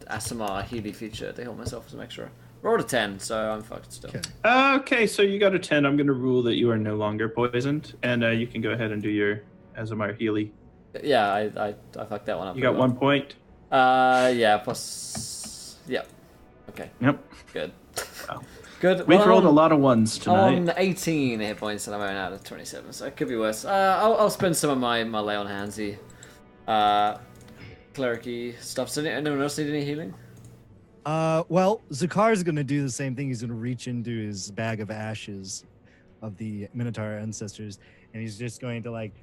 ASMR Healy feature to heal myself as an extra. Rolled a 10, so I'm fucked still. Okay. Okay, so you got a 10. I'm going to rule that you are no longer poisoned, and you can go ahead and do your Azamar Healy. Yeah, I fucked that one up. You got 1 point. Yeah, plus... Yeah. Okay, Yep. good. Wow. Good. We've Well, rolled a I'm lot of ones tonight. on 18 hit points and I'm only out of 27, so it could be worse. I'll spend some of my lay on handsy, clericy stuff. So anyone else need any healing? Well, Zakar's gonna do the same thing. He's gonna reach into his bag of ashes of the Minotaur ancestors, and he's just going to like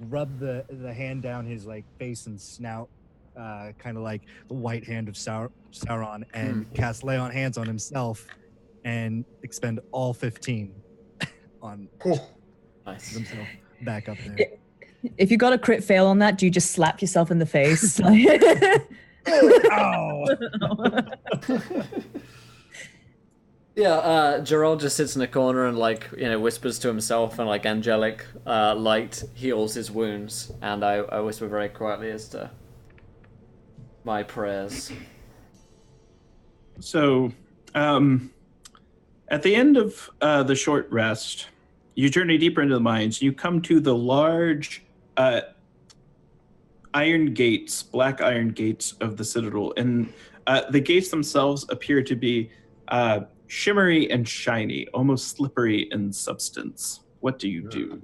rub the hand down his like face and snout, kind of like the white hand of Sauron, and cast lay on hands on himself, and expend all 15 on Cool. Nice. himself back up there. if you got a crit fail on that, do you just slap yourself in the face? Oh. Yeah, Gerald just sits in the corner and whispers to himself, and angelic light heals his wounds. And I whisper very quietly as to my prayers. So, at the end of the short rest, you journey deeper into the mines. You come to the large iron gates, black iron gates of the Citadel. And the gates themselves appear to be shimmery and shiny, almost slippery in substance. What do you do?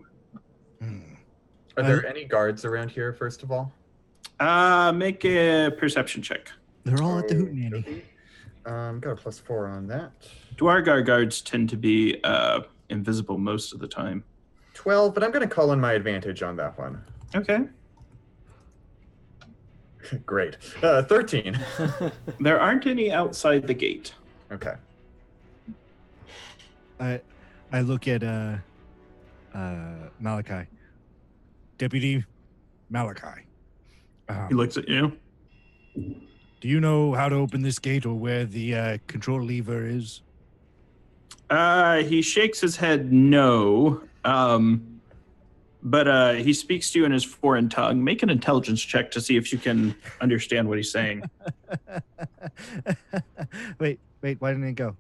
Are there any guards around here, first of all? Make a perception check. They're all at the hootenanny. Got a +4 on that. Dwargar guards tend to be invisible most of the time. 12, but I'm going to call in my advantage on that one. Okay. Great. 13. There aren't any outside the gate. Okay. I look at Malachi. Deputy Malachi. He looks at you. Do you know how to open this gate or where the control lever is? He shakes his head no. But he speaks to you in his foreign tongue. Make an intelligence check to see if you can understand what he's saying. Wait, why didn't it go?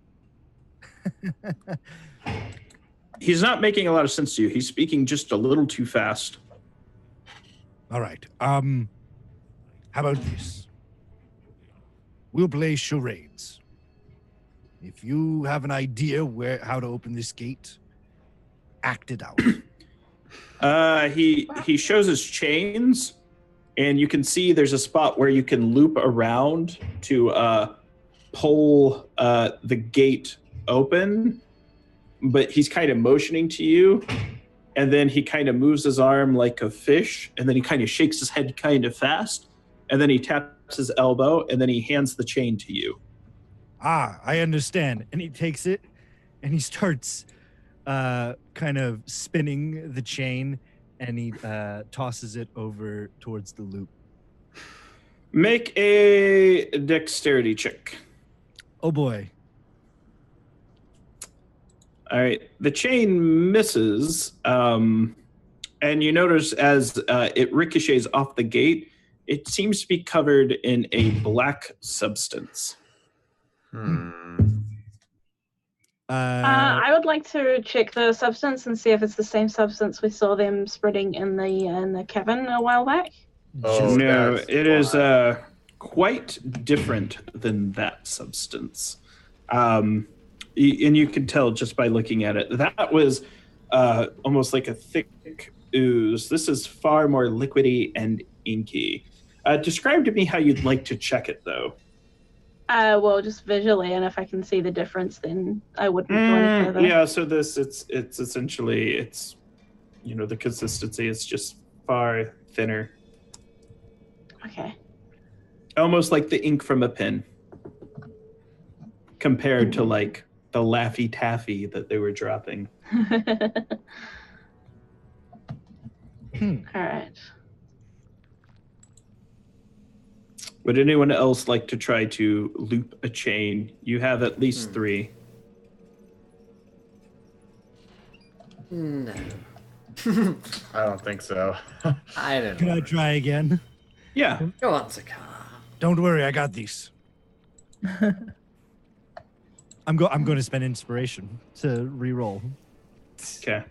He's not making a lot of sense to you. He's speaking just a little too fast. All right. How about this? We'll play charades. If you have an idea how to open this gate, act it out. He shows his chains, and you can see there's a spot where you can loop around to pull the gate open, but he's kind of motioning to you, and then he kind of moves his arm like a fish, and then he kind of shakes his head kind of fast, and then he taps his elbow, and then he hands the chain to you. I understand. And he takes it, and he starts kind of spinning the chain, and he tosses it over towards the loop. Make a dexterity check. Oh boy. All right. The chain misses, and you notice as it ricochets off the gate, it seems to be covered in a black substance. I would like to check the substance and see if it's the same substance we saw them spreading in the cavern a while back. Oh, no, that's it is why. quite different than that substance. And you can tell just by looking at it. That was almost like a thick ooze. This is far more liquidy and inky. Describe to me how you'd like to check it, though. Well, just visually, and if I can see the difference, then I wouldn't go any further. Yeah, so it's essentially, the consistency is just far thinner. Okay. Almost like the ink from a pen. Compared to like the Laffy Taffy that they were dropping. All right. Would anyone else like to try to loop a chain? You have at least 3. No. I don't think so. I don't Can know. I try again? Yeah. Go on, Zakar. Don't worry, I got these. I'm going to spend inspiration to re-roll. Okay.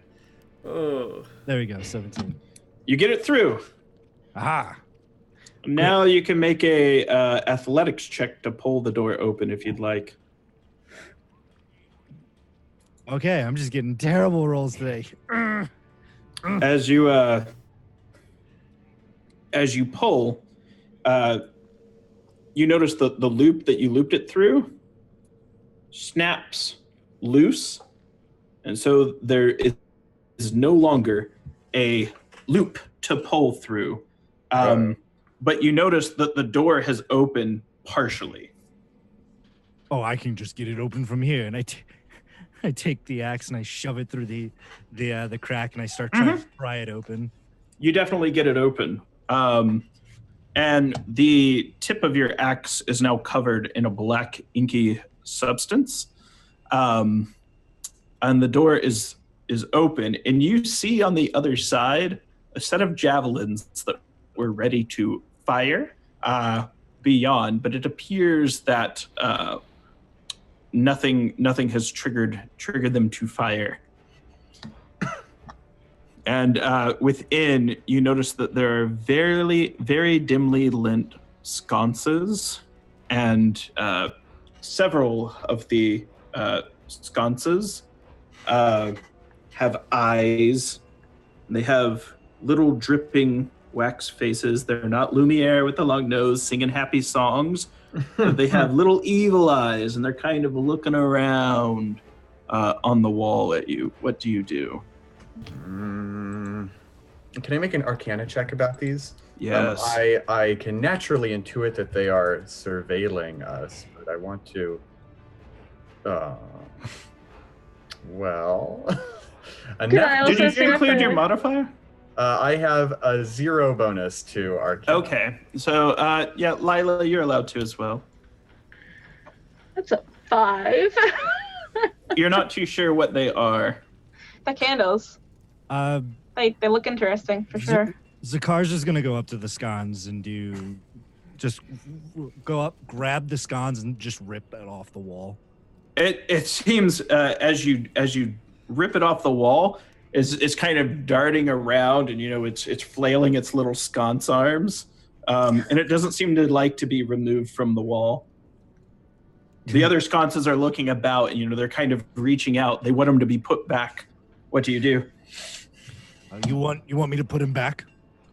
Oh. There we go, 17. You get it through. Aha. Now you can make a athletics check to pull the door open if you'd like. Okay, I'm just getting terrible rolls today. As you pull, you notice the loop that you looped it through snaps loose, and so there is no longer a loop to pull through. But you notice that the door has opened partially. Oh, I can just get it open from here, and I take the axe and I shove it through the crack, and I start trying to pry it open. You definitely get it open. And the tip of your axe is now covered in a black inky substance. And the door is open, and you see on the other side a set of javelins that were ready to fire beyond, but it appears that nothing has triggered them to fire. And within, you notice that there are very dimly lit sconces, and several of the sconces have eyes. They have little dripping wax faces. They're not Lumiere with the long nose singing happy songs. But they have little evil eyes, and they're kind of looking around on the wall at you. What do you do? Can I make an Arcana check about these? Yes. I can naturally intuit that they are surveilling us, but I want to. Well. Did you include your modifier? I have a 0 bonus to Arcana. Okay, so yeah, Lila, you're allowed to as well. That's a 5. You're not too sure what they are. The candles. They look interesting for sure. Zakar's just gonna go up to the scones and go up, grab the scones, and just rip it off the wall. It seems as you rip it off the wall, it's kind of darting around, and it's flailing its little sconce arms, and it doesn't seem to like to be removed from the wall. The other sconces are looking about, and they're kind of reaching out. They want them to be put back. What do you do? You want me to put him back?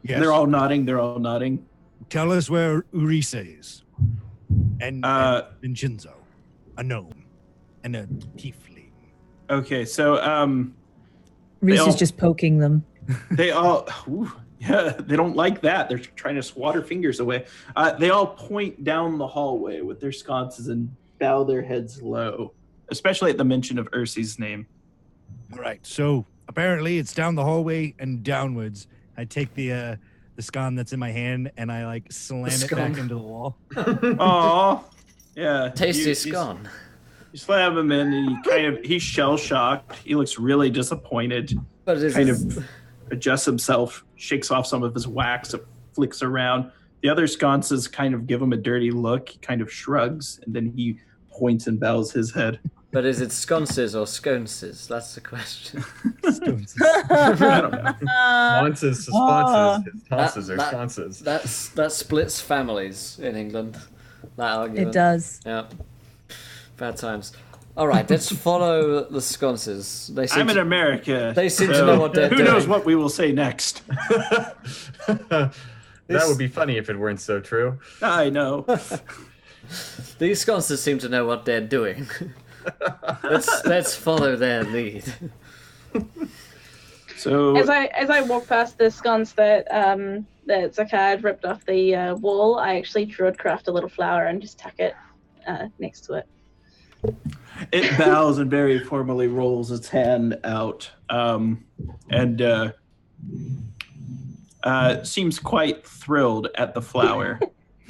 Yes. They're all nodding. Tell us where Urise is, and Vincenzo, a gnome, and a tiefling. Okay, so Reese is just poking them. They all, they don't like that. They're trying to swat her fingers away. They all point down the hallway with their sconces and bow their heads low, especially at the mention of Ursi's name. All right, so apparently it's down the hallway and downwards. I take the scone that's in my hand and I slam it back into the wall. Aw, yeah. Tasty scone. You slam him in, and he's shell shocked. He looks really disappointed. But it kind of adjusts himself, shakes off some of his wax, it flicks around. The other sconces kind of give him a dirty look. He kind of shrugs, and then he points and bows his head. But is it sconces or sconces? That's the question. I don't know. Sconces, sconces, his tosses are sconces. That splits families in England. That argument. It does. Yeah. Bad times. All right, let's follow the sconces. I'm in America. They seem to know what they're doing. Who knows what we will say next? That would be funny if it weren't so true. I know. These sconces seem to know what they're doing. Let's follow their lead. So as I walk past the sconce that Zakar had ripped off the wall, I actually druidcraft a little flower and just tuck it next to it. It bows and very formally rolls its hand out, and seems quite thrilled at the flower.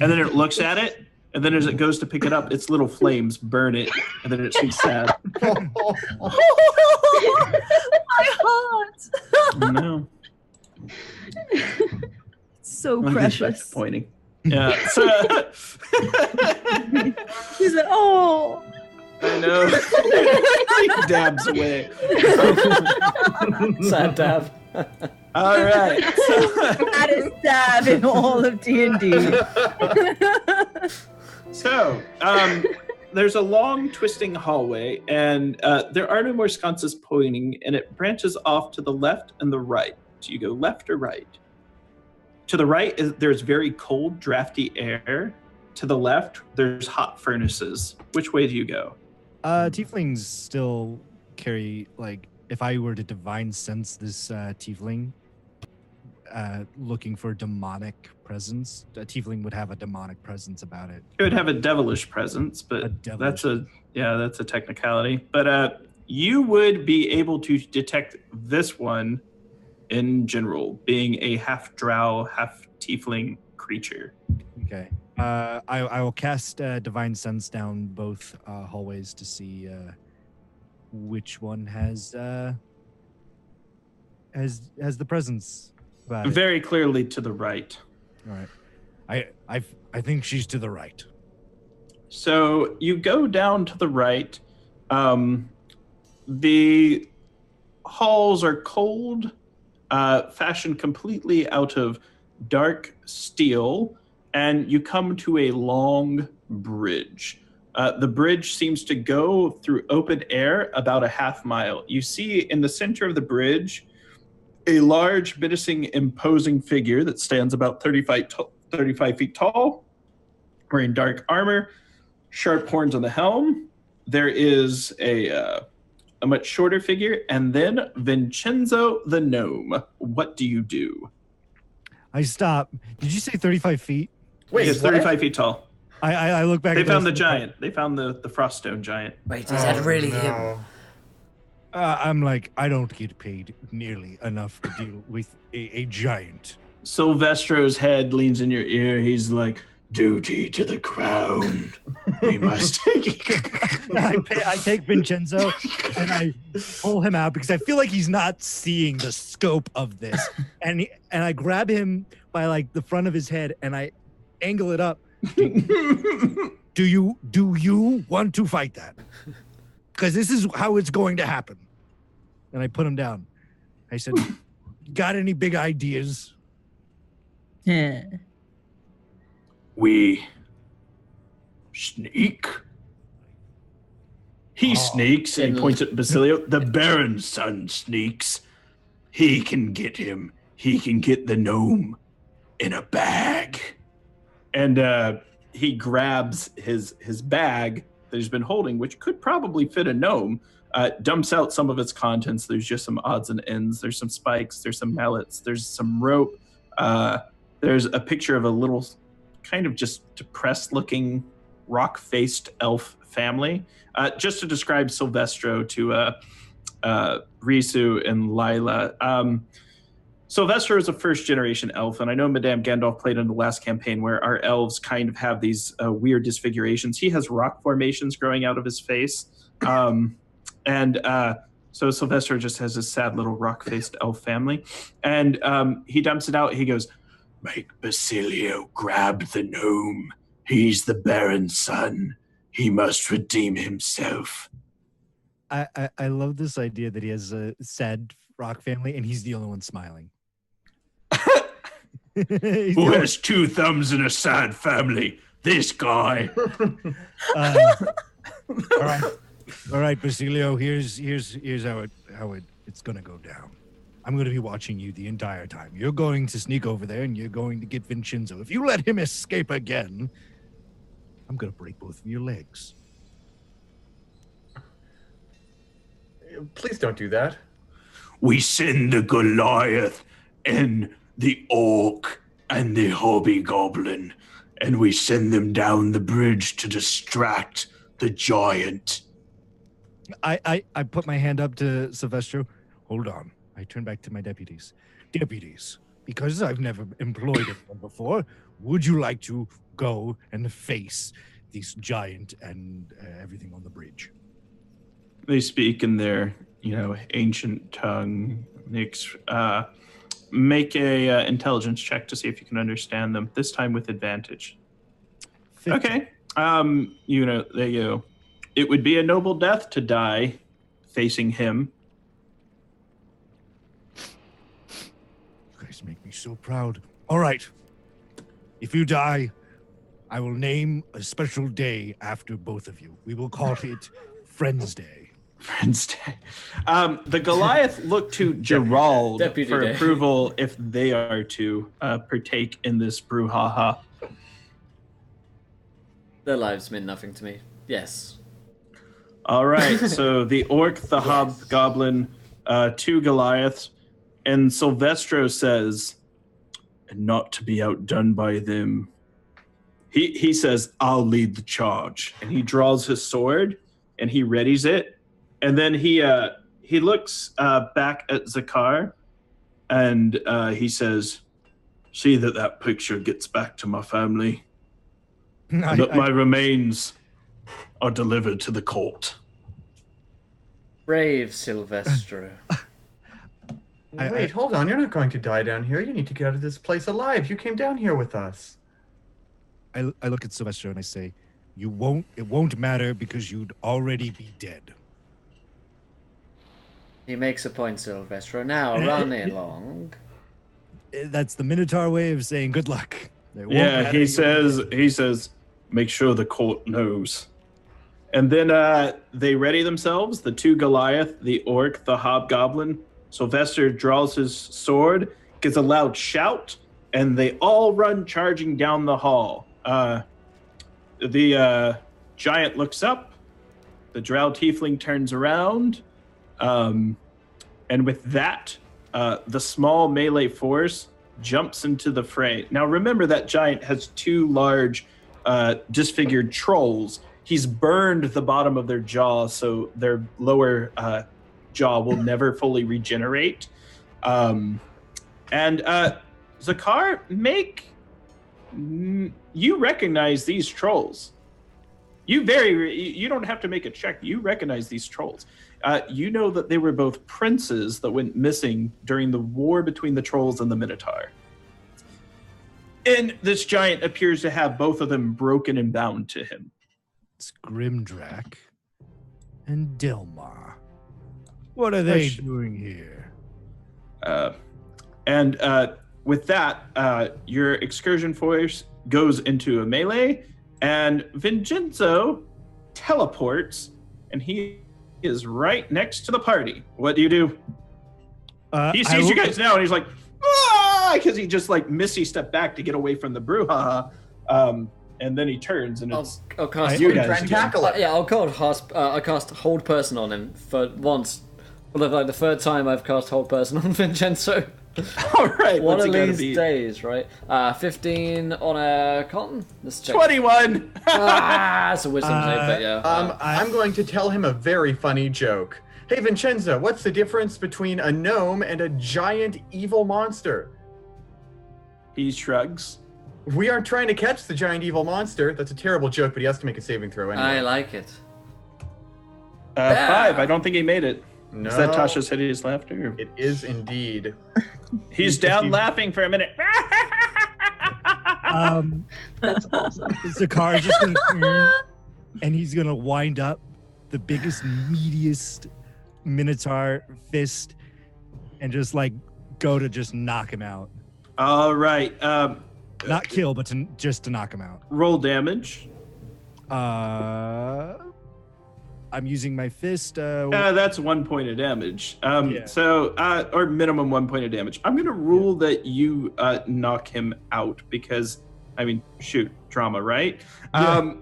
And then it looks at it, and then as it goes to pick it up, its little flames burn it, and then it seems sad. My heart. No. So Back to precious. pointing. Yeah. So, He's like, oh. I know. He dabs away. Sad dab. All right. That is dab in all of D&D. So, there's a long twisting hallway, and there are no more sconces pointing, and it branches off to the left and the right. Do you go left or right? To the right, there's very cold, drafty air. To the left, there's hot furnaces. Which way do you go? Tieflings still carry, if I were to divine sense this tiefling looking for demonic presence, a tiefling would have a demonic presence about it. It would have a devilish presence, but that's a technicality. But you would be able to detect this one in general, being a half drow, half tiefling creature. Okay. I will cast divine sense down both hallways to see which one has the presence about it. Very clearly to the right. All right. I think she's to the right. So you go down to the right. The halls are cold, fashioned completely out of dark steel, and you come to a long bridge. The bridge seems to go through open air about a half mile. You see in the center of the bridge a large, menacing, imposing figure that stands about 35 feet tall, wearing dark armor, sharp horns on the helm. There is a much shorter figure, and then Vincenzo the gnome. What do you do? I stop. Did you say 35 feet? Wait, He's what? 35 feet tall. I look back. They at found those- the giant. They found the Froststone giant. Wait, is that really him? I'm like, I don't get paid nearly enough to deal with a giant. Silvestro's head leans in your ear. He's like, duty to the crown. We must take I take Vincenzo and I pull him out because I feel like he's not seeing the scope of this. And I grab him by like the front of his head and I angle it up. Do you want to fight that? Because this is how it's going to happen. And I put him down. I said, got any big ideas? Yeah. We sneak. He sneaks, and he points at Basilio. The Baron's son sneaks. He can get him. He can get the gnome in a bag. And he grabs his bag that he's been holding, which could probably fit a gnome, dumps out some of its contents. There's just some odds and ends. There's some spikes. There's some mallets. There's some rope. There's a picture of a little kind of just depressed-looking, rock-faced elf family. Just to describe Silvestro to Risu and Lila. Silvestro is a first-generation elf, and I know Madame Gandalf played in the last campaign where our elves kind of have these weird disfigurations. He has rock formations growing out of his face. So Silvestro just has this sad little rock-faced elf family. And he dumps it out. He goes, make Basilio grab the gnome. He's the Baron's son. He must redeem himself. I love this idea that he has a sad rock family and he's the only one smiling. Who has two thumbs and a sad family? This guy. All right, Basilio. Here's how it's gonna go down. I'm gonna be watching you the entire time. You're going to sneak over there and you're going to get Vincenzo. If you let him escape again, I'm gonna break both of your legs. Please don't do that. We send the Goliath and the Orc and the Hobgoblin, and we send them down the bridge to distract the giant. I put my hand up to Silvestro. Hold on. I turn back to my deputies. Deputies, because I've never employed anyone before, would you like to go and face this giant and everything on the bridge? They speak in their, ancient tongue. Make a intelligence check to see if you can understand them. This time with advantage. 50. Okay. They go. It would be a noble death to die facing him. You guys make me so proud. All right. If you die, I will name a special day after both of you. We will call it Friends Day. Friends Day. The Goliath look to Gerald Deputy for Day. approval if they are to partake in this brouhaha. Their lives mean nothing to me. Yes. All right, so the orc, the hobgoblin, two Goliaths, and Silvestro says, not to be outdone by them. He says, I'll lead the charge. And he draws his sword, and he readies it. And then he looks back at Zakar, and he says, see that picture gets back to my family. And that my remains are delivered to the court. Brave Silvestro. Wait, hold on. You're not going to die down here. You need to get out of this place alive. You came down here with us. I look at Silvestro and I say, it won't matter because you'd already be dead. He makes a point, Silvestro. Now, run along. That's the Minotaur way of saying good luck. Yeah, he says, make sure the court knows. And then they ready themselves, the two Goliath, the orc, the hobgoblin. Sylvester draws his sword, gives a loud shout, and they all run charging down the hall. The giant looks up, the drow tiefling turns around, and with that, the small melee force jumps into the fray. Now remember that giant has two large disfigured trolls. He's burned the bottom of their jaw, so their lower jaw will never fully regenerate. And Zakar, you recognize these trolls. You don't have to make a check. You recognize these trolls. You know that they were both princes that went missing during the war between the trolls and the Minotaur. And this giant appears to have both of them broken and bound to him. It's Grimdrak and Dilmar. What are they doing here? With that, your excursion force goes into a melee, and Vincenzo teleports, and he is right next to the party. What do you do? He sees you guys now, and he's like, ah! Because he just like Missy stepped back to get away from the brouhaha. And then he turns, and I'll cast you guys. Tackle it. Yeah, I'll cast Hold Person on him for once. Well, like the third time I've cast Hold Person on Vincenzo. All right, One of these days, right? 15 on a con. Let's check. 21. It's a wisdom save, but yeah. I'm going to tell him a very funny joke. Hey, Vincenzo, what's the difference between a gnome and a giant evil monster? He shrugs. We aren't trying to catch the giant evil monster. That's a terrible joke, but he has to make a saving throw anyway. I like it. 5. I don't think he made it. No, Is that Tasha's hideous laughter? it is indeed. He's down laughing for a minute. That's awesome. Zakar's just gonna turn and he's gonna wind up the biggest, meatiest Minotaur fist and just like go to just knock him out. All right. Not kill, but just to knock him out. Roll damage. I'm using my fist. That's 1 point of damage. Yeah. So, or minimum 1 point of damage. I'm going to rule that you knock him out because, I mean, shoot, drama, right? Yeah.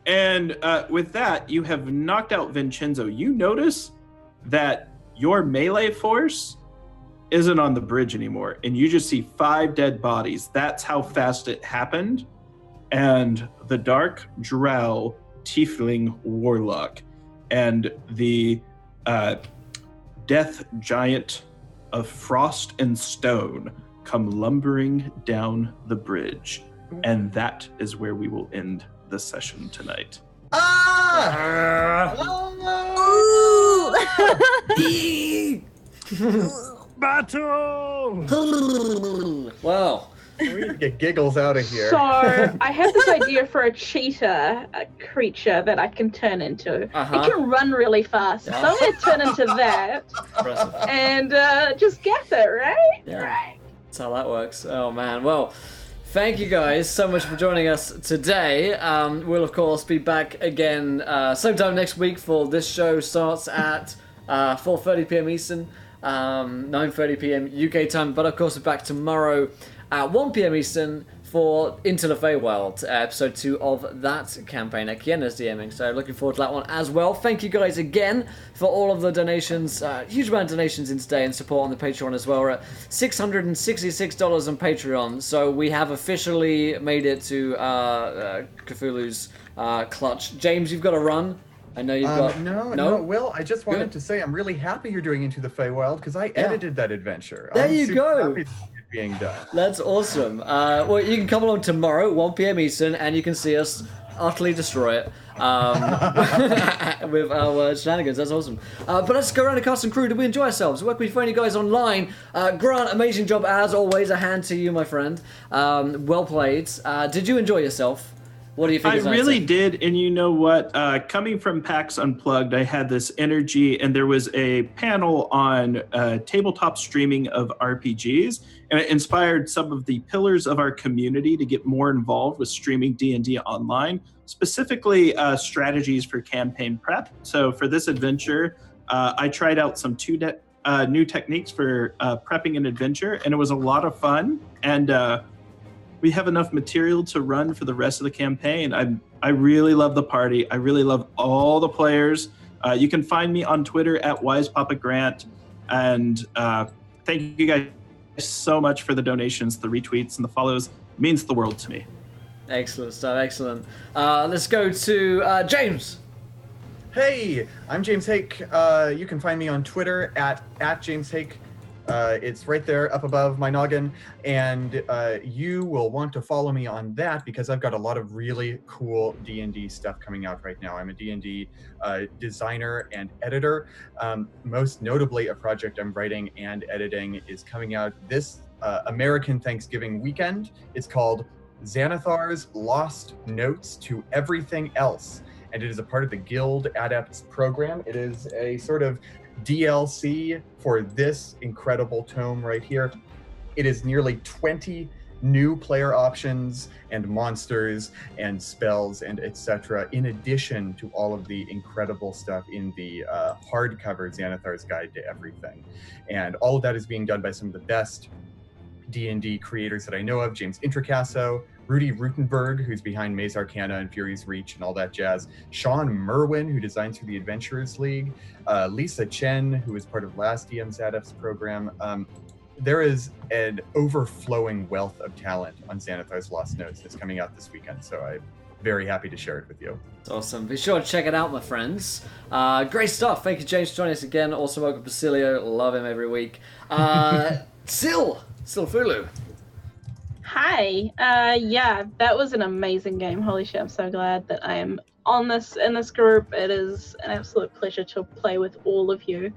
And with that, you have knocked out Vincenzo. You notice that your melee force isn't on the bridge anymore, and you just see 5 dead bodies. That's how fast it happened. And the dark drow tiefling warlock and the death giant of frost and stone come lumbering down the bridge, and that is where we will end the session tonight. Battle! Well, We need to get Giggles out of here. So I have this idea for a cheetah creature that I can turn into. It can run really fast. So I'm going to turn into that impressive. and just get it, right? Yeah. Right. That's how that works. Oh man. Well, thank you guys so much for joining us today. We'll of course be back again sometime next week. For this show starts at 4:30 p.m. Eastern, 9:30 p.m. UK time. But of course we're back tomorrow at 1 p.m. Eastern for Into the Feywild, episode 2 of that campaign at Kiana's DMing. So looking forward to that one as well. Thank you guys again for all of the donations, huge amount of donations in today and support on the Patreon as well. We're at $666 on Patreon, so we have officially made it to Cthulhu's clutch. James, you've got to run. I know you've got... No, Will, I just wanted Good. to say I'm really happy you're doing Into the Feywild because I edited that adventure. There I'm you super go. happy that it's being done. That's awesome. Well, you can come along tomorrow, 1 p.m. Eastern, and you can see us utterly destroy it with our shenanigans. That's awesome. But let's go around the cast and crew. Did we enjoy ourselves? Where can we find you guys online? Grant, amazing job as always. A hand to you, my friend. Well played. Did you enjoy yourself? What do you think? I really did, and you know what? Coming from PAX Unplugged, I had this energy, and there was a panel on tabletop streaming of RPGs, and it inspired some of the pillars of our community to get more involved with streaming D&D online, specifically strategies for campaign prep. So for this adventure, I tried out some new techniques for prepping an adventure, and it was a lot of fun, and we have enough material to run for the rest of the campaign. I really love the party. I really love all the players. You can find me on Twitter at WisePapaGrant. And thank you guys so much for the donations, the retweets, and the follows. It means the world to me. Excellent stuff, excellent. Let's go to James. Hey, I'm James Hake. You can find me on Twitter at James Hake. It's right there up above my noggin, and you will want to follow me on that because I've got a lot of really cool D&D stuff coming out right now. I'm a D&D designer and editor. Most notably, a project I'm writing and editing is coming out this American Thanksgiving weekend. It's called Xanathar's Lost Notes to Everything Else, and it is a part of the Guild Adepts program. It is a sort of DLC for this incredible tome right here. It is nearly 20 new player options and monsters and spells and etc. in addition to all of the incredible stuff in the hardcover Xanathar's Guide to Everything. And all of that is being done by some of the best D&D creators that I know of. James Introcaso, Rudy Rutenberg, who's behind Maze Arcana and Fury's Reach and all that jazz, Sean Merwin, who designs for the Adventurers League, Lisa Chen, who is part of last DM's Adepts program. There is an overflowing wealth of talent on Xanathar's Lost Notes that's coming out this weekend, so I'm very happy to share it with you. It's awesome. Be sure to check it out, my friends. Great stuff. Thank you, James, for joining us again. Also, welcome Basilio. Love him every week. Sil Fulu. Hi. Yeah, that was an amazing game. Holy shit, I'm so glad that I am in this group. It is an absolute pleasure to play with all of you.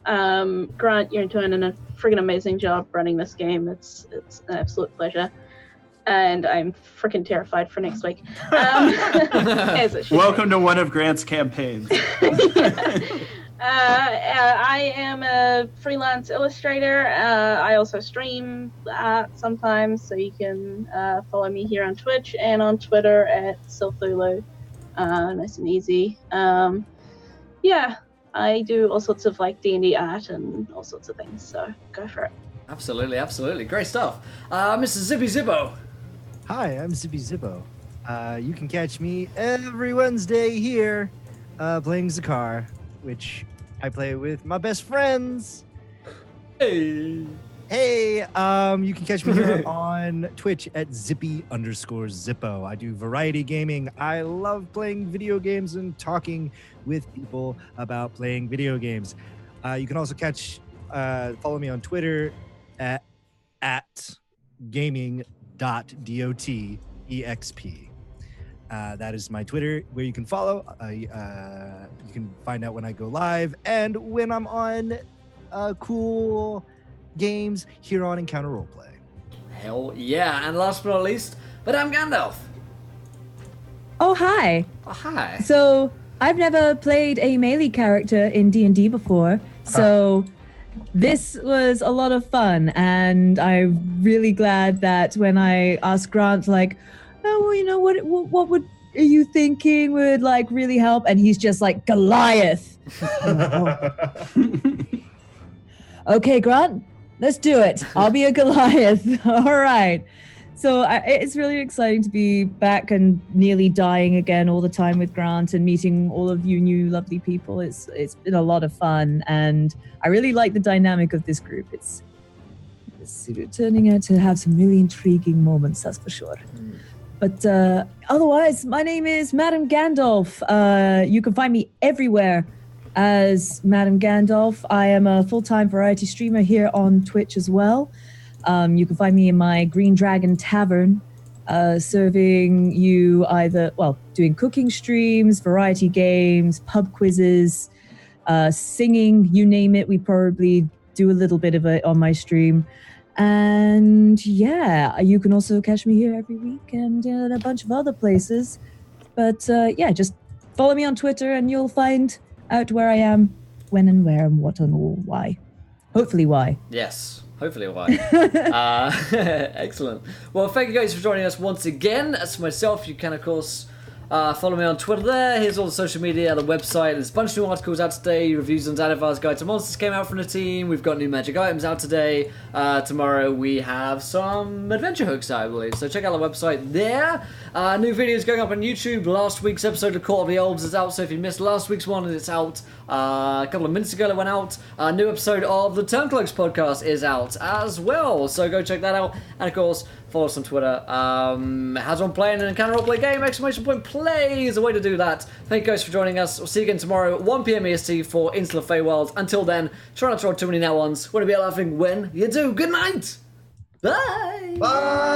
Grant, you're doing a friggin' amazing job running this game. It's an absolute pleasure. And I'm freaking terrified for next week. As it should Welcome to one of Grant's campaigns. I am a freelance illustrator. I also stream sometimes, so you can follow me here on Twitch and on Twitter at Silthulu. Nice and easy. Yeah, I do all sorts of like D&D art and all sorts of things, so go for it. Absolutely, absolutely. Great stuff. Mr. Zippy Zippo. Hi, I'm Zippy Zippo. You can catch me every Wednesday here playing Zakar, which I play with my best friends. Hey. Hey, you can catch me here on Twitch at Zippy_Zippo. I do variety gaming. I love playing video games and talking with people about playing video games. You can also follow me on Twitter at gaming.dotexp. That is my Twitter, where you can follow. You can find out when I go live and when I'm on cool games here on Encounter Roleplay. Hell yeah. And last but not least, Madame Gandalf. Oh, hi. Oh, hi. So, I've never played a melee character in D&D before, so this was a lot of fun, and I'm really glad that when I asked Grant, like, oh, well, you know, what are you thinking would, like, really help? And he's just like, Goliath. Okay, Grant, let's do it. I'll be a Goliath. All right. So it's really exciting to be back and nearly dying again all the time with Grant and meeting all of you new lovely people. It's been a lot of fun, and I really like the dynamic of this group. It's turning out to have some really intriguing moments, that's for sure. But otherwise, my name is Madame Gandalf. You can find me everywhere as Madame Gandalf. I am a full-time variety streamer here on Twitch as well. You can find me in my Green Dragon Tavern serving you either, doing cooking streams, variety games, pub quizzes, singing, you name it. We probably do a little bit of it on my stream. And yeah, you can also catch me here every week and in a bunch of other places. But yeah, just follow me on Twitter and you'll find out where I am, when and where and what and all, why. Hopefully why. Yes, hopefully why. Excellent. Well, thank you guys for joining us once again. As for myself, you can, of course, follow me on Twitter there. Here's all the social media, the website. There's a bunch of new articles out today. Reviews on Xanathar's Guide to Monsters came out from the team. We've got new magic items out today. Tomorrow we have some adventure hooks out, I believe. So check out the website there. New videos going up on YouTube. Last week's episode of Court of the Elves is out. So if you missed last week's one, it's out a couple of minutes ago. It went out. A new episode of the Turncloaks podcast is out as well. So go check that out. And of course, follow us on Twitter. How's one playing an Encounter Roleplay game? Exclamation point play is the way to do that. Thank you guys for joining us. We'll see you again tomorrow at 1 p.m. EST for Into the Feywild. Until then, try not to roll too many net ones. Want to be laughing when you do. Good night. Bye. Bye.